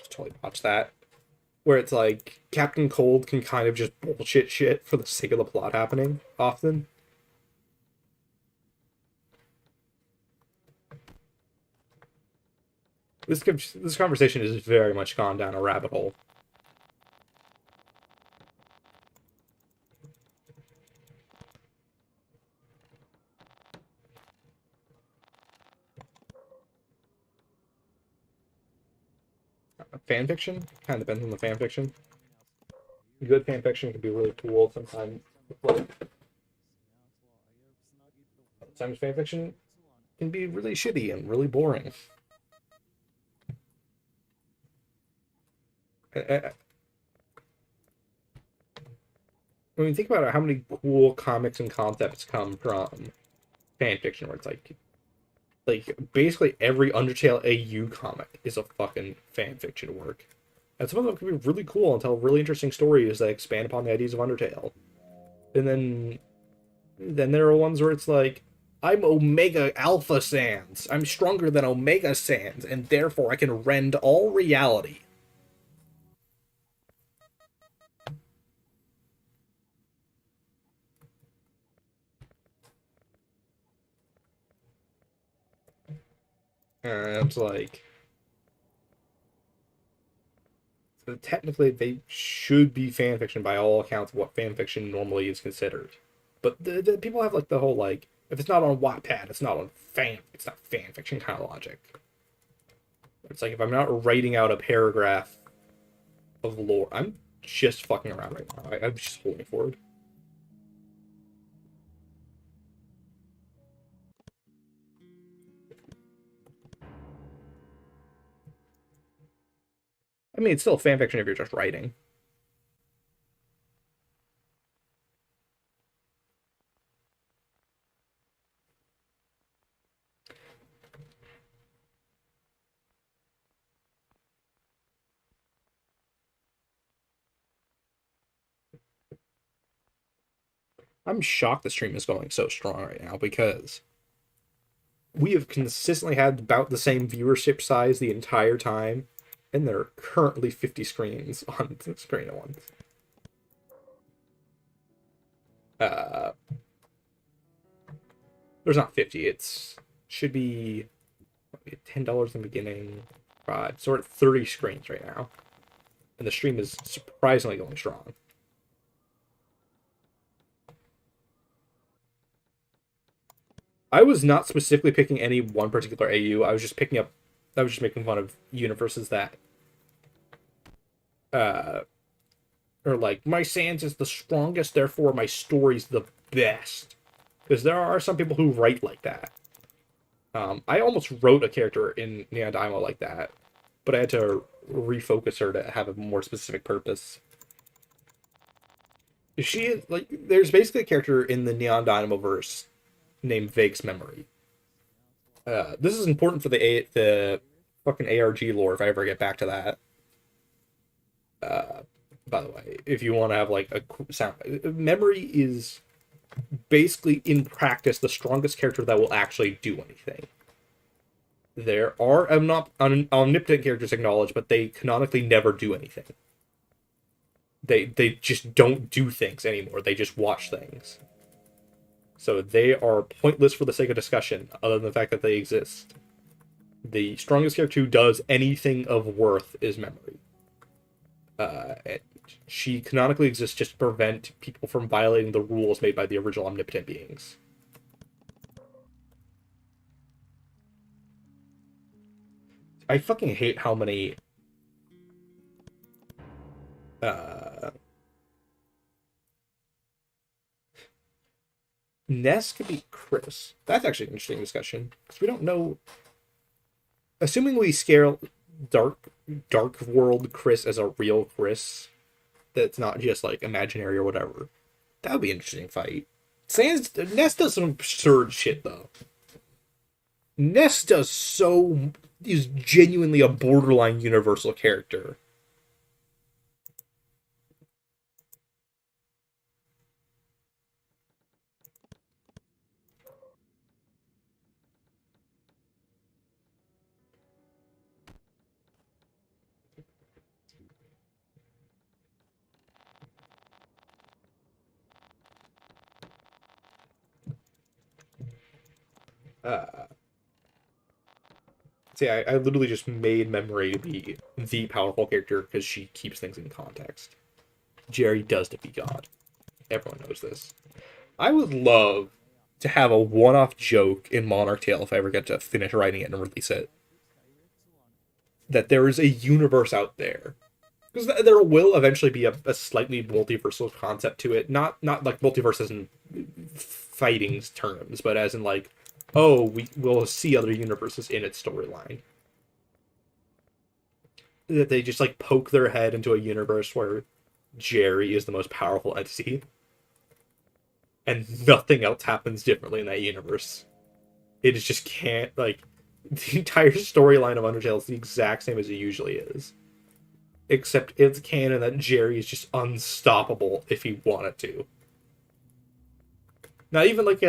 totally watch that. Where it's like Captain Cold can kind of just bullshit shit for the sake of the plot happening often. This conversation has very much gone down a rabbit hole. Fan fiction kind of depends on the fan fiction. Good fan fiction can be really cool sometimes. Sometimes fan fiction can be really shitty and really boring. When you think about it, how many cool comics and concepts come from fan fiction, where it's like basically every Undertale AU comic is a fucking fan fiction work. And some of them can be really cool and tell really interesting stories that expand upon the ideas of Undertale. And then there are ones where it's like, I'm Omega Alpha Sans. I'm stronger than Omega Sans, and therefore I can rend all reality. It's like, so technically they should be fan fiction by all accounts of what fan fiction normally is considered. But the people have like the whole like, if it's not on Wattpad, it's not fan fiction kind of logic. It's like if I'm not writing out a paragraph of lore, I'm just fucking around right now. I'm just holding forward. I mean, it's still fan fiction if you're just writing. I'm shocked the stream is going so strong right now because we have consistently had about the same viewership size the entire time, and there are currently 50 screens on the screen at once. Uh, there's not 50. It's should be $10 in the beginning. So we're at 30 screens right now, and the stream is surprisingly going strong. I was not specifically picking any one particular AU. I was just making fun of universes that uh or like my Sans is the strongest, therefore my story's the best. Because there are some people who write like that. I almost wrote a character in Neon Dynamo like that, but I had to refocus her to have a more specific purpose. She like there's basically a character in the Neon Dynamo verse named Vague's Memory. This is important for the fucking ARG lore if I ever get back to that. Uh, by the way, if you want to have like a sound, Memory is basically in practice the strongest character that will actually do anything. There are omnipotent characters acknowledged, but they canonically never do anything. They just don't do things anymore. They just watch things. So they are pointless for the sake of discussion, other than the fact that they exist. The strongest character who does anything of worth is Memory. She canonically exists just to prevent people from violating the rules made by the original omnipotent beings. I fucking hate how many Ness could be Chris. That's actually an interesting discussion because we don't know. Assuming we scale Dark World Chris as a real Chris, that's not just like imaginary or whatever. That would be an interesting fight. Ness does some absurd shit though. Ness is genuinely a borderline universal character. Uh, See, I literally just made Memory to be the powerful character because she keeps things in context. Jerry does defeat God. Everyone knows this. I would love to have a one-off joke in Monarch Tale if I ever get to finish writing it and release it. That there is a universe out there. Because there will eventually be a slightly multiversal concept to it. Not like multiverse as in fighting terms, but as in like, oh, we will see other universes in its storyline. That they just like poke their head into a universe where Jerry is the most powerful entity. And nothing else happens differently in that universe. It just can't, like, the entire storyline of Undertale is the exact same as it usually is. Except it's canon that Jerry is just unstoppable if he wanted to. Not even like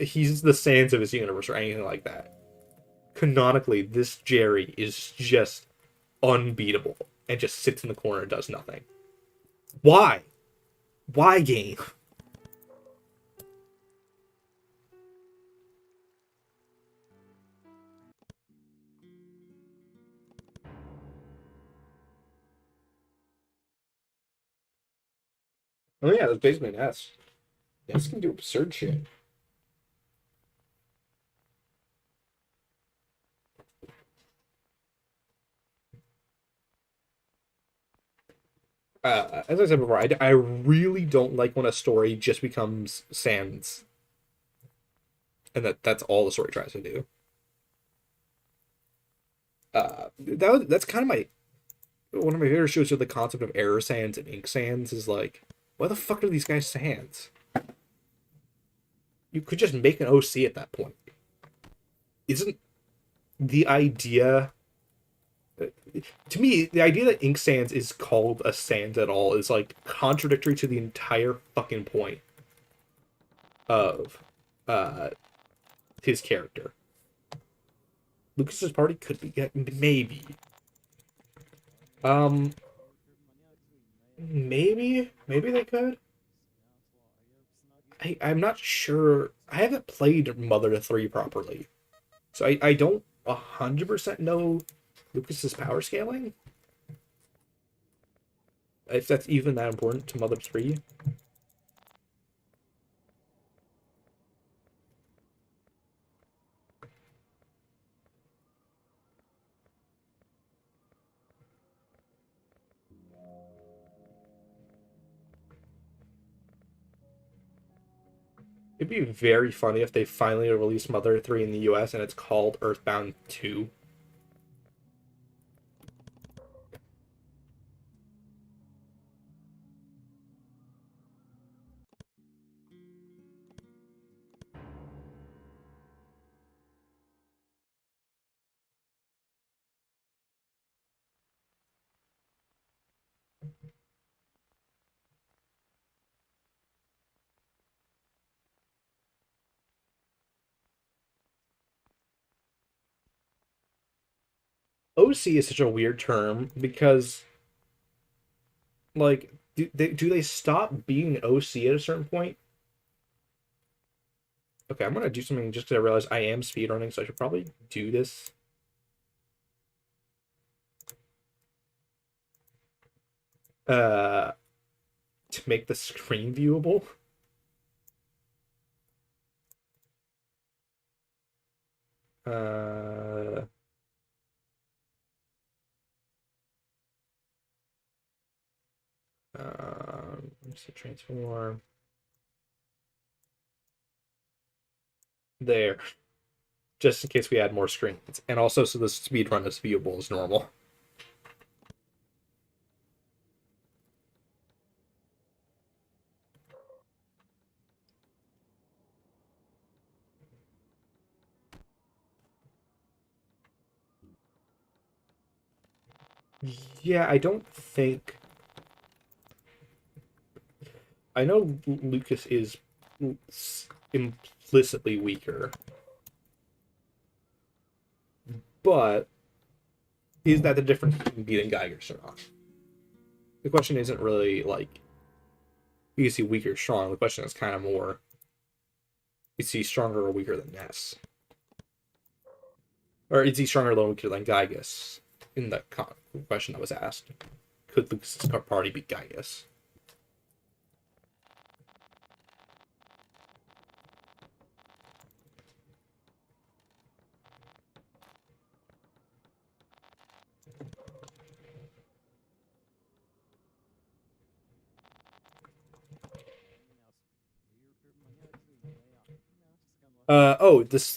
he's the Sans of his universe or anything like that. Canonically, this Jerry is just unbeatable and just sits in the corner and does nothing. Why? Why, game? Oh yeah, that's basically an S. S can do absurd shit. As I said before, I really don't like when a story just becomes Sans, and that's all the story tries to do. That's kind of my one of my favorite shows with the concept of error Sans and ink Sans is like, why the fuck are these guys Sans? You could just make an OC at that point. Isn't the idea? To me, the idea that ink Sans is called a Sans at all is like contradictory to the entire fucking point of uh his character. Lucas's party could be maybe. Um, maybe they could. I'm not sure. I haven't played Mother to 3 properly, so I don't 100% know Lucas's power scaling. If that's even that important to Mother 3. It'd be very funny if they finally released Mother 3 in the US and it's called Earthbound 2. OC is such a weird term because, like, do they stop being OC at a certain point? Okay, I'm gonna do something just because I realized I am speedrunning, so I should probably do this. Uh, to make the screen viewable. Uh, let's see, transform. There, just in case we add more screens, and also so the speed run is viewable as normal. Yeah, I don't think. I know Lucas is implicitly weaker, but is that the difference between beating Geiger's or not? The question isn't really like is he weaker or strong. The question is kind of more is he stronger or weaker than Ness? Or is he stronger or weaker than Gygas? In the question that was asked. Could Lucas's party beat Gygas?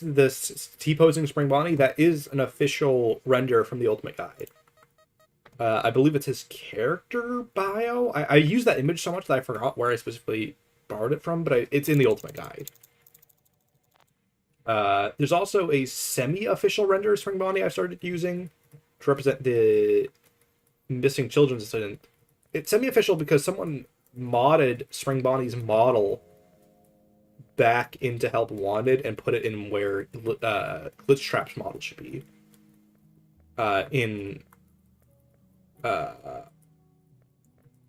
This T posing Spring Bonnie, that is an official render from the Ultimate Guide. I believe it's his character bio. I use that image so much that I forgot where I specifically borrowed it from, but it's in the Ultimate Guide. There's also a semi-official render of Spring Bonnie I started using to represent the missing children's incident. It's semi-official because someone modded Spring Bonnie's model back into Help Wanted and put it in where Glitch Trap's model should be. In uh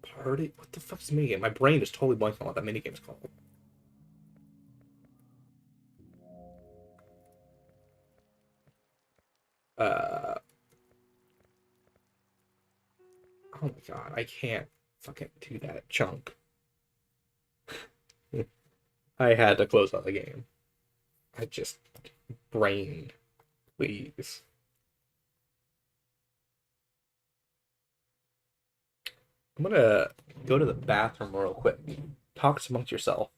party. What the fuck's the minigame? My brain is totally blanking on what that minigame's called. Uh oh my god, I can't fucking do that chunk. I had to close out the game. I just brain, please. I'm gonna go to the bathroom real quick. Talk amongst yourself.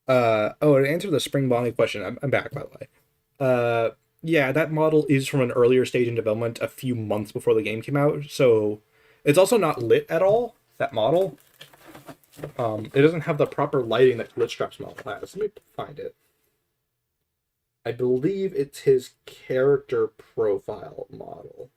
To answer the spring bonding question, I'm back, by the way. Yeah, that model is from an earlier stage in development, a few months before the game came out, so it's also not lit at all, that model. It doesn't have the proper lighting that Glitchtrap's model has. Let me find it. I believe it's his character profile model.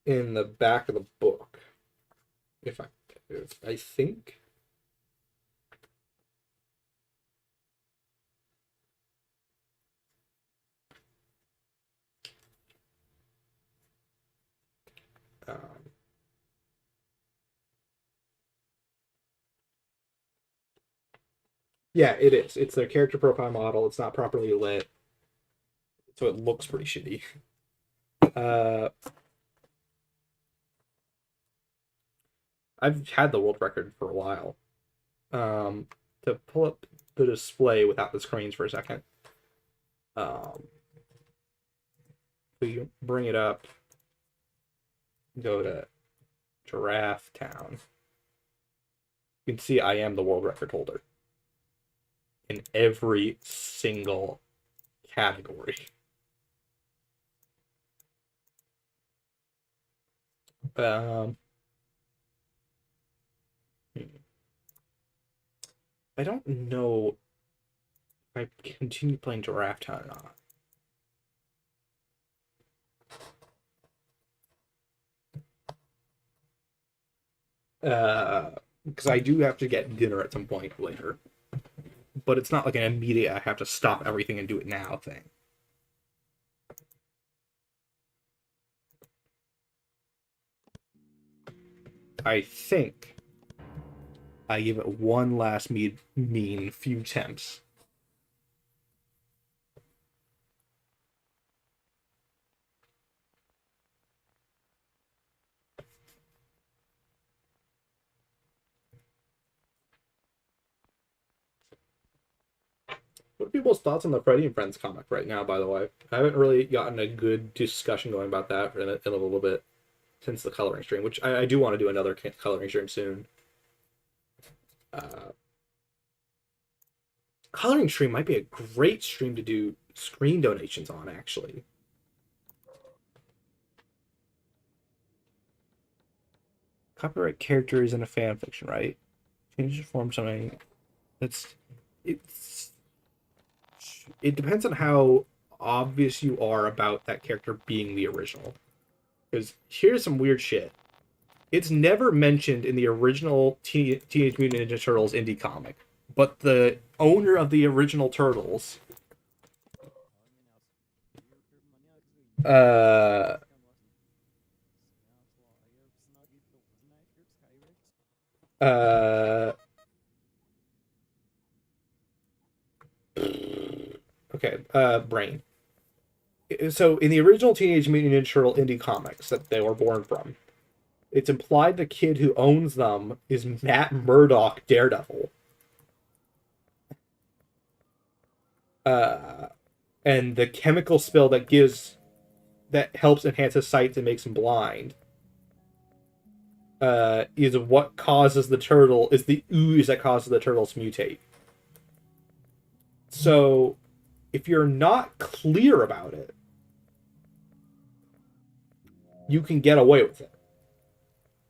In the back of the book, if I think. Um, yeah, it is. It's a character profile model. It's not properly lit, so it looks pretty shitty. I've had the world record for a while. To pull up the display without the screens for a second. We bring it up. Go to Giraffe Town. You can see I am the world record holder in every single category. I don't know if I continue playing Giraffe Town or not. Because I do have to get dinner at some point later. But it's not like an immediate I have to stop everything and do it now thing. I think I give it one last mean few attempts. What are people's thoughts on the Freddy and Friends comic right now, by the way? I haven't really gotten a good discussion going about that in a little bit since the coloring stream, which I do want to do another coloring stream soon. Coloring stream might be a great stream to do screen donations on, actually. Copyright characters in a fan fiction, right? Change the form something. It depends on how obvious you are about that character being the original. Because here's some weird shit. It's never mentioned in the original Teenage Mutant Ninja Turtles indie comic, but the owner of the original Turtles, uh, uh, okay, brain. So in the original Teenage Mutant Ninja Turtle indie comics that they were born from, it's implied the kid who owns them is Matt Murdock, Daredevil. And the chemical spill that helps enhance his sight and makes him blind is what causes the ooze that causes the turtles to mutate. So if you're not clear about it, you can get away with it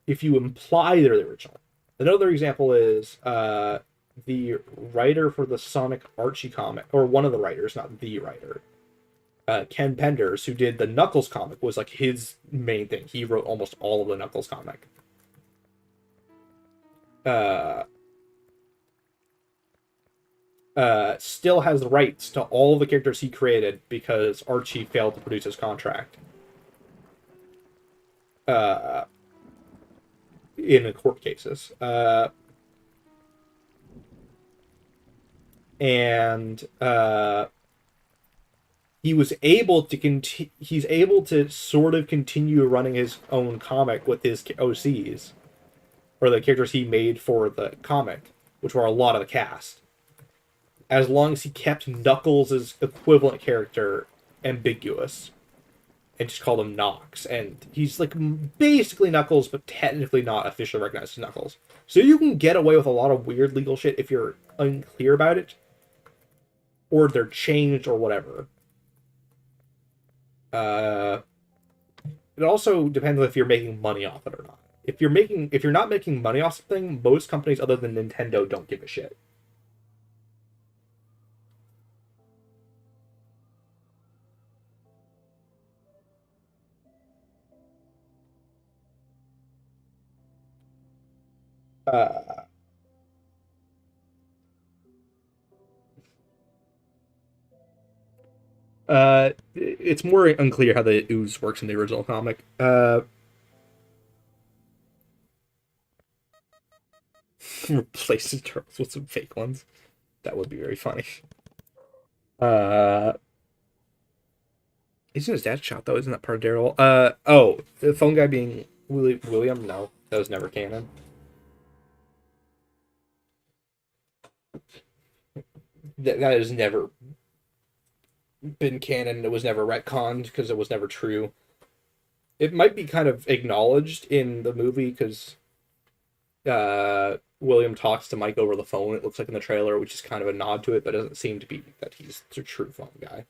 if you imply they're the original. Another example is the writer for the Sonic Archie comic, or one of the writers, not the writer, Ken Penders, who did the Knuckles comic, was like his main thing. He wrote almost all of the Knuckles comic. Still has the rights to all the characters he created because Archie failed to produce his contract. In court cases. And he's able to sort of continue running his own comic with his OCs, or the characters he made for the comic, which were a lot of the cast, as long as he kept Knuckles' equivalent character ambiguous. and just called him Knox. And he's like basically Knuckles, but technically not officially recognized as Knuckles. So you can get away with a lot of weird legal shit if you're unclear about it, or they're changed or whatever. Uh, it also depends on if you're making money off it or not. If you're not making money off something, most companies other than Nintendo don't give a shit. Uh, it's more unclear how the ooze works in the original comic. Replace the turtles with some fake ones. That would be very funny. Uh, isn't his dad shot though? Isn't that part of Daryl? Oh, the phone guy being William? No, that was never canon. That has never been canon. It was never retconned because it was never true. It might be kind of acknowledged in the movie because William talks to Mike over the phone. It looks like in the trailer, which is kind of a nod to it, but it doesn't seem to be that he's the true phone guy.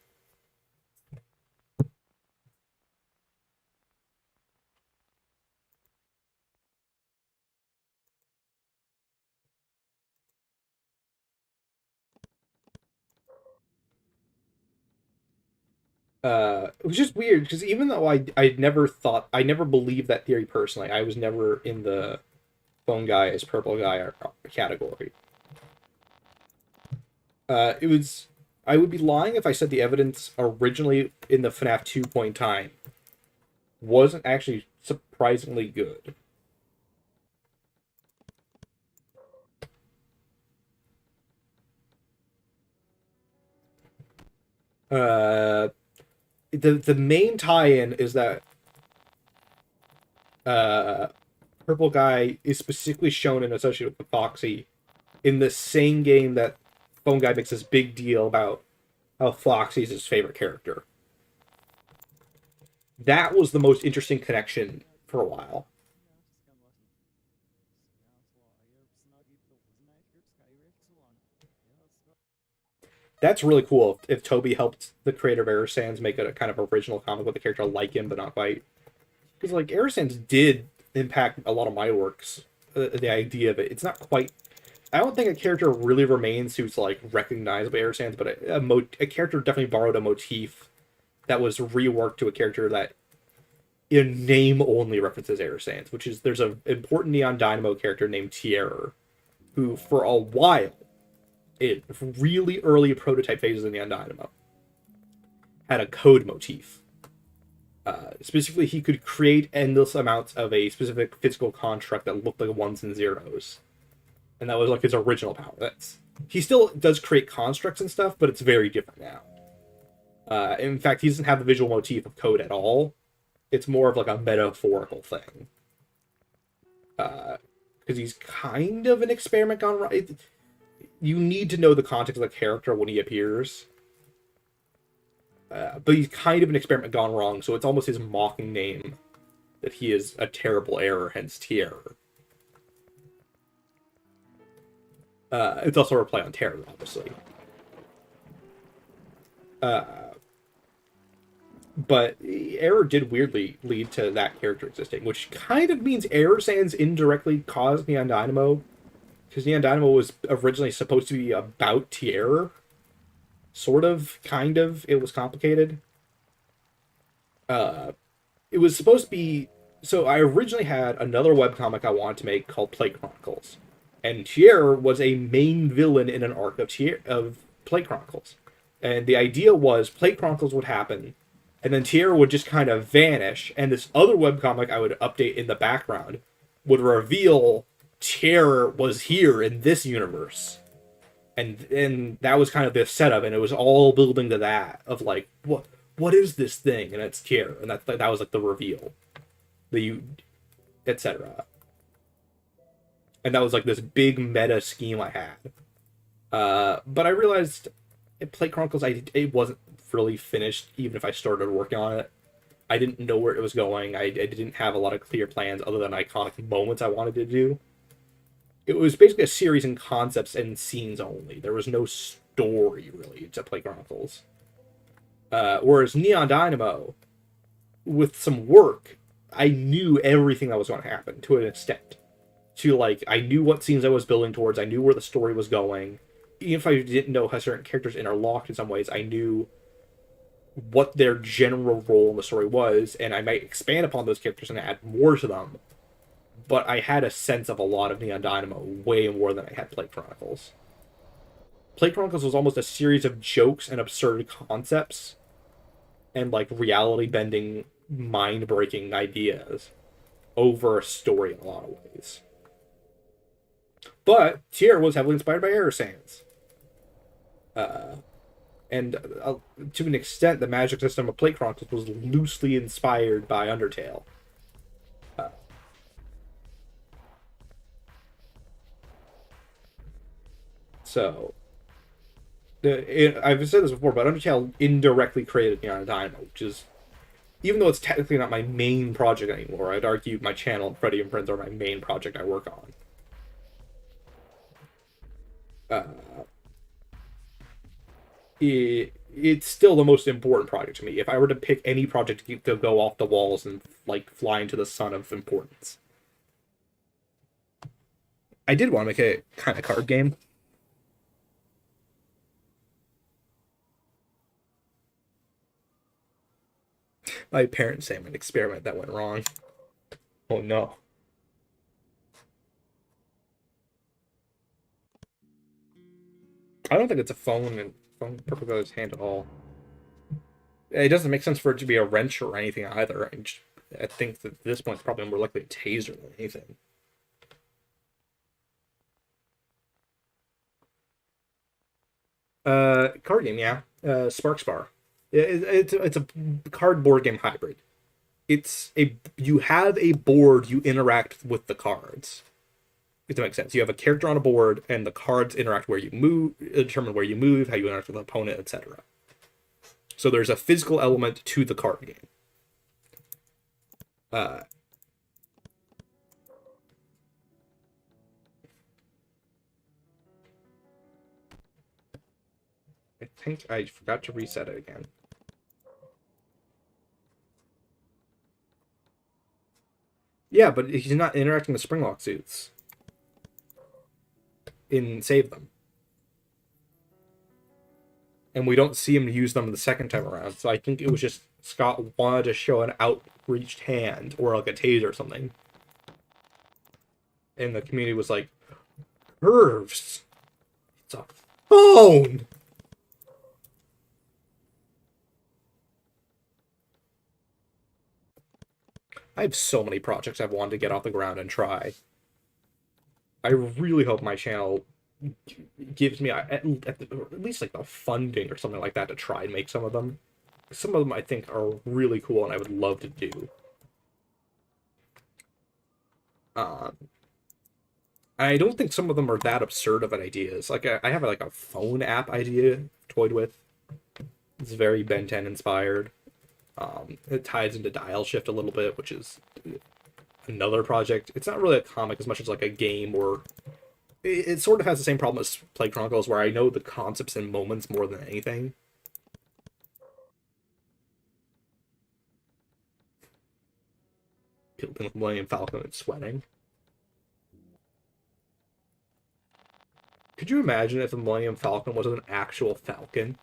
It was just weird because even though I never believed that theory personally. I was never in the phone guy as purple guy or category. It was I would be lying if I said the evidence originally in the FNAF 2 point in time wasn't actually surprisingly good. Uh, the main tie-in is that uh, purple guy is specifically shown and associated with Foxy in the same game that phone guy makes this big deal about how Foxy's his favorite character. That was the most interesting connection for a while. That's really cool if Toby helped the creator of Air Sands make a kind of original comic with a character like him, but not quite. Because like Air Sands did impact a lot of my works. The idea of it, it's not quite. I don't think a character really remains who's like recognizable Air Sands, but a character definitely borrowed a motif that was reworked to a character that in name only references Air Sands, which is there's an important Neon Dynamo character named Tierra, who for a while, in really early prototype phases of Neon Dynamo, had a code motif. Specifically, he could create endless amounts of a specific physical construct that looked like ones and zeros, and that was like his original power. That's he still does create constructs and stuff, but it's very different now. In fact, he doesn't have the visual motif of code at all. It's more of like a metaphorical thing. Because he's kind of an experiment gone right. You need to know the context of the character when he appears. But he's kind of an experiment gone wrong, so it's almost his mocking name that he is a terrible error, hence Tierra. It's also a play on terror, obviously. But error did weirdly lead to that character existing, which kind of means Error Sands indirectly caused Neon Dynamo, because Neon Dynamo was originally supposed to be about Tierra. Sort of, kind of. It was complicated. It was supposed to be. So I originally had another webcomic I wanted to make called Play Chronicles. And Tierra was a main villain in an arc of Play Chronicles. And the idea was Play Chronicles would happen, and then Tierra would just kind of vanish, and this other webcomic I would update in the background would reveal Tierra was here in this universe. And that was kind of the setup, and it was all building to that of like what is this thing, and it's Tierra, and that was like the reveal, the etc. And that was like this big meta scheme I had. But I realized Play Chronicles, it wasn't really finished, even if I started working on it. I didn't know where it was going. I didn't have a lot of clear plans other than iconic moments I wanted to do. It was basically a series in concepts and scenes only. There was no story really to Play Chronicles. Whereas Neon Dynamo, with some work, I knew everything that was going to happen to an extent. To like, I knew what scenes I was building towards. I knew where the story was going. Even if I didn't know how certain characters interlocked in some ways, I knew what their general role in the story was, and I might expand upon those characters and add more to them. But I had a sense of a lot of Neon Dynamo way more than I had Plague Chronicles. Plague Chronicles was almost a series of jokes and absurd concepts and like reality bending, mind breaking ideas over a story in a lot of ways. But Tier was heavily inspired by Error Sans. And to an extent, the magic system of Plague Chronicles was loosely inspired by Undertale. So, I've said this before, but Undertale indirectly created Neon Dynamo, which is, even though it's technically not my main project anymore, I'd argue my channel and Freddy and Friends are my main project I work on. It's still the most important project to me. If I were to pick any project to go off the walls and like fly into the sun of importance, I did want to make a kind of card game. My parents say I'm an experiment that went wrong. Oh no. I don't think it's a phone perfectly out hand at all. It doesn't make sense for it to be a wrench or anything either. I think that at this point it's probably more likely a taser than anything. Card game, yeah. Sparkspar. It's a cardboard game hybrid. You have a board, you interact with the cards. If that makes sense. You have a character on a board, and the cards interact where you move, determine where you move, how you interact with the opponent, etc. So there's a physical element to the card game. I think I forgot to reset it again. Yeah, but he's not interacting with Springlock suits in Save Them. And we don't see him use them the second time around, so I think it was just Scott wanted to show an outreached hand, or like a taser or something. And the community was like, curves! It's a phone! I have so many projects I've wanted to get off the ground and try. I really hope my channel gives me at least like the funding or something like that to try and make some of them. Some of them I think are really cool and I would love to do. I don't think some of them are that absurd of an ideas. Like I have like a phone app idea toyed with. It's very Ben 10 inspired. It ties into Dial Shift a little bit, which is another project. It's not really a comic as much as like a game, or it sort of has the same problem as Plague Chronicles, where I know the concepts and moments more than anything. With Millennium Falcon and sweating. Could you imagine if the Millennium Falcon was an actual falcon?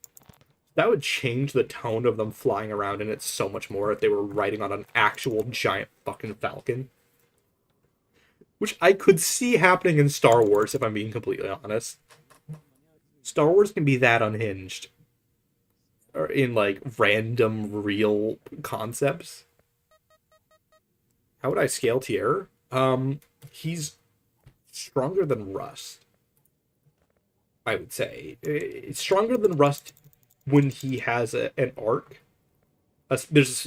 That would change the tone of them flying around in it so much more if they were riding on an actual giant fucking falcon. Which I could see happening in Star Wars, if I'm being completely honest. Star Wars can be that unhinged. Or in, like, random, real concepts. How would I scale Tier? He's stronger than Rust, I would say. It's stronger than Rust when he has an arc.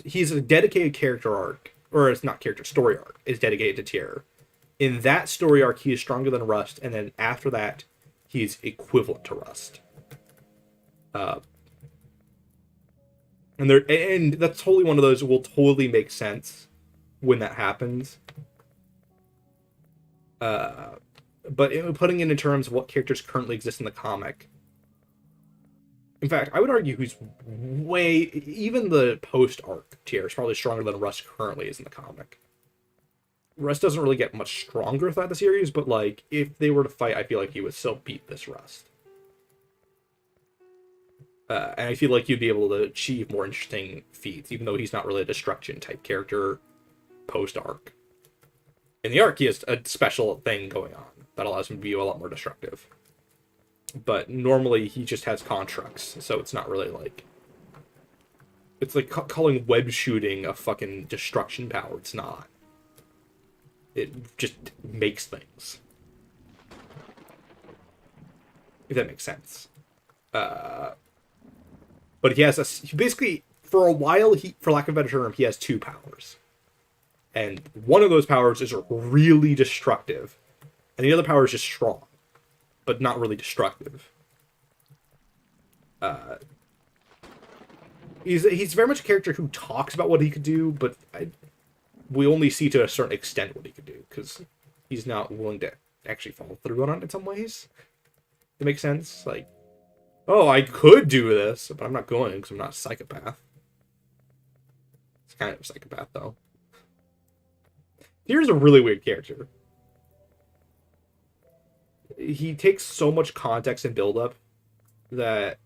He's a dedicated character arc, or it's not character, story arc is dedicated to Tier. In that story arc, he is stronger than Rust, and then after that, he's equivalent to Rust. And that's totally one of those will totally make sense when that happens. But putting it in terms of what characters currently exist in the comic. In fact, I would argue who's even the post-arc tier is probably stronger than Russ currently is in the comic. Rust doesn't really get much stronger throughout the series, but like if they were to fight, I feel like he would still beat this Rust. And I feel like you'd be able to achieve more interesting feats, even though he's not really a destruction type character post arc. In the arc, he has a special thing going on that allows him to be a lot more destructive. But normally he just has constructs, so it's not really like. It's like calling web shooting a fucking destruction power. It's not. It just makes things. If that makes sense. But he has basically, for a while, for lack of a better term, he has two powers. And one of those powers is really destructive. And the other power is just strong. But not really destructive. He's very much a character who talks about what he could do, but we only see to a certain extent what he could do, because he's not willing to actually follow through on it in some ways. It makes sense? Like, oh, I could do this, but I'm not going because I'm not a psychopath. It's kind of a psychopath, though. Here's a really weird character. He takes so much context and build-up that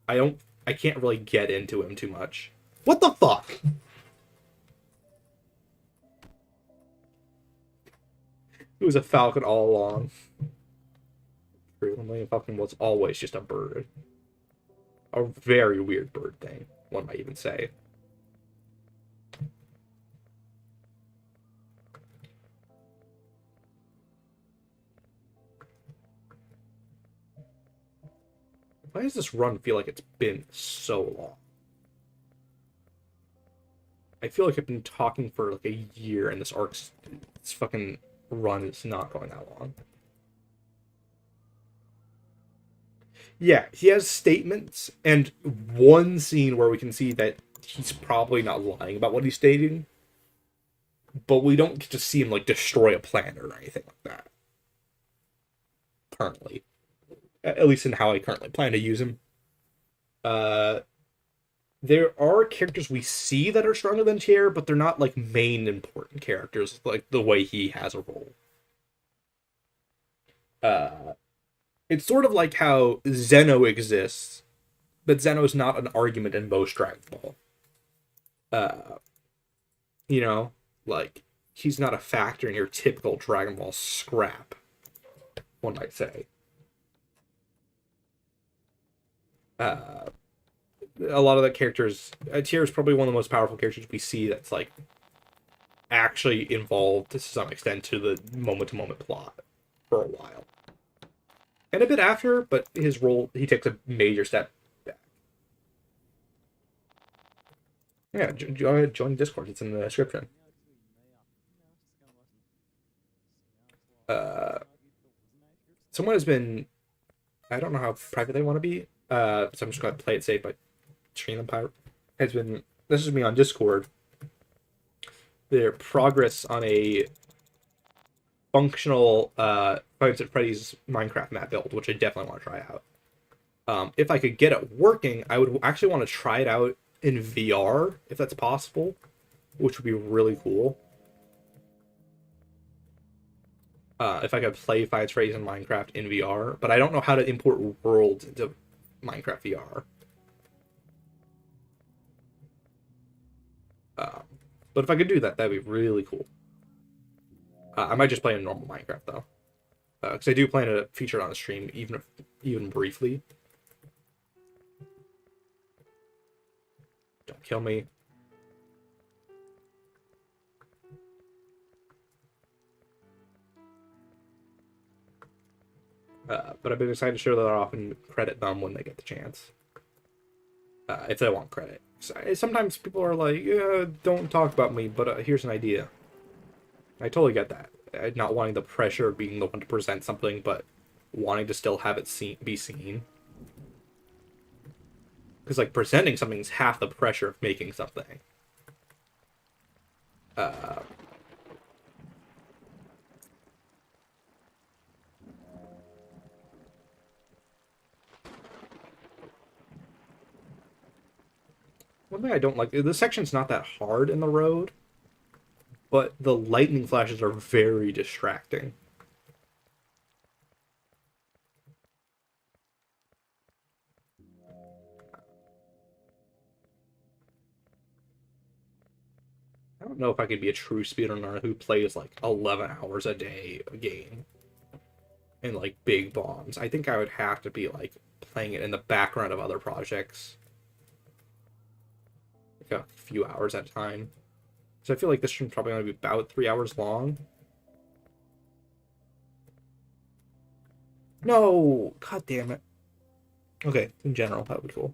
I can't really get into him too much. What the fuck? It was a falcon all along. The falcon was always just a bird. A very weird bird thing, one might even say. Why does this run feel like it's been so long? I feel like I've been talking for like a year and this fucking run is not going that long. Yeah, he has statements and one scene where we can see that he's probably not lying about what he's stating, but we don't get to see him like destroy a planet or anything like that. Currently. At least in how I currently plan to use him. There are characters we see that are stronger than Tier, but they're not like main important characters, like the way he has a role. It's sort of like how Zeno exists, but Zeno's not an argument in most Dragon Ball. You know, like he's not a factor in your typical Dragon Ball scrap, one might say. A lot of the characters, Tier is probably one of the most powerful characters we see that's like actually involved to some extent to the moment-to-moment plot for a while. And a bit after, but his role, he takes a major step back. Yeah, join Discord. It's in the description. Someone has been, I don't know how private they want to be, so I'm just going to play it safe by treating them pirate. Has been, this is me on Discord. Their progress on a functional Five Nights at Freddy's Minecraft map build, which I definitely want to try out. If I could get it working, I would actually want to try it out in VR, if that's possible, which would be really cool. If I could play Five Nights at Freddy's in Minecraft in VR, but I don't know how to import worlds into Minecraft VR. But if I could do that, that'd be really cool. I might just play in normal Minecraft though, because I do plan to feature it on the stream, even briefly. Don't kill me. But I've been excited to show that I often credit them when they get the chance, if they want credit. Sometimes people are like, don't talk about me, but here's an idea. I totally get that. Not wanting the pressure of being the one to present something, but wanting to still have it be seen. Because, like, presenting something is half the pressure of making something. One thing I don't like, this section's not that hard in the road, but the lightning flashes are very distracting. I don't know if I could be a true speedrunner who plays like 11 hours a day a game in like big bombs. I think I would have to be like playing it in the background of other projects, like a few hours at a time. So I feel like this stream's probably going to be about 3 hours long. No! God damn it. Okay, in general, that would be cool.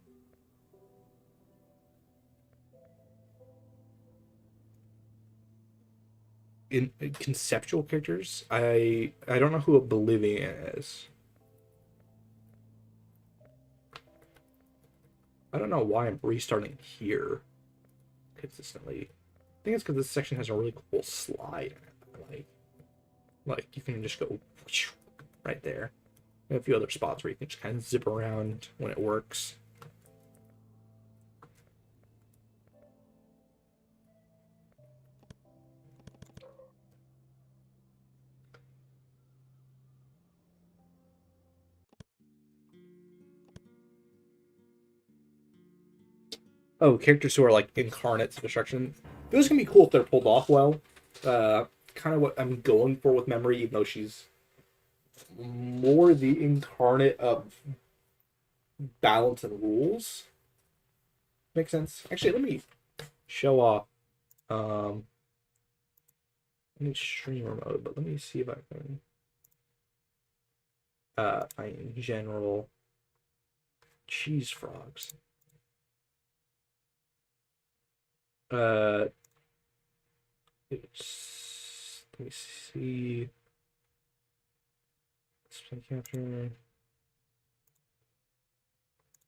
In conceptual characters, I don't know who Oblivion is. I don't know why I'm restarting here consistently. I think it's because this section has a really cool slide in it. Like you can just go right there. And a few other spots where you can just kind of zip around when it works. Oh, characters who are like incarnates of destruction. Those can be cool if they're pulled off well. Kind of what I'm going for with Memory, even though she's more the incarnate of balance and rules. Makes sense. Actually, let me show off. Let me streamer mode, but let me see if I can. In general, cheese frogs. Let me see. Display capture.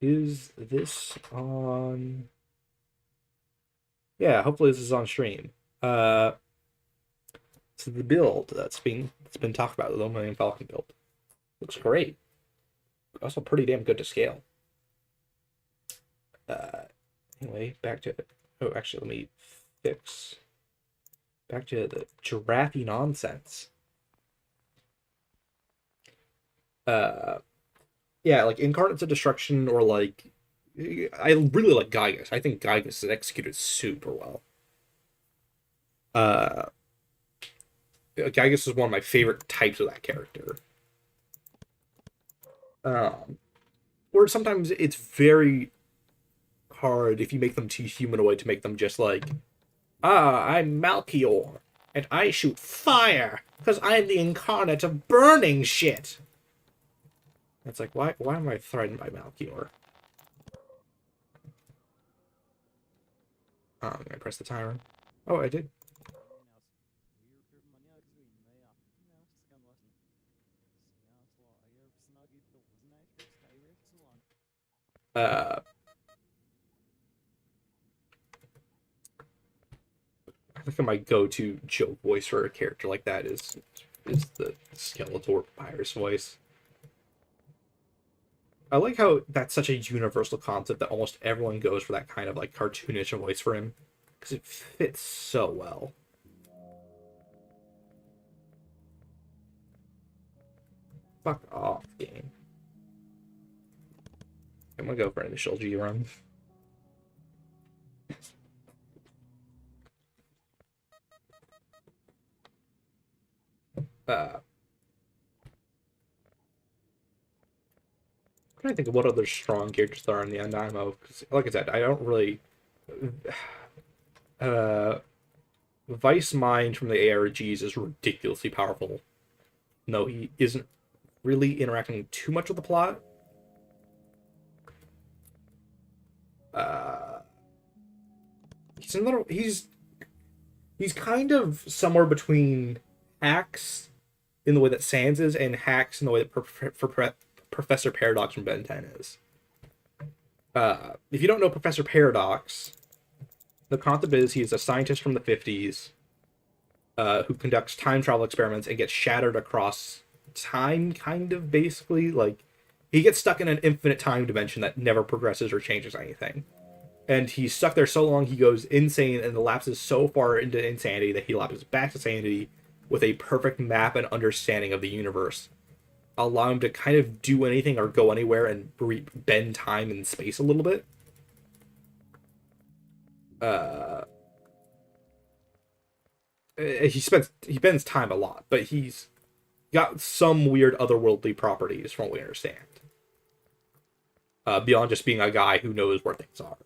Is this on? Yeah, hopefully this is on stream. So the build that's been talked about, the Little Millennium Falcon build, looks great. Also pretty damn good to scale. Anyway, back to it. Oh, actually, let me fix. Back to the giraffe nonsense. Yeah, like Incarnates of Destruction, or like I really like Gygus. I think Gygus is executed super well. Gygus is one of my favorite types of that character. Or sometimes it's very hard if you make them too humanoid to make them just like, I'm Malchior, and I shoot fire because I'm the incarnate of burning shit. It's like, why am I threatened by Malchior? I'm gonna press the timer. Oh, I did. I think my go-to joke voice for a character like that is the Skeletor Papyrus voice. I like how that's such a universal concept that almost everyone goes for that kind of like cartoonish voice for him, because it fits so well. Fuck off, game. I'm gonna go for initial G run. I'm trying to think of what other strong characters there are in the Undymo. Because, like I said, I don't really. Vice Mind from the ARGs is ridiculously powerful. No, he isn't really interacting too much with the plot. He's kind of somewhere between Hacks in the way that Sans is, and Hacks in the way that Professor Paradox from Ben 10 is. If you don't know Professor Paradox, the concept is he's a scientist from the 50s who conducts time travel experiments and gets shattered across time, kind of, basically. Like, he gets stuck in an infinite time dimension that never progresses or changes anything. And he's stuck there so long he goes insane and lapses so far into insanity that he lapses back to sanity with a perfect map and understanding of the universe, allow him to kind of do anything or go anywhere and bend time and space a little bit. Uh, he bends time a lot, but he's got some weird otherworldly properties from what we understand. Beyond just being a guy who knows where things are.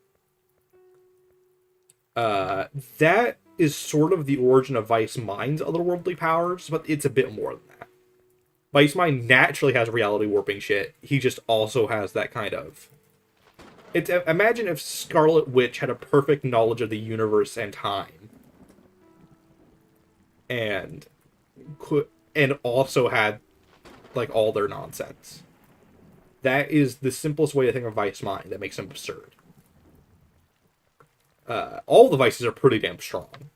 That is sort of the origin of Vice Mind's otherworldly powers, but it's a bit more than that. Vice Mind naturally has reality warping shit. He just also has that kind of... Imagine if Scarlet Witch had a perfect knowledge of the universe and time. And also had, like, all their nonsense. That is the simplest way to think of Vice Mind that makes him absurd. All the Vices are pretty damn strong.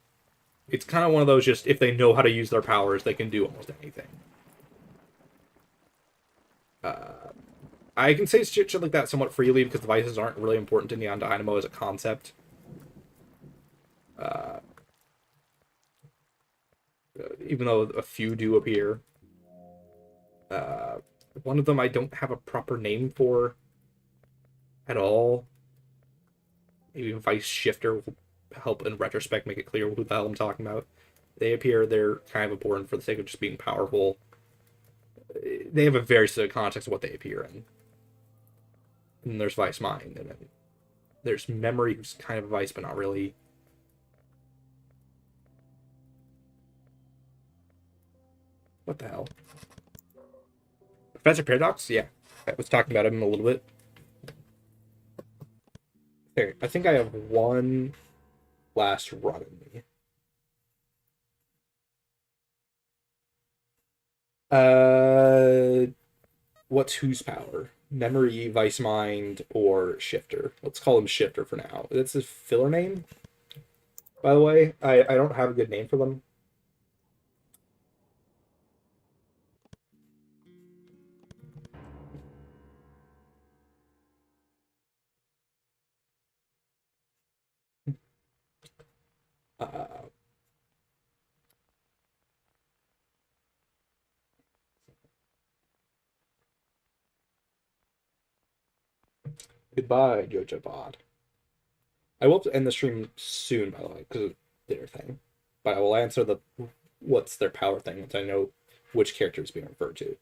It's kind of one of those, just, if they know how to use their powers, they can do almost anything. I can say shit like that somewhat freely because the Vices aren't really important to Neon Dynamo as a concept. Even though a few do appear. One of them I don't have a proper name for at all. Maybe Vice Shifter will help in retrospect make it clear who the hell I'm talking about. They appear, they're kind of important for the sake of just being powerful. They have a very specific context of what they appear in. And there's Vice Mind, and then there's Memory, who's kind of a Vice, but not really. What the hell? Professor Paradox? Yeah. I was talking about him a little bit. There, I think I have one last run in me. What's whose power? Memory, Vice Mind, or Shifter? Let's call him Shifter for now. That's a filler name, by the way. I don't have a good name for them. Goodbye, Jojo Bod. I will end the stream soon, by the way, because of their thing. But I will answer the what's their power thing once I know which character is being referred to.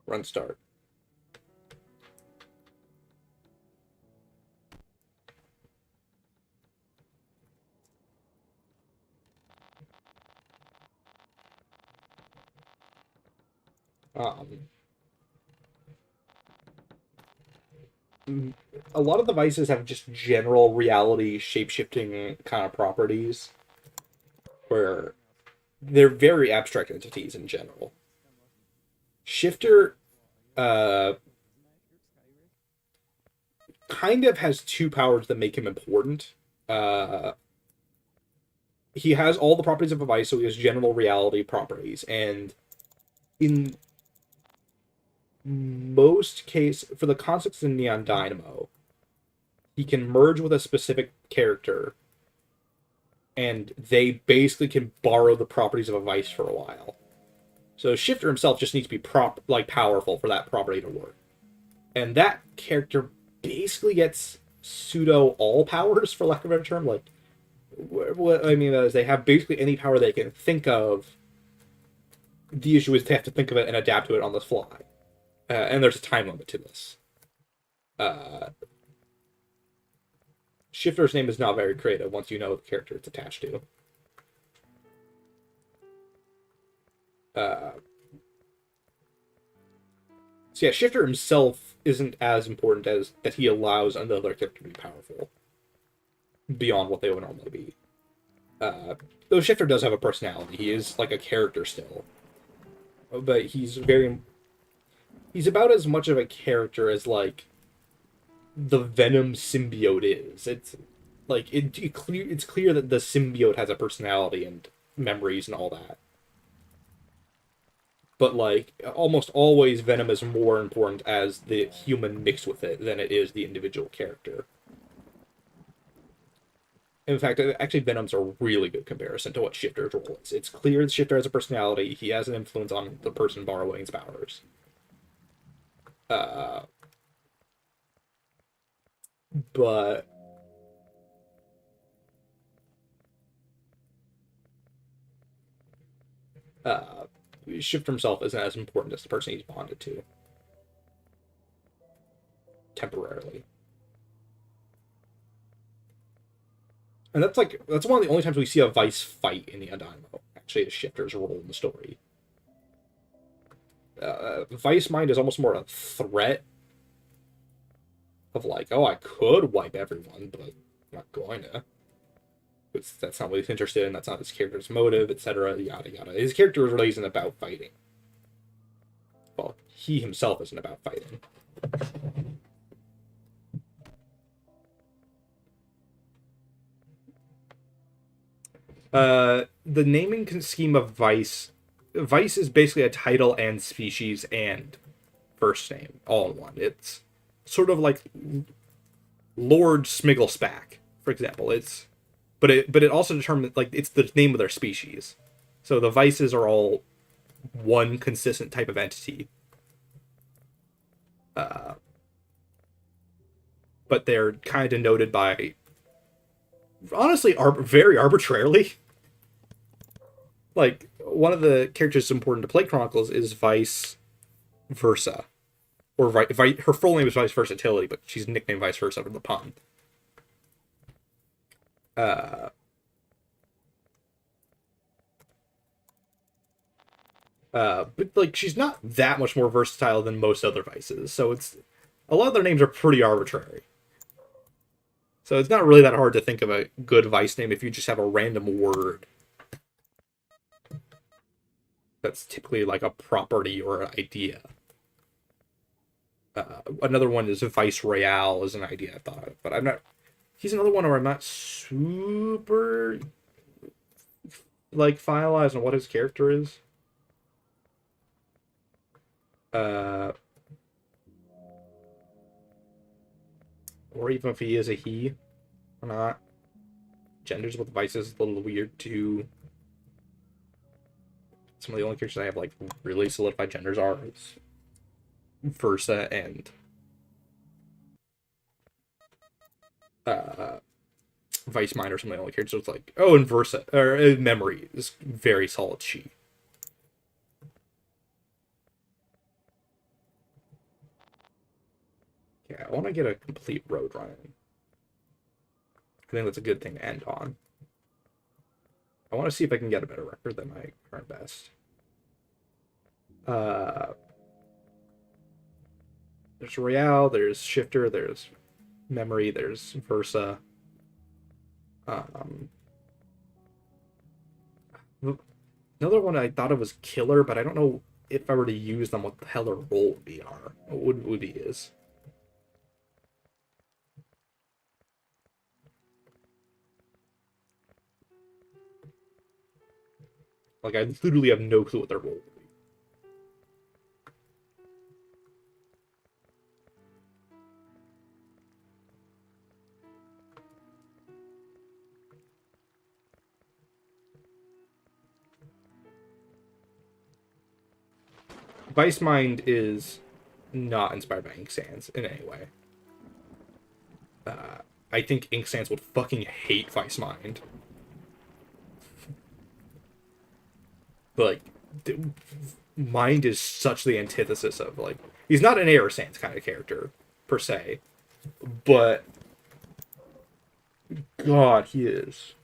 Run start. A lot of the Vices have just general reality shape-shifting kind of properties where they're very abstract entities in general. Shifter kind of has two powers that make him important. He has all the properties of a Vice, so he has general reality properties, and in most cases, for the concepts in Neon Dynamo, he can merge with a specific character, and they basically can borrow the properties of a Vice for a while. So Shifter himself just needs to be powerful for that property to work. And that character basically gets pseudo all powers, for lack of a better term. Like, what I mean is they have basically any power they can think of. The issue is they have to think of it and adapt to it on the fly. And there's a time limit to this. Shifter's name is not very creative once you know the character it's attached to. So yeah, Shifter himself isn't as important as that he allows another character to be powerful beyond what they would normally be. Though Shifter does have a personality, he is like a character still, but he's about as much of a character as like the Venom symbiote is. It's like it's clear that the symbiote has a personality and memories and all that. But like almost always Venom is more important as the human mixed with it than it is the individual character. In fact, actually, Venom's a really good comparison to what Shifter's role is. It's clear that Shifter has a personality. He has an influence on the person borrowing his powers. Uh, but uh, Shifter himself isn't as important as the person he's bonded to temporarily. And that's one of the only times we see a Vice fight in the Undymo. Actually, is Shifter's role in the story. Vice Mind is almost more a threat of like, oh, I could wipe everyone, but I'm not going to. That's not what he's interested in. That's not his character's motive, etc. Yada yada. His character really isn't about fighting. Well, he himself isn't about fighting. The naming scheme of Vice is basically a title and species and first name all in one. It's sort of like Lord Smigglespack, for example. But it also determines like it's the name of their species. So the Vices are all one consistent type of entity. But they're kind of denoted by honestly very arbitrarily. Like one of the characters important to play Chronicles is Vice Versa, or her full name is Vice Versatility, but she's nicknamed Vice Versa for the pun. But like she's not that much more versatile than most other Vices, so it's a lot of their names are pretty arbitrary. So it's not really that hard to think of a good Vice name if you just have a random word that's typically like a property or an idea. Another one is Vice Royale is an idea I thought of, but I'm not. He's another one where I'm not super like finalized on what his character is. Or even if he is a he or not. Genders with Vices is a little weird too. Some of the only characters I have like really solidified genders are Versa and Vice Mind are some of the only characters. It's like, oh, and Versa or Memory is very solid she. Yeah, I want to get a complete road running. I think that's a good thing to end on. I want to see if I can get a better record than my current best. There's Royale, there's Shifter, there's Memory, there's Versa. Another one I thought it was Killer, but I don't know if I were to use them, what the hell their role would be. Would be is. Like, I literally have no clue what their role would be. Vice Mind is not inspired by Ink Sands in any way. I think Ink Sands would fucking hate Vice Mind. But like, Mind is such the antithesis of like he's not an Air Sands kind of character per se, but God, he is.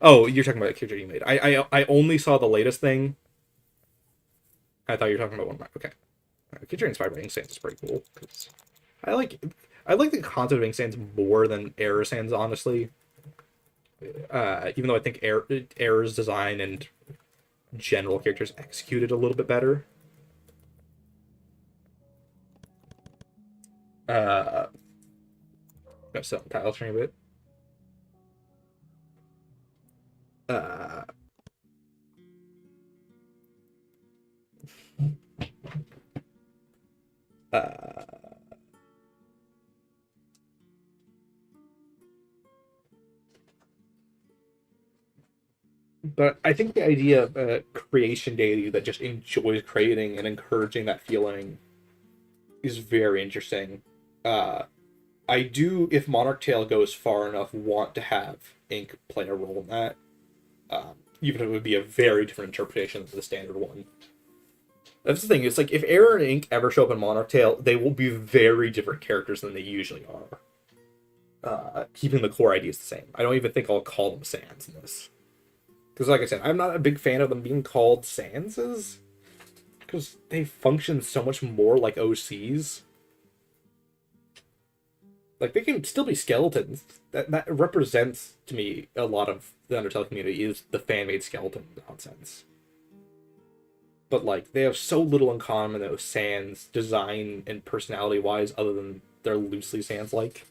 Oh, you're talking about the character you made. I only saw the latest thing. I thought you were talking about one of my. Okay, character inspired by Ink Sands is pretty cool because I like. I like the concept of ink sands more than error sands, honestly. Even though I think error's design and general characters executed a little bit better. Gonna set the title stream a bit. Uh, uh, but I think the idea of a creation deity that just enjoys creating and encouraging that feeling is very interesting. Uh, I do, if Monarch Tale goes far enough, want to have ink play a role in that. Even if it would be a very different interpretation than the standard one. That's the thing. It's like if Error and Ink ever show up in Monarch Tale, they will be very different characters than they usually are. Keeping the core ideas the same. I don't even think I'll call them Sans in this. Because, like I said, I'm not a big fan of them being called Sanses. Because they function so much more like OCs. Like, they can still be skeletons. That represents, to me, a lot of the Undertale community is the fan-made skeleton nonsense. But, like, they have so little in common, those Sans, design and personality-wise, other than they're loosely Sans-like.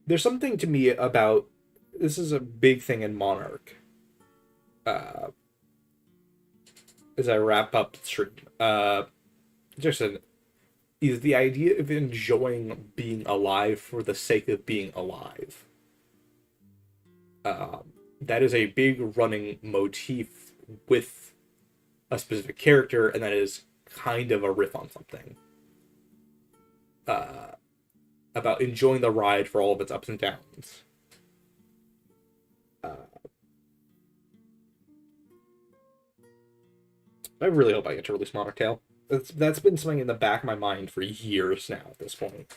There's something to me about... This is a big thing in Monarch. As I wrap up the stream. Is the idea of enjoying being alive for the sake of being alive. That is a big running motif with a specific character, and that is kind of a riff on something. About enjoying the ride for all of its ups and downs. I really hope I get to release Monarch Tale. That's been something in the back of my mind for years now at this point.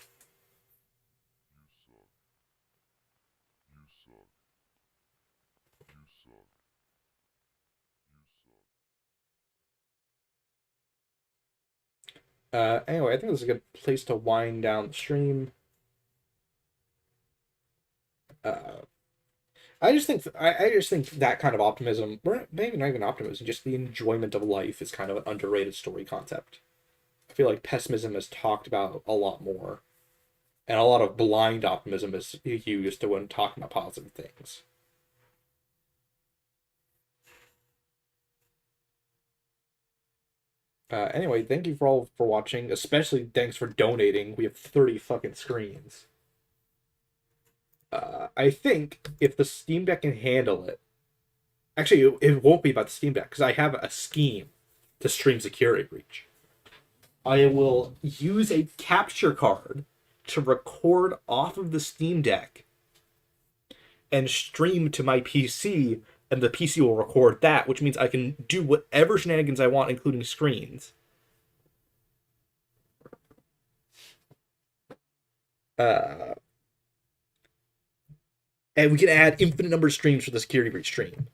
Anyway, I think this is a good place to wind down the stream. I just think that kind of optimism, or maybe not even optimism, just the enjoyment of life is kind of an underrated story concept. I feel like pessimism is talked about a lot more, and a lot of blind optimism is used to when talking about positive things. Anyway, thank you for all for watching. Especially thanks for donating. We have 30 fucking screens. I think if the Steam Deck can handle it, actually, it won't be about the Steam Deck because I have a scheme to stream Security Breach. I will use a capture card to record off of the Steam Deck and stream to my PC, and the PC will record that, which means I can do whatever shenanigans I want, including screens. And we can add infinite number of streams for the Security Breach stream.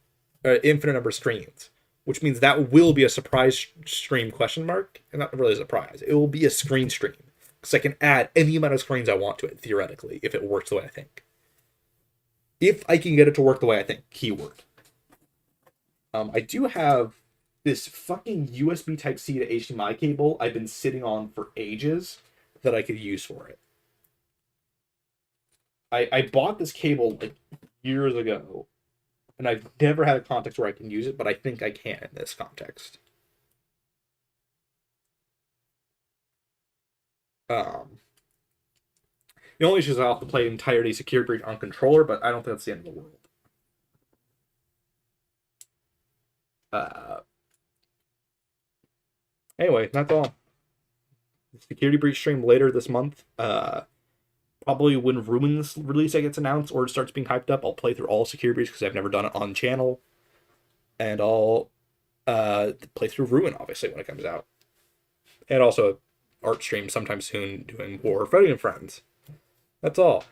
Infinite number of screens. Which means that will be a surprise stream, question mark. And not really a surprise. It will be a screen stream. Because I can add any amount of screens I want to it, theoretically, if it works the way I think. If I can get it to work the way I think. Keyword. I do have this fucking USB Type-C to HDMI cable I've been sitting on for ages that I could use for it. I bought this cable like years ago, and I've never had a context where I can use it, but I think I can in this context. The only issue is I'll have to play entirety Security Breach on controller, but I don't think that's the end of the world. Anyway, that's all. Security Breach stream later this month. Probably when Ruin's release gets announced or it starts being hyped up, I'll play through all Security Breach because I've never done it on channel. And I'll play through Ruin, obviously, when it comes out. And also art stream sometime soon doing War of Voting Friends. That's all.